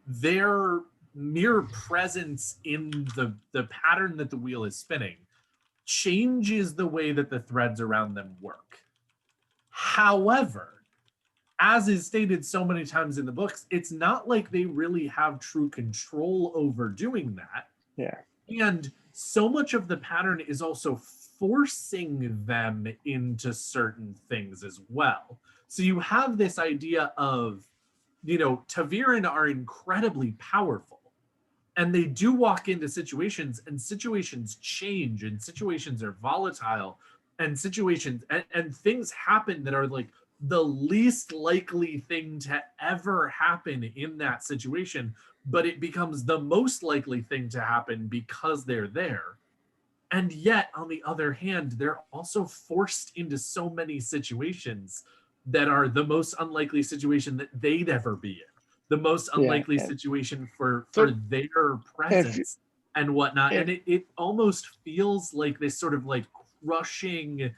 Their mere presence in the pattern that the wheel is spinning changes the way that the threads around them work. However, as is stated so many times in the books, it's not like they really have true control over doing that. Yeah. And so much of the pattern is also forcing them into certain things as well. So you have this idea of, you know, Ta'veren are incredibly powerful and they do walk into situations and situations change and situations are volatile and situations and things happen that are like the least likely thing to ever happen in that situation, but it becomes the most likely thing to happen because they're there. And yet, on the other hand, they're also forced into so many situations that are the most unlikely situation that they'd ever be in, the most unlikely situation for their presence and whatnot. And it almost feels like this sort of like crushing,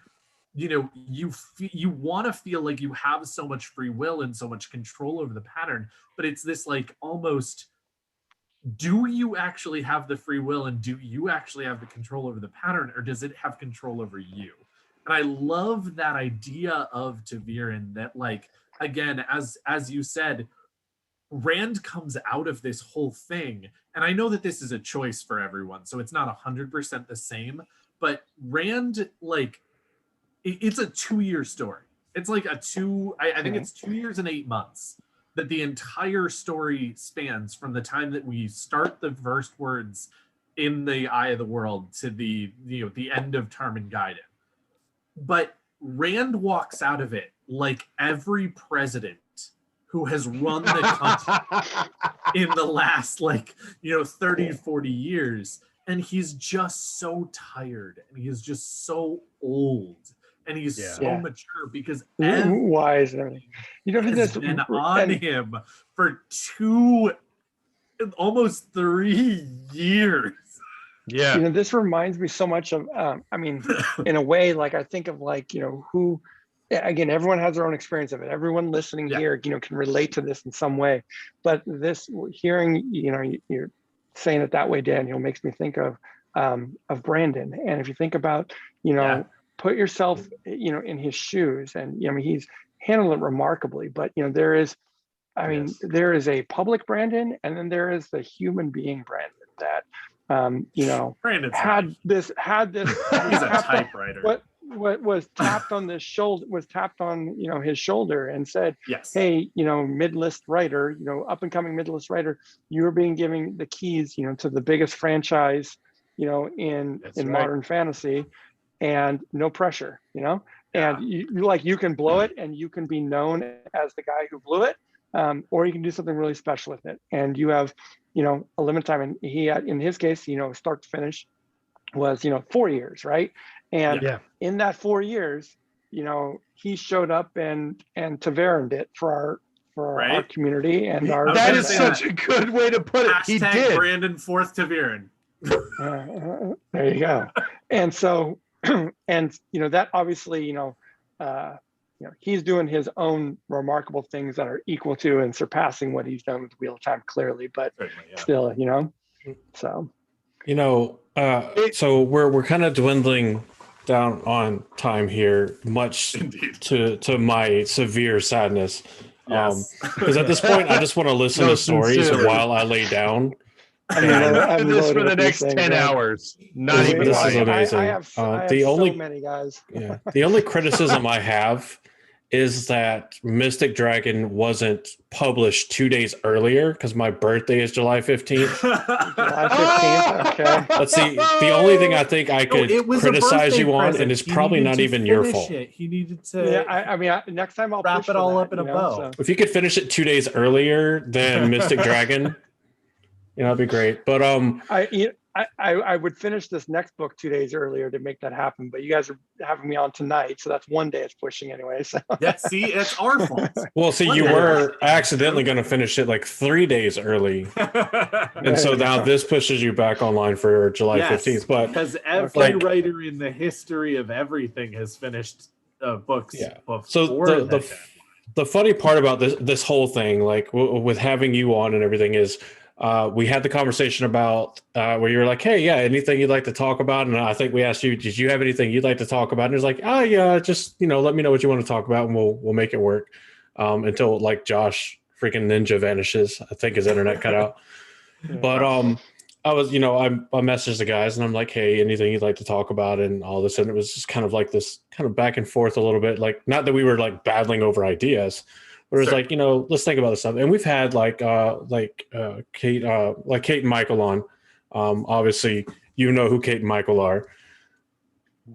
you know, you want to feel like you have so much free will and so much control over the pattern, but it's this like almost, do you actually have the free will and do you actually have the control over the pattern, or does it have control over you? And I love that idea of Ta'veren that, like, again, as you said, Rand comes out of this whole thing, and I know that this is a choice for everyone, so it's not 100% the same, but Rand, like, it's a 2-year story. It's like I think it's 2 years and 8 months that the entire story spans, from the time that we start the first words in the Eye of the World to the end of Tarmangaiden. But Rand walks out of it like every president who has run the country in the last 30 to 40 years. And he's just so tired, and he's just so old, and he's so mature because wise and everything. Has been on him for almost 3 years. Yeah. This reminds me so much of, in a way, like I think of who, again, everyone has their own experience of it. Everyone listening here, can relate to this in some way. But this, hearing, you're saying it that way, Daniel, makes me think of Brandon. And if you think about, put yourself, in his shoes, and he's handled it remarkably. But there is, there is a public Brandon, and then there is the human being Brandon that. Brandon's had this he's a typewriter. What was tapped on his shoulder and said, yes, hey, mid-list writer, up and coming mid-list writer, you're being given the keys, to the biggest franchise, in modern fantasy, and no pressure, and you can blow it, and you can be known as the guy who blew it, or you can do something really special with it, and you have a limited time. And he had, in his case, start to finish was 4 years, right? And in that 4 years, he showed up and taveroned it for our community and our. That is such a good way to put it. He did. Brandon fourth taveron. There you go. And so, and that obviously, he's doing his own remarkable things that are equal to and surpassing what he's done with Wheel of Time, clearly, but still, so. So we're kind of dwindling down on time here, much to my severe sadness. Because at this point, I just want to listen to stories while I lay down. I'm this for the next 10 hours. Not even. This is amazing. I have the only, so many guys. The only criticism I have is that Mystic Dragon wasn't published 2 days earlier because my birthday is July 15th. July 15th, okay. That's the only thing I think I could criticize you on, and it's probably not even your fault. He needed to. Next time I'll wrap it all up in a bow. If you could finish it 2 days earlier than Mystic Dragon, that'd be great. But I would finish this next book 2 days earlier to make that happen, but you guys are having me on tonight, so that's 1 day it's pushing anyway. So see, it's our fault. Well, see, you were accidentally going to finish it like 3 days early, and so now this pushes you back online for July 15th. But because every writer in the history of everything has finished books. So the funny part about this whole thing, like with having you on and everything, is. We had the conversation about where you were like, hey, anything you'd like to talk about? And I think we asked you, did you have anything you'd like to talk about? And it was like, oh, yeah, just, let me know what you want to talk about and we'll make it work until like Josh freaking Ninja vanishes. I think his internet cut out. But I was, I messaged the guys and I'm like, hey, anything you'd like to talk about and all this. And it was just kind of like this kind of back and forth a little bit. Like, not that we were like battling over ideas. But it was like, let's think about this stuff. And we've had Kate and Michael on. Obviously, who Kate and Michael are.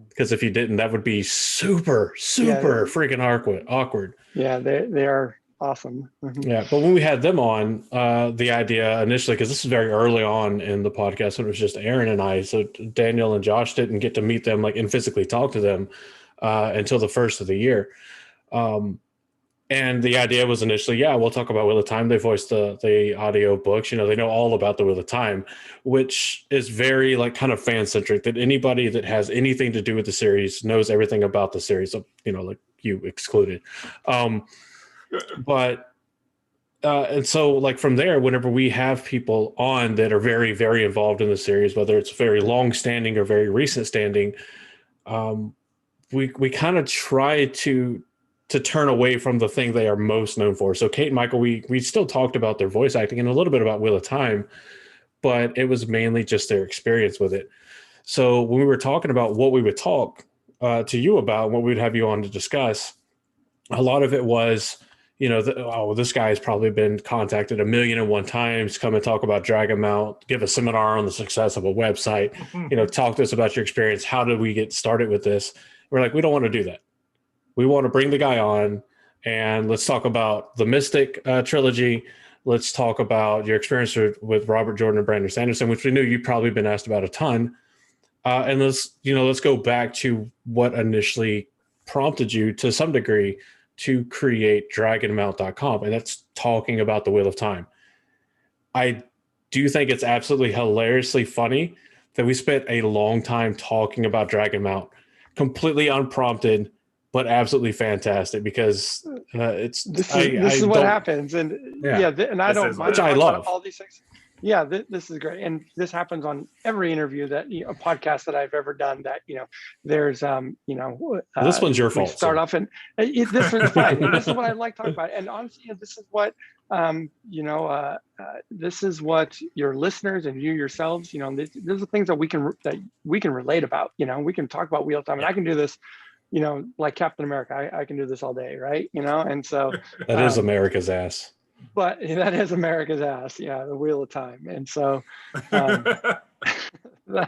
Because if you didn't, that would be super freaking awkward. Yeah, they are awesome. Yeah, but when we had them on, the idea initially, because this is very early on in the podcast, when it was just Aaron and I, so Daniel and Josh didn't get to meet them and physically talk to them until the first of the year. And the idea was initially, we'll talk about Wheel of Time. They voiced the audio books. They know all about the Wheel of Time, which is very kind of fan centric. That anybody that has anything to do with the series knows everything about the series. So, like you excluded. And so from there, whenever we have people on that are very, very involved in the series, whether it's very long standing or very recent standing, we kind of try to turn away from the thing they are most known for. So Kate and Michael, we still talked about their voice acting and a little bit about Wheel of Time, but it was mainly just their experience with it. So when we were talking about what we would talk, to you about, what we'd have you on to discuss, a lot of it was, this guy has probably been contacted 1,000,001 times, come and talk about Dragonmount, give a seminar on the success of a website, talk to us about your experience. How did we get started with this? We're like, we don't want to do that. We want to bring the guy on and let's talk about the Mystic trilogy. Let's talk about your experience with Robert Jordan and Brandon Sanderson, which we knew you've probably been asked about a ton. And let's go back to what initially prompted you to some degree to create Dragonmount.com, and that's talking about the Wheel of Time. I do think it's absolutely hilariously funny that we spent a long time talking about Dragonmount, completely unprompted, but absolutely fantastic, because this is what happens, and and I don't mind, which I love all these things. Yeah, this is great, and this happens on every interview that a podcast that I've ever done. That there's this one's your fault. Start off, and this is fine. And this is what I like talking about, and honestly, this is what this is what your listeners and you yourselves, these are the things that we can relate about. We can talk about Wheel of Time, and I can do this. Like Captain America, I can do this all day, right? And so that is America's ass. But that is America's ass, the Wheel of Time. And so that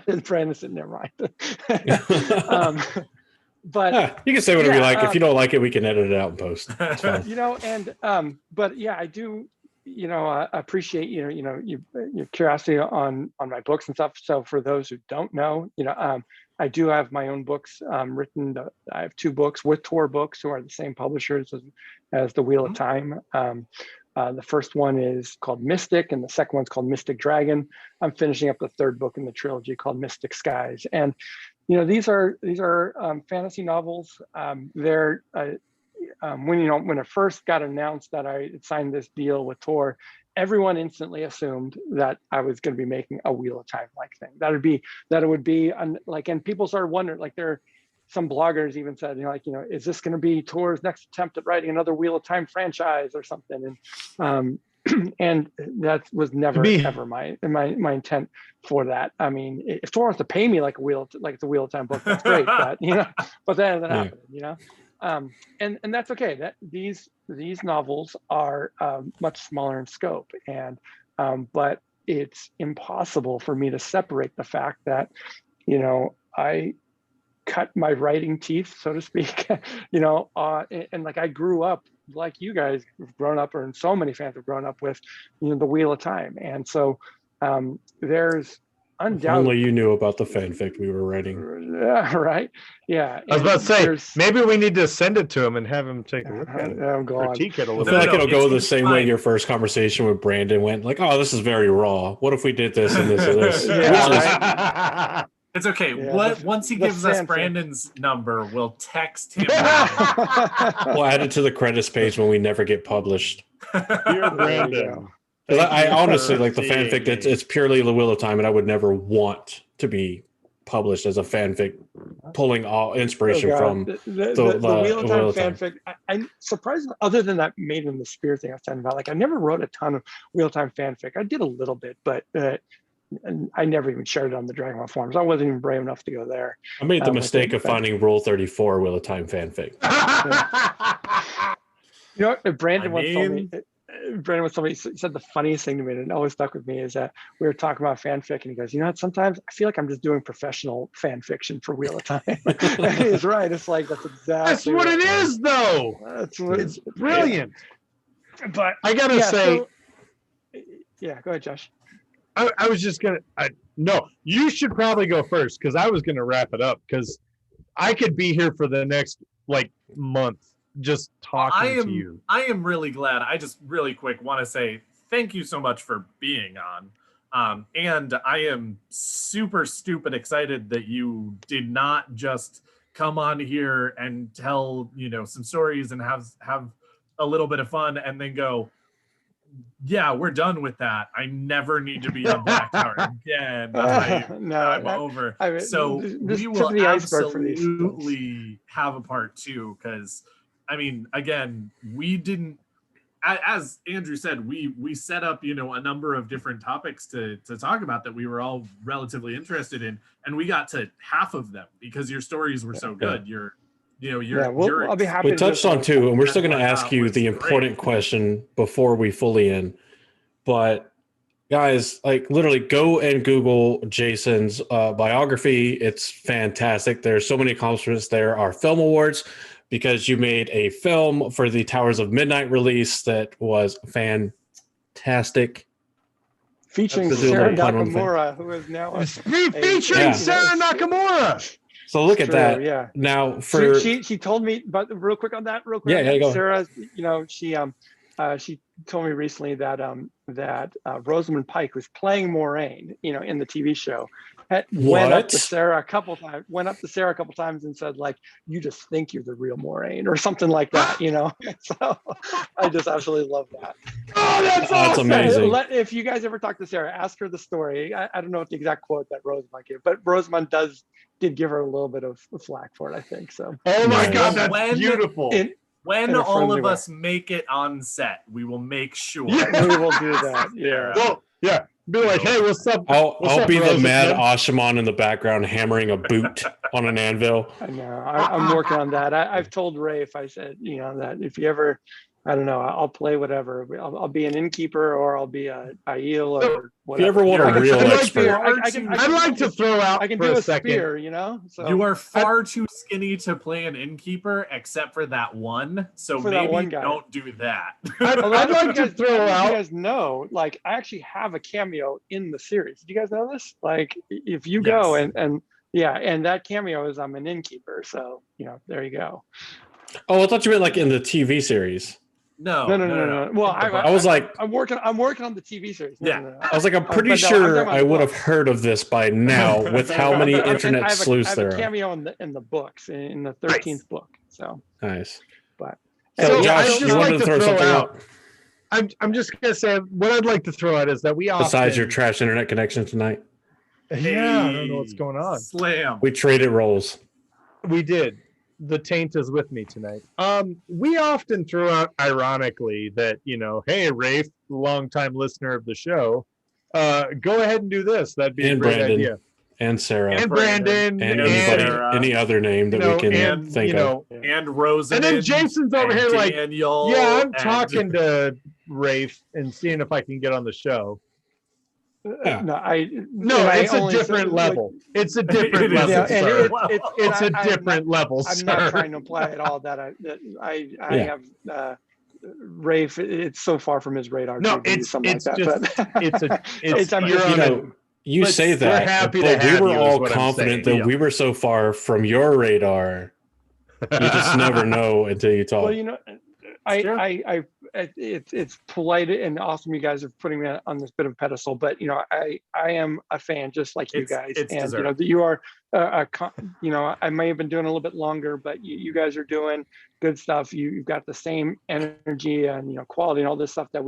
is Brandon sitting there, right? But you can say whatever you like. If you don't like it, we can edit it out and post. It's fine. But yeah, I do, appreciate your curiosity on my books and stuff. So for those who don't know, I do have my own books written. I have 2 books with Tor Books, who are the same publishers as the Wheel of Time. The first one is called Mystic, and the second one's called Mystic Dragon. I'm finishing up the 3rd book in the trilogy called Mystic Skies. And these are fantasy novels. They're when it first got announced that I signed this deal with Tor, everyone instantly assumed that I was going to be making a Wheel of Time like thing. That it would be like, and people started wondering, like, some bloggers even said, is this going to be Tor's next attempt at writing another Wheel of Time franchise or something? And and that was never ever my intent for that. I mean, if Tor wants to pay me like it's a Wheel of Time book, that's great. But but that hasn't happened. And that's okay. That these novels are much smaller in scope, and but it's impossible for me to separate the fact that I cut my writing teeth, so to speak, and like I grew up like you guys have grown up, or so many fans have grown up with, the Wheel of Time. And so there's undoubtedly. Only you knew about the fanfic we were writing. Right. Yeah. I was about to say, maybe we need to send it to him and have him take a look at it. Oh, God. Critique it a I little feel bit. like it'll go the same way your first conversation with Brandon went, like, oh, this is very raw. What if we did this and this and this? Yeah, it's okay. Yeah, once he gives us Brandon's number, we'll text him. We'll add it to the credits page when we never get published. Dear Brandon. I honestly like the fanfic. It's purely the Wheel of Time, and I would never want to be published as a fanfic, pulling all inspiration from the Wheel of Time fanfic. I'm surprised, other than that Made in the Spear thing I was talking about. Like, I never wrote a ton of Wheel of Time fanfic. I did a little bit, but I never even shared it on the Dragonmount forums. I wasn't even brave enough to go there. I made the mistake of finding Rule 34 Wheel of Time fanfic. Brandon once told me. He said the funniest thing to me, and it always stuck with me, is that we were talking about fanfic, and he goes, what, sometimes I feel like I'm just doing professional fan fiction for Wheel of Time. And he's right. It's like, that's exactly what it is, though. It's brilliant. But I gotta say, go ahead, Josh. I was just gonna. No, you should probably go first, because I was gonna wrap it up, because I could be here for the next month just talking to you. I am really glad. I just really quick want to say thank you so much for being on. And I am super stupid excited that you did not just come on here and tell some stories and have a little bit of fun and then go, yeah, we're done with that. I never need to be on Black Tower again. I'm over. So we will absolutely have a part 2, because again, we didn't as Andrew said, we set up, you know, a number of different topics to talk about that we were all relatively interested in, and we got to half of them because your stories were so good. I'll be happy. We touched on two, and we're still going to ask you the important question before we fully end. But guys, like literally go and Google Jason's biography. It's fantastic. There's so many accomplishments. There are film awards because you made a film for the Towers of Midnight release that was fantastic. Featuring Sarah Nakamura, who is now featuring Sarah Nakamura. So look at that. Yeah. Now for she told me, but real quick on that. Go Sarah, you know, she told me recently that Rosamund Pike, was playing Moraine, you know, in the TV show, went up to Sarah a couple times and said, like, you just think you're the real Moraine or something like that, you know. So I just absolutely love that. Oh, that's awesome. Amazing. If you guys ever talk to Sarah, ask her the story. I don't know what the exact quote that Rosamund gave, but Rosamund did give her a little bit of flack for it, I think. So. Oh my God, that's beautiful. When all of us make it on set, we will make sure. We will do that. Yeah. Well, yeah. Be like, hey, what's up? I'll be the mad Ashaman in the background hammering a boot on an anvil. I know. I'm working on that. I've told Rafe, I said, you know, that if you ever, I don't know, I'll play whatever. I'll be an innkeeper or I'll be a Aiel or whatever. If you ever want a real expert. I'd like to throw out I can for do a second. Spear, you know? So, you are far too skinny to play an innkeeper, except for that one. So maybe don't do that. I'd like to throw out. You guys know, like, I actually have a cameo in the series. Do you guys know this? Like, if you go and that cameo is I'm an innkeeper. So, you know, there you go. Oh, I thought you meant like in the TV series. No. Well, I was like, I'm working on the TV series. No. I was like, I'm pretty sure I would have heard of this by now with how many internet sleuths there are. I have a cameo in the books, in the 13th book. So nice. But so Josh, you wanted to throw something out. I'm just gonna say what I'd like to throw out is that we besides your trash internet connection tonight. Yeah, I don't know what's going on. Slam. We traded roles. We did. The taint is with me tonight. We often throw out ironically that, you know, hey, Rafe, longtime listener of the show, go ahead and do this. That'd be a great idea. And Sarah. And Brandon. And anybody, any other name that we can think of. And Rosamund. And then Jason's over here like, Daniel, yeah, I'm talking to Rafe and seeing if I can get on the show. No, it's a different level. It's a different level, sir. It's a different level, sir. I'm not trying to imply at all that I have Rafe. It's so far from his radar. No, it's you say that, but we were all confident that we were so far from your radar. You just never know until you talk. Well, you know, it's polite and awesome you guys are putting me on this bit of a pedestal, but you know, I am a fan just like you guys, and deserved. You know that you are you know, I may have been doing a little bit longer, but you guys are doing good stuff. You've got the same energy and, you know, quality and all this stuff that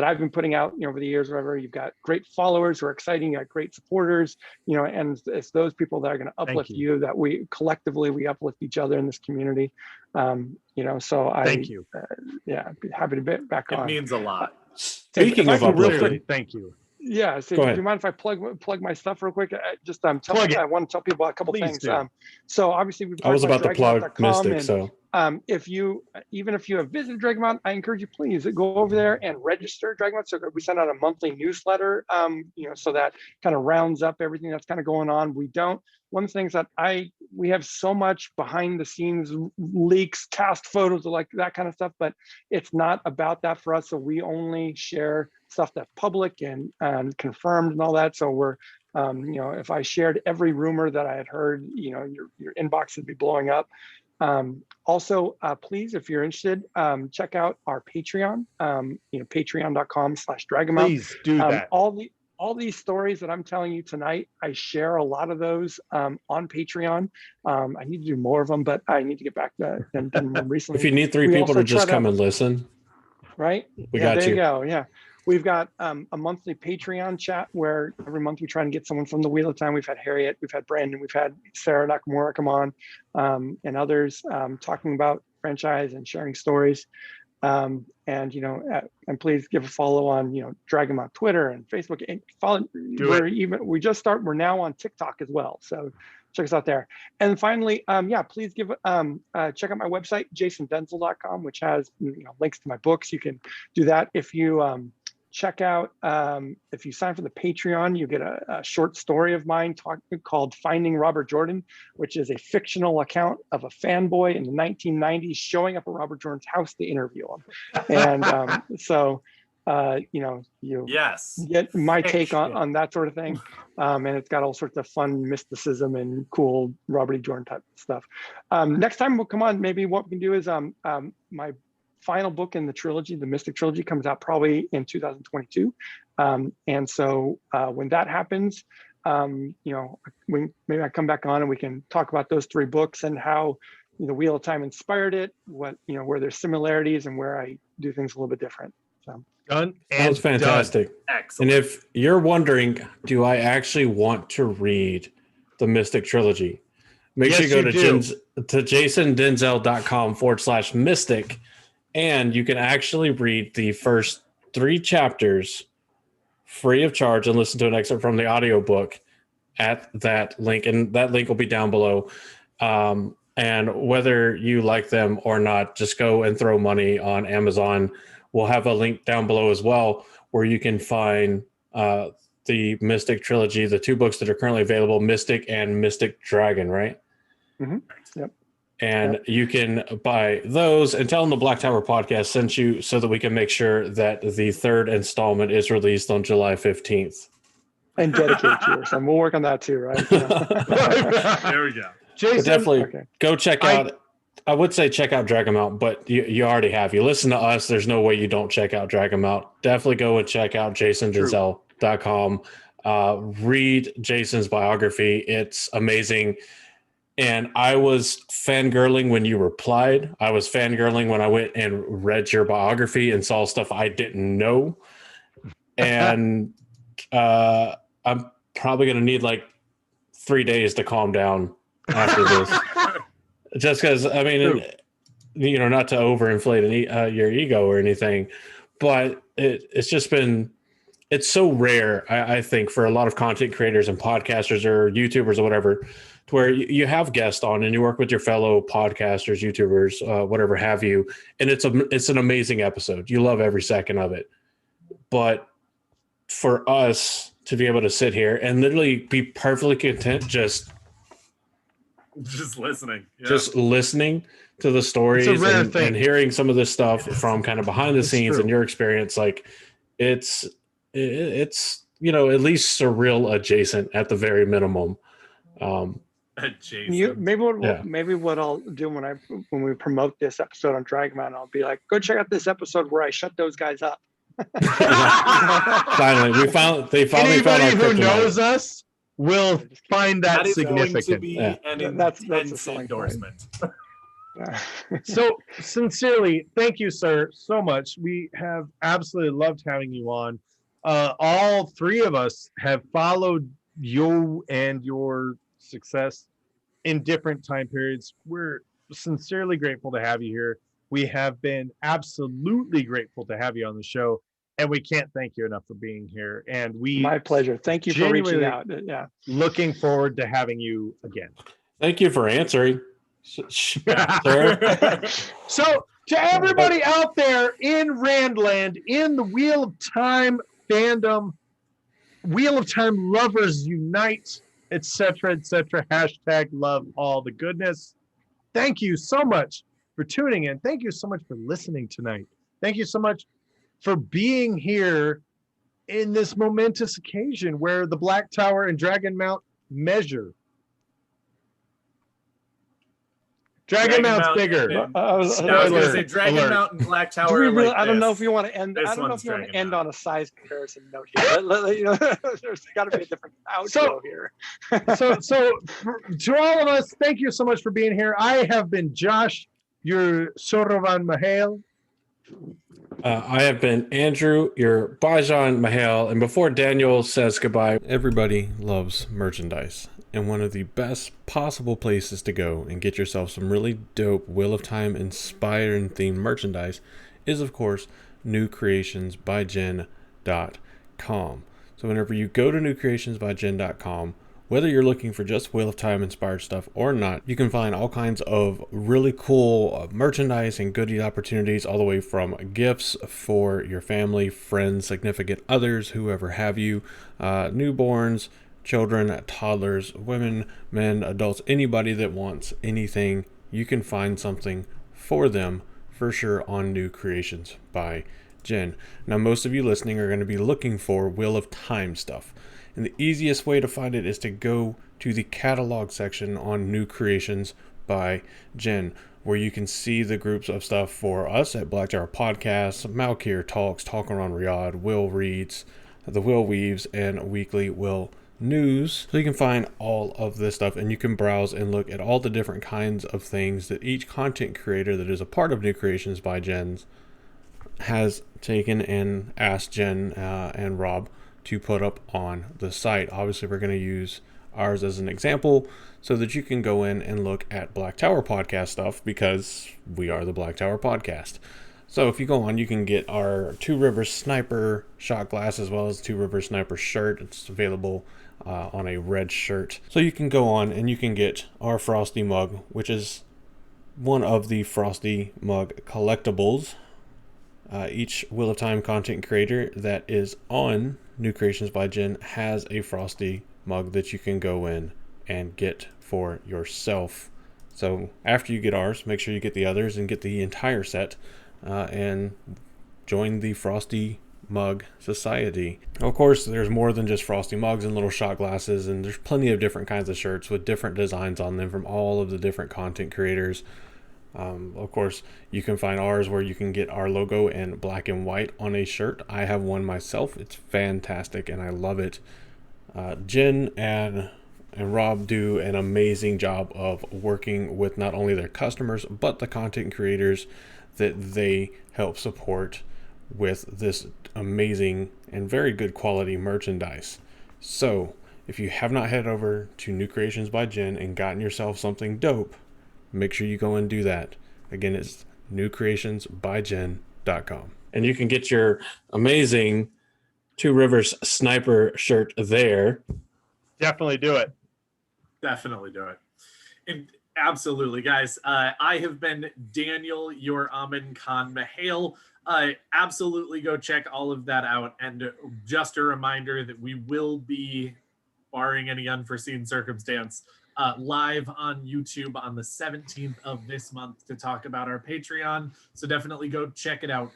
I've been putting out, you know, over the years, whatever. You've got great followers who are exciting, you got great supporters, you know, and it's those people that are going to uplift you that we collectively uplift each other in this community. You know, so thank you. I'd be happy to be back on. It means a lot. Speaking of uplifting, thank you. Yeah, so do you mind if I plug my stuff real quick? I want to tell people a couple things. So obviously I was about to plug Mystic. So if you have visited Dragonmount, I encourage you, please go over there and register Dragonmount. So we send out a monthly newsletter, you know, so that kind of rounds up everything that's kind of going on. One of the things that we have so much behind the scenes leaks, cast photos, like that kind of stuff, but it's not about that for us. So we only share stuff that's public and confirmed and all that. So we're, you know, if I shared every rumor that I had heard, you know, your inbox would be blowing up. Also, please, if you're interested, check out our Patreon, you know, patreon.com/Dragonmount. Please do that. All these stories that I'm telling you tonight, I share a lot of those on Patreon. I need to do more of them, but I need to get back to them recently. If you need 3 people to just come and listen, right? We got there you. You go. Yeah. We've got a monthly Patreon chat where every month we try and get someone from the Wheel of Time. We've had Harriet, we've had Brandon, we've had Sarah Nakamura come on, and others talking about franchise and sharing stories. And and please give a follow on Dragonmount Twitter and Facebook, and follow. We're now on TikTok as well, so check us out there. And finally, please check out my website, jasondenzel.com, which has links to my books. You can do that if you check out, if you sign for the Patreon, you get a short story of mine called Finding Robert Jordan, which is a fictional account of a fanboy in the 1990s showing up at Robert Jordan's house to interview him. And you get my take on that sort of thing. And it's got all sorts of fun mysticism and cool Robert E. Jordan type stuff. Next time we'll come on, maybe what we can do is my final book in the trilogy, the Mystic Trilogy, comes out probably in 2022. And so when that happens, maybe I come back on and we can talk about those 3 books and how the Wheel of Time inspired it, what where there's similarities and where I do things a little bit different. So done. Sounds fantastic. Excellent. And if you're wondering, do I actually want to read the Mystic Trilogy? Make sure you go to jasondenzel.com/mystic. And you can actually read the first 3 chapters free of charge and listen to an excerpt from the audiobook at that link. And that link will be down below. And whether you like them or not, just go and throw money on Amazon. We'll have a link down below as well where you can find the Mystic Trilogy, the 2 books that are currently available, Mystic and Mystic Dragon, right? Mm-hmm. Yep. And you can buy those and tell them the Black Tower podcast sent you so that we can make sure that the 3rd installment is released on July 15th. And dedicated to yours. And we'll work on that too, right? There we go. Jason, but definitely go check out. I would say check out Dragonmount, but you already have. You listen to us. There's no way you don't check out Dragonmount. Definitely go and check out jasondenzel.com. Read Jason's biography. It's amazing. And I was fangirling when you replied. I was fangirling when I went and read your biography and saw stuff I didn't know. And I'm probably going to need like 3 days to calm down after this. Just because, I mean, not to overinflate your ego or anything, but it's just been, it's so rare, I think, for a lot of content creators and podcasters or YouTubers or whatever, to where you have guests on and you work with your fellow podcasters, YouTubers, whatever have you, and it's an amazing episode. You love every second of it. But for us to be able to sit here and literally be perfectly content just listening. Yeah. Just listening to the stories and hearing some of this stuff from kind of behind the scenes and your experience, like it's at least surreal adjacent at the very minimum. Adjacent. Maybe what I'll do when we promote this episode on Dragonmount, I'll be like, go check out this episode where I shut those guys up. Finally, they finally found anybody who kryptonite. knows us will find that significant. Going to be that's a selling endorsement. So sincerely, thank you, sir, so much. We have absolutely loved having you on. All 3 of us have followed you and your success in different time periods. We're sincerely grateful to have you here. We have been absolutely grateful to have you on the show, and we can't thank you enough for being here. And my pleasure. Thank you for reaching out. Yeah. Looking forward to having you again. Thank you for answering. Sir. So to everybody out there in Randland, in the Wheel of Time fandom, Wheel of Time lovers unite, etc., etc. # love all the goodness. Thank you so much for tuning in. Thank you so much for listening tonight. Thank you so much for being here in this momentous occasion where the Black Tower and Dragonmount measure. Dragonmount's bigger. I was going to say Dragonmount and Black Tower. I don't know if you want to end. I don't know if you want to end on a size comparison note here. There's got to be a different outro here. So to all of us, thank you so much for being here. I have been Josh, your Sorovan Mahale. I have been Andrew, your Bajan Mahale. And before Daniel says goodbye, everybody loves merchandise. And one of the best possible places to go and get yourself some really dope Wheel of Time inspired and themed merchandise is, of course, newcreationsbyjen.com. So whenever you go to newcreationsbyjen.com, whether you're looking for just Wheel of Time inspired stuff or not, you can find all kinds of really cool merchandise and goodie opportunities, all the way from gifts for your family, friends, significant others, whoever have you, newborns, children, toddlers, women, men, adults, anybody that wants anything, you can find something for them for sure on New Creations by Jen. Now, most of you listening are going to be looking for Wheel of Time stuff. And the easiest way to find it is to go to the catalog section on New Creations by Jen, where you can see the groups of stuff for us at Black Tower Podcasts, Malkir Talks, Talk Around Riyadh, Will Reads, The Will Weaves, and Weekly Will News. So you can find all of this stuff, and you can browse and look at all the different kinds of things that each content creator that is a part of New Creations by Jen's has taken and asked Jen and Rob to put up on the site. Obviously, we're going to use ours as an example so that you can go in and look at Black Tower Podcast stuff, because we are the Black Tower Podcast. So if you go on, you can get our Two Rivers Sniper shot glass as well as Two Rivers Sniper shirt. It's available on a red shirt. So you can go on and you can get our Frosty mug, which is one of the Frosty mug collectibles. Each Wheel of Time content creator that is on New Creations by Jen has a Frosty mug that you can go in and get for yourself. So after you get ours, make sure you get the others and get the entire set and join the Frosty Mug Society. Of course, there's more than just Frosty mugs and little shot glasses, and there's plenty of different kinds of shirts with different designs on them from all of the different content creators. Of course, you can find ours where you can get our logo in black and white on a shirt. I have one myself. It's fantastic and I love it. Jen and Rob do an amazing job of working with not only their customers, but the content creators that they help support with this amazing and very good quality merchandise. So if you have not head over to New Creations by Jen and gotten yourself something dope, make sure you go and do that. Again, it's newcreationsbyjen.com. And you can get your amazing Two Rivers Sniper shirt there. Definitely do it. Definitely do it. And absolutely, guys. I have been Daniel, your Amin Khan Mahale. Absolutely go check all of that out. And just a reminder that we will be, barring any unforeseen circumstance, live on YouTube on the 17th of this month to talk about our Patreon. So definitely go check it out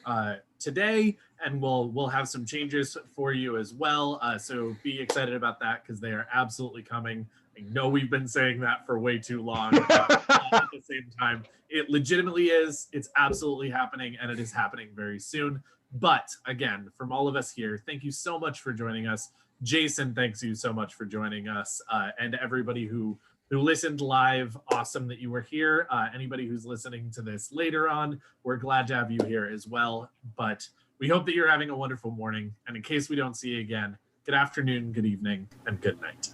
today, and we'll have some changes for you as well. So be excited about that, because they are absolutely coming. I know we've been saying that for way too long. At the same time, it legitimately is. It's absolutely happening, and it is happening very soon. But again, from all of us here, thank you so much for joining us. Jason, thanks you so much for joining us, and everybody who listened live. Awesome that you were here. Anybody who's listening to this later on, we're glad to have you here as well. But we hope that you're having a wonderful morning. And in case we don't see you again, good afternoon, good evening, and good night.